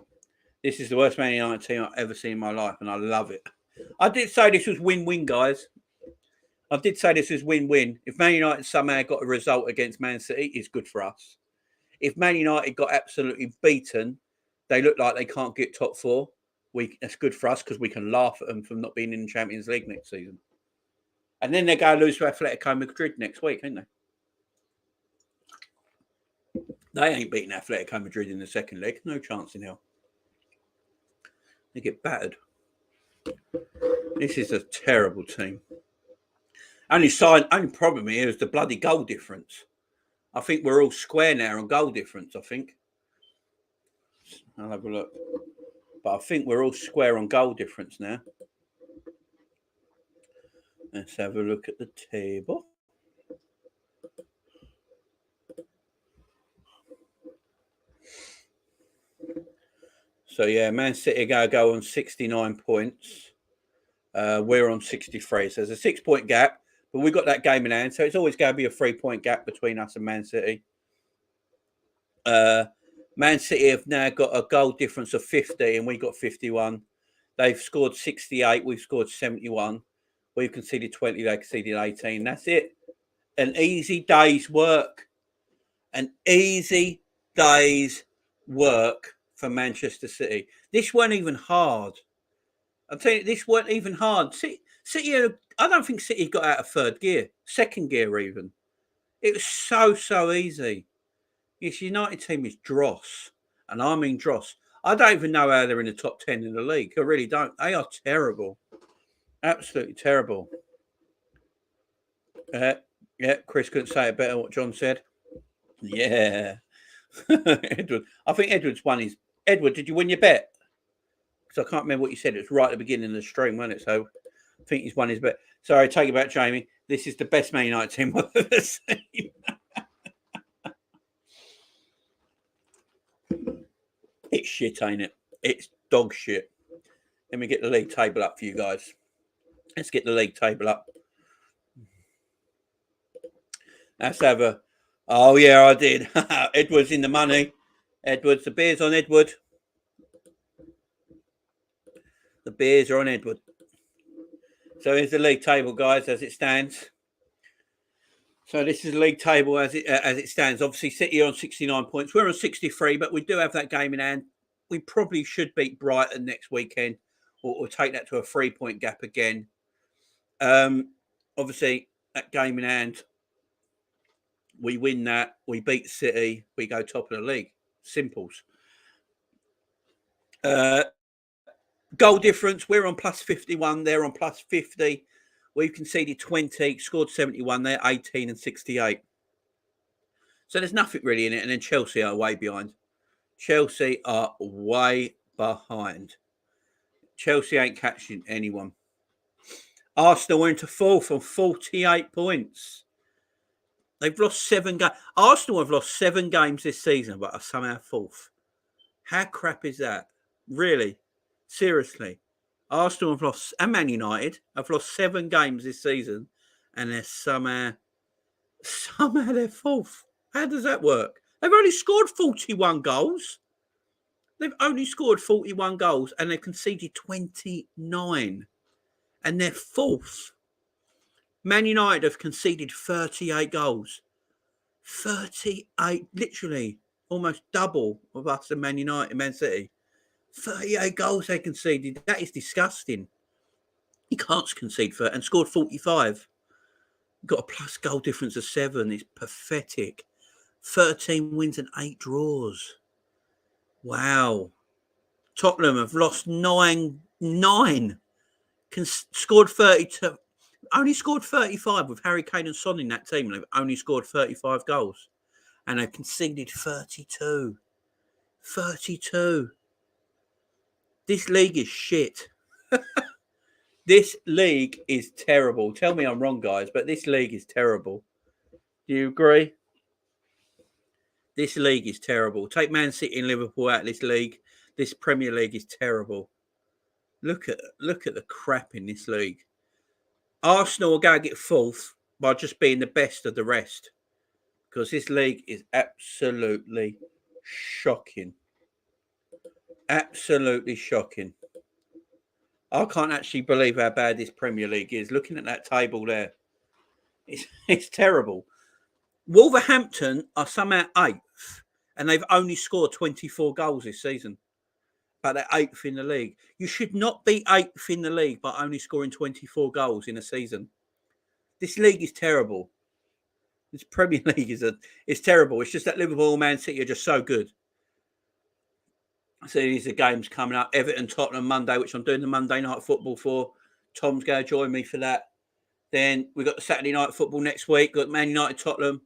This is the worst Man United team I've ever seen in my life, and I love it. I did say this was win-win, guys. I did say this was win-win. If Man United somehow got a result against Man City, it's good for us. If Man United got absolutely beaten, they look like they can't get top four. That's good for us because we can laugh at them from not being in the Champions League next season. And then they're going to lose to Atletico Madrid next week, ain't they? They ain't beating Atletico Madrid in the second leg. No chance in hell. They get battered. This is a terrible team. Only problem here is the bloody goal difference. I think we're all square now on goal difference, I think. I'll have a look. But I think we're all square on goal difference now. Let's have a look at the table. So, yeah, Man City go on 69 points. We're on 63. So, there's a 6-point gap. But we've got that game in hand. So, it's always going to be a 3-point gap between us and Man City. Man City have now got a goal difference of 50 and we got 51. They've scored 68. We've scored 71. We've conceded 20. They conceded 18. That's it. An easy day's work. An easy day's work for Manchester City. This weren't even hard. I'll tell you, this weren't even hard. City, I don't think City got out of third gear, second gear even. It was so easy. This United team is dross, and I mean dross. I don't even know how they're in the top 10 in the league. I really don't. They are terrible. Absolutely terrible. Yeah, Chris couldn't say it better what John said. Yeah. Edward. I think Edward's won his... Edward, did you win your bet? Because I can't remember what you said. It was right at the beginning of the stream, wasn't it? So I think he's won his bet. Sorry, take it back, Jamie. This is the best Man United team I've ever seen. It's shit, ain't it? It's dog shit. Let me get the league table up for you guys. Let's get the league table up. Let's have a... Oh, yeah, I did. Edward's in the money. Edward's, the beers on Edward. The beers are on Edward. So here's the league table, guys, as it stands. So this is the league table as it stands. Obviously, City are on 69 points. We're on 63, but we do have that game in hand. We probably should beat Brighton next weekend or take that to a 3-point gap again. Obviously, that game in hand, we win that. We beat City. We go top of the league. Simples. Goal difference, we're on plus 51. They're on plus 50. We've conceded 20, scored 71. They're 18 and 68. So there's nothing really in it. And then Chelsea are way behind. Chelsea are way behind. Chelsea ain't catching anyone. Arsenal went to fourth on 48 points. They've lost 7 games. Arsenal have lost 7 games this season, but are somehow fourth. How crap is that? Really? Seriously? Arsenal have lost, and Man United have lost 7 games this season, and they're somehow they're fourth. How does that work? They've only scored 41 goals. They've only scored 41 goals, and they've conceded 29, and they're fourth. Man United have conceded 38 goals. 38, literally, almost double of us and Man United, Man City. 38 goals they conceded. That is disgusting. You can't concede 30 and scored 45. Got a plus goal difference of 7. It's pathetic. 13 wins and 8 draws. Wow. Tottenham have lost 9. Scored 32. Only scored 35 with Harry Kane and Son in that team. They've only scored 35 goals. And they've conceded 32. 32. This league is shit. This league is terrible. Tell me I'm wrong, guys, but this league is terrible. Do you agree? This league is terrible. Take Man City and Liverpool out of this league. This Premier League is terrible. Look at the crap in this league. Arsenal will go get fourth by just being the best of the rest. Because this league is absolutely shocking. Absolutely shocking. I can't actually believe how bad this Premier League is. Looking at that table there, it's terrible. Wolverhampton are somehow 8th, and they've only scored 24 goals this season. But they're 8th in the league. You should not be 8th in the league by only scoring 24 goals in a season. This league is terrible. This Premier League is terrible. It's just that Liverpool and Man City are just so good. So these are games coming up. Everton, Tottenham, Monday, which I'm doing the Monday night football for. Tom's going to join me for that. Then we've got the Saturday night football next week. We've got Man United, Tottenham.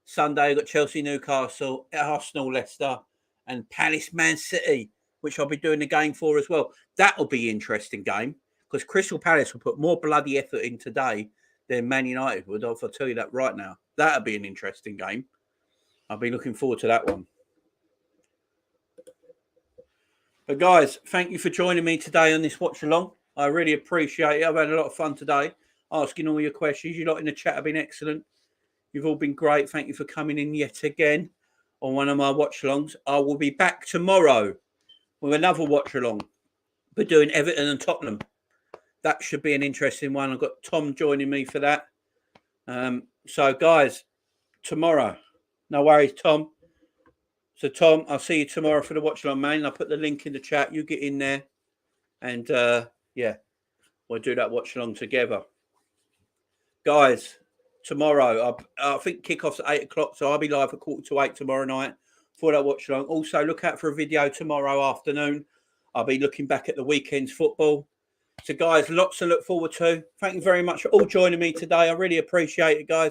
Sunday, we've got Chelsea, Newcastle, Arsenal, Leicester, and Palace, Man City, which I'll be doing the game for as well. That'll be an interesting game because Crystal Palace will put more bloody effort in today than Man United would. I'll tell you that right now. That'll be an interesting game. I'll be looking forward to that one. But guys, thank you for joining me today on this watch along. I really appreciate it. I've had a lot of fun today asking all your questions. You lot in the chat have been excellent. You've all been great. Thank you for coming in yet again on one of my watch alongs. I will be back tomorrow with another watch along. We're doing Everton and Tottenham. That should be an interesting one. I've got Tom joining me for that. So, guys, tomorrow. No worries, Tom. So, Tom, I'll see you tomorrow for the watch along, man. I'll put the link in the chat. You get in there. And, yeah, we'll do that watch along together. Guys, tomorrow, I think kickoff's at 8 o'clock. So, I'll be live at 7:45 tomorrow night for that watch along. Also, look out for a video tomorrow afternoon. I'll be looking back at the weekend's football. So, guys, lots to look forward to. Thank you very much for all joining me today. I really appreciate it, guys.